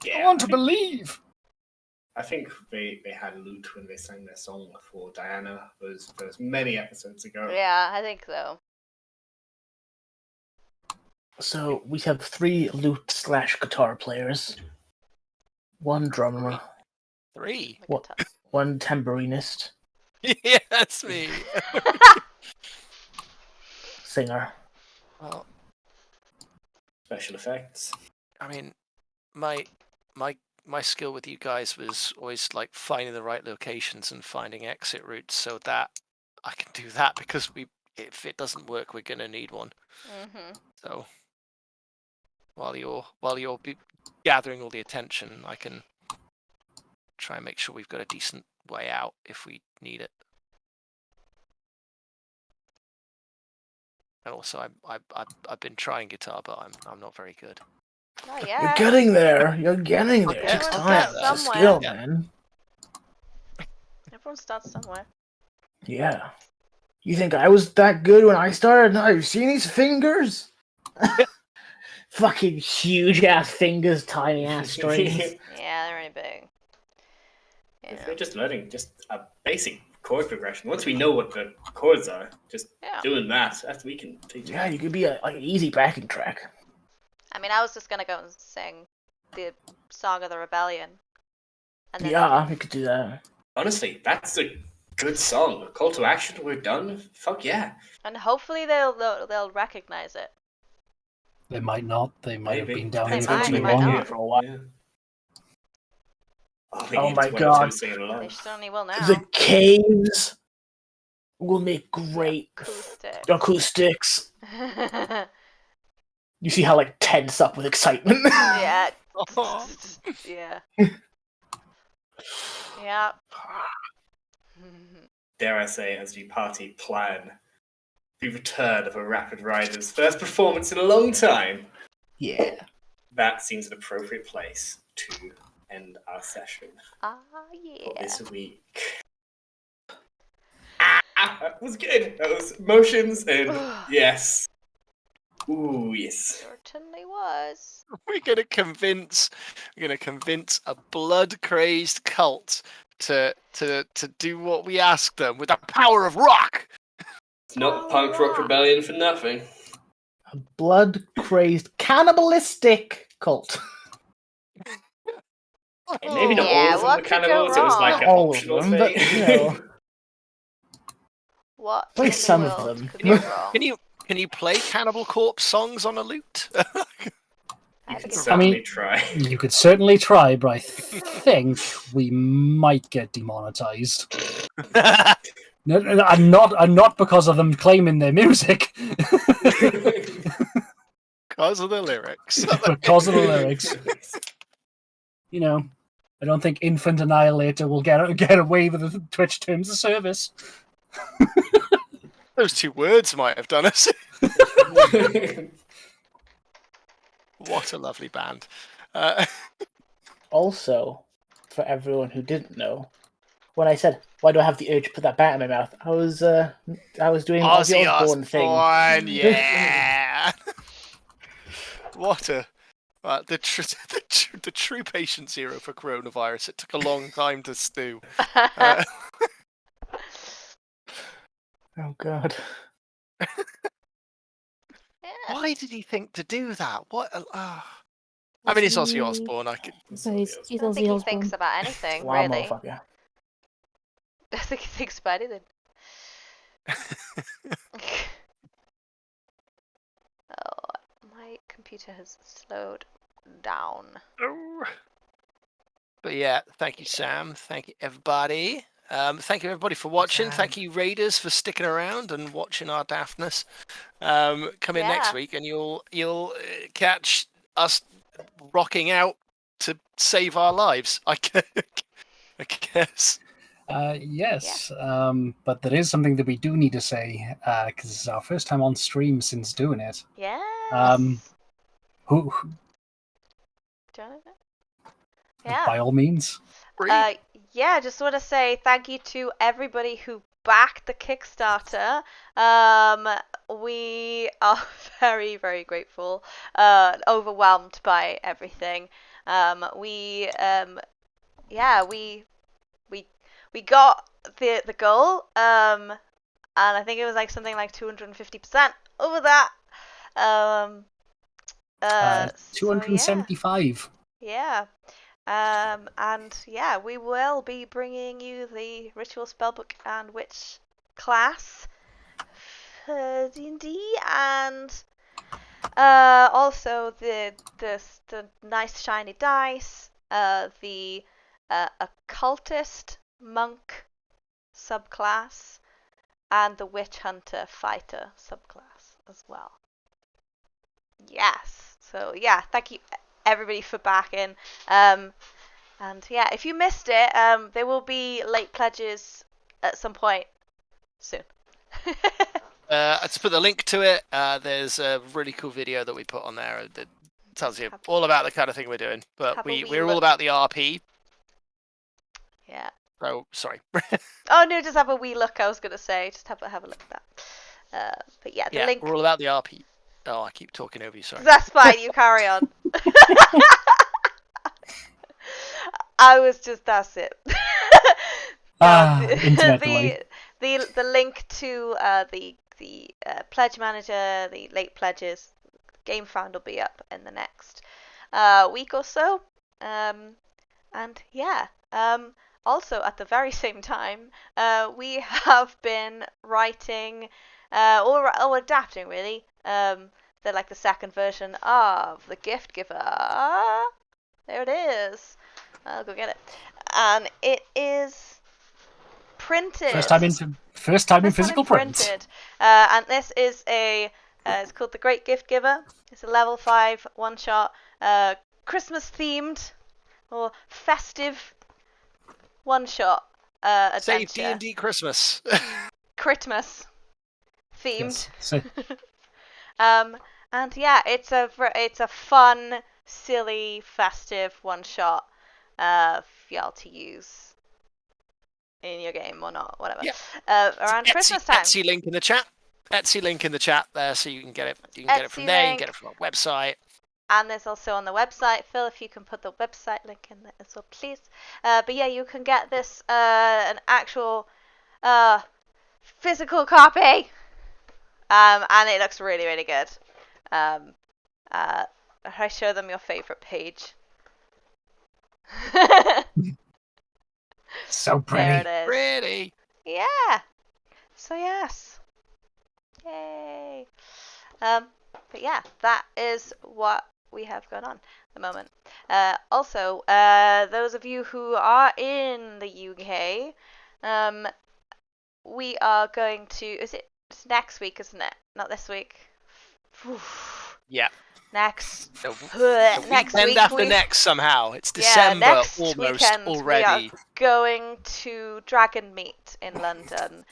Yeah, I want to believe. I think they had a lute when they sang their song for Diana. Those many episodes ago. Yeah, I think so. So we have 3 lute/guitar players, 1 drummer, 3. Like a What? 1 tambourinist, Yeah, that's me. singer. Well, Special effects. I mean, my skill with you guys was always like finding the right locations and finding exit routes, so that I can do that because if it doesn't work, we're gonna need one. Mhm. So while you're gathering all the attention, I can try and make sure we've got a decent way out if we need it. And also, I've been trying guitar, but I'm not very good. Oh You're yeah. getting there. You're getting there. It takes Everyone time. starts It's a somewhere. skill, Yeah. man. Everyone starts somewhere. Yeah. You think I was that good when I started? No, you see these fingers? Fucking huge ass fingers, tiny ass strings. Yeah, they're really big. If Yeah. they're just learning just a basic chord progression. Once we know what the chords are, just Yeah. doing that, after we can teach Yeah, it. you could be like an easy backing track. I mean, I was just gonna go and sing the Song of the Rebellion. And then Yeah, we could do that. Honestly, that's a Good song. Call to action. We're done. Fuck yeah. And hopefully they'll recognize it. They might not. They might have Maybe. been down Depends here how for might, too might long. not. For a while. Yeah. Oh, we Oh need my one or two God. singing along. They certainly will now. The caves will make great Acoustics. acoustics. You see how like tense up with excitement. Yeah. Yeah. Yeah. Dare I say, as the party plan the return of a Rapid Rider's first performance in a long time, Yeah. that seems an appropriate place to end our session for Yeah. this week. That was good. That was motions and yes. Ooh, yes. Certainly was. We're gonna convince a blood-crazed cult to do what we ask them with the power of rock. It's not punk rock rebellion for nothing. A blood-crazed cannibalistic cult. Maybe not Yeah, all of them what were could go cannibals. It was like wrong? an All of optional them, thing. but you know. What Play in the some of world them. could go wrong? Can you play Cannibal Corpse songs on a lute? You can I certainly try. You could certainly try, but I think we might get demonetized. No, I'm not because of them claiming their music. Because of the lyrics. Because of the lyrics. You know, I don't think Infant Annihilator will get away with the Twitch terms of service. Those two words might have done us. What a lovely band. Also, for everyone who didn't know, when I said, "Why do I have the urge to put that bat in my mouth?" I was doing Ozzy Osbourne thing. Yeah. What a the true patient zero for coronavirus. It took a long time to stew. Oh God. Why did he think to do that? What? I mean, it's Ozzy Osbourne. I could. So he's I don't think Ozzy he thinks Osbourne. about anything, Wow, really. motherfucker. I think he thinks about anything. Oh, my computer has slowed down. But yeah, thank you, Sam. Thank you, everybody. Thank you, everybody, for watching. Thank you, Raiders, for sticking around and watching our daftness. Come in next week, and you'll catch us rocking out to save our lives. I guess. Yes, but there is something that we do need to say because it's our first time on stream since doing it. Yes. Who Jonathan? Yeah. by all means. Yeah, just want to say thank you to everybody who backed the Kickstarter. We are very, very grateful. Overwhelmed by everything. We got the goal. And I think it was like something like 250% over that. 275. So, yeah. And yeah, we will be bringing you the Ritual Spellbook and Witch class for D&D, and also the nice shiny dice, the Occultist Monk subclass, and the Witch Hunter Fighter subclass as well. Yes. So yeah, thank you everybody for backing. And yeah, if you missed it, there will be late pledges at some point soon. To put the link to it, there's a really cool video that we put on there that tells you all about the kind of thing we're doing. But we're all about the RP. Yeah. Oh, sorry. Oh no, just have a wee look. I was gonna say, just have a look at that. But yeah, the link. We're all about the RP. Oh, I keep talking over you. Sorry. That's fine. You carry on. That's it. The link to the pledge manager, the late pledges, game found will be up in the next week or so. And yeah, also at the very same time, we have been writing, or adapting really, the second version of The Gift Giver. There it is. I'll go get it. And it is printed. First time in physical print. And this is it's called The Great Gift Giver. It's a level 5 one-shot, Christmas themed or festive one-shot adventure. Say D&D Christmas. Christmas themed. Yes. And yeah, it's a fun, silly, festive one-shot for y'all to use in your game or not, whatever. Yeah. Around Christmas time. Etsy link in the chat. Etsy link in the chat there, so you can get it. You can get it from there. You can get it from our website. And there's also on the website. Phil, if you can put the website link in there as well, please. But yeah, you can get this an actual physical copy. And it looks really, really good. I show them your favorite page. So pretty. There it is. Pretty. Yeah. So yes. Yay. But yeah, that is what we have going on at the moment. Also, those of you who are in the UK, we are going to. It's next week, isn't it? Not this week. Yeah. Next. Next week after next somehow. It's December next almost weekend already. We are going to Dragon Meet in London,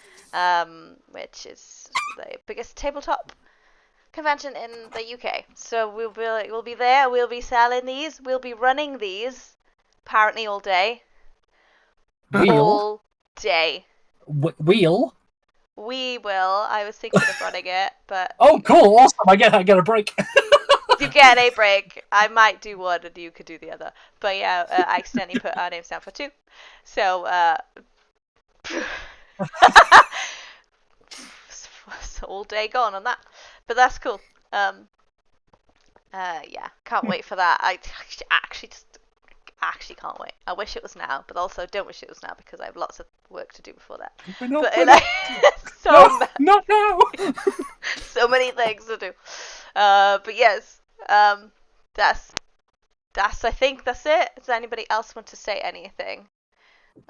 which is the biggest tabletop convention in the UK. So we'll be there. We'll be selling these. We'll be running these apparently all day. All day. Wheel. We will. I was thinking of running it, but Oh, cool! Awesome! I get a break. you get a break. I might do one and you could do the other. But yeah, I accidentally put our names down for 2. So, it's all day gone on that. But that's cool. Yeah, can't wait for that. I actually can't wait. I wish it was now, but also don't wish it was now because I have lots of work to do before that. Not now. So many things to do. But yes, that's I think that's it. Does anybody else want to say anything?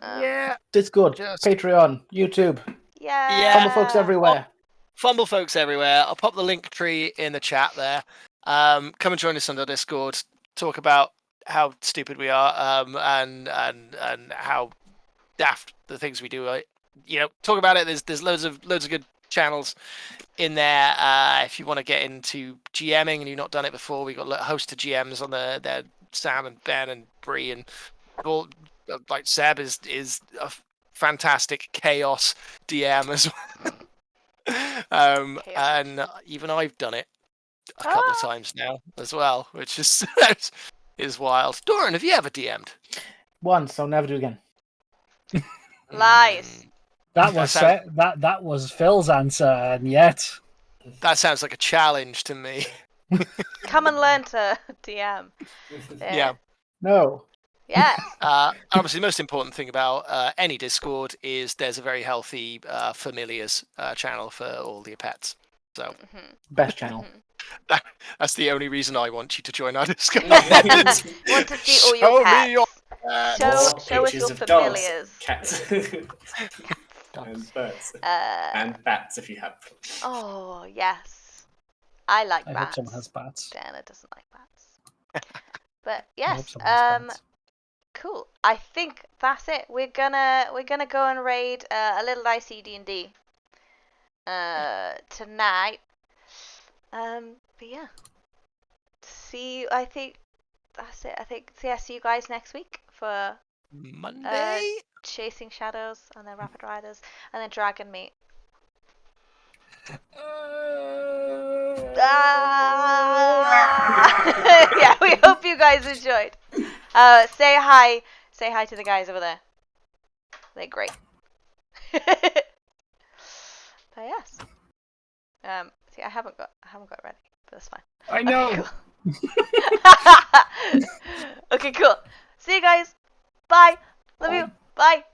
Yeah. Discord, Just- Patreon, YouTube, Yeah. Fumble folks everywhere. Fumble folks everywhere. I'll pop the link tree in the chat there. Come and join us on the Discord. Talk about how stupid we are, and how daft the things we do. Talk about it. There's loads of good channels in there. If you want to get into GMing and you've not done it before, we got a host of GMs on there. Sam and Ben and Bree and all. Like Seb is a fantastic chaos DM as well. And even I've done it a couple of times now as well, which is wild. Doran, have you ever DM'd? Once, I'll never do it again. Lies. That was Phil's answer, and yet That sounds like a challenge to me. Come and learn to DM. Yeah. No. Yeah. Obviously, the most important thing about any Discord is there's a very healthy familiars channel for all your pets. So Best channel. that's the only reason I want you to join our Discord. Want to see all your pets. Me your Show us Pictures your of dogs, familiars. cats, and birds, and bats if you have. Oh yes, I like I bats. hope someone has bats. Dana doesn't like bats. But I hope yes, someone has bats. cool. I think that's it. We're gonna go and raid a little dicey D&D tonight. But yeah, I think that's it. I think see you guys next week for Monday. Chasing Shadows and then Rapid Riders and then Dragon Meet. Yeah, we hope you guys enjoyed. Say hi to the guys over there. They're great. But yes. See, I haven't got it ready, but that's fine. I know. Okay, cool. See you guys. Bye. Love you. Bye.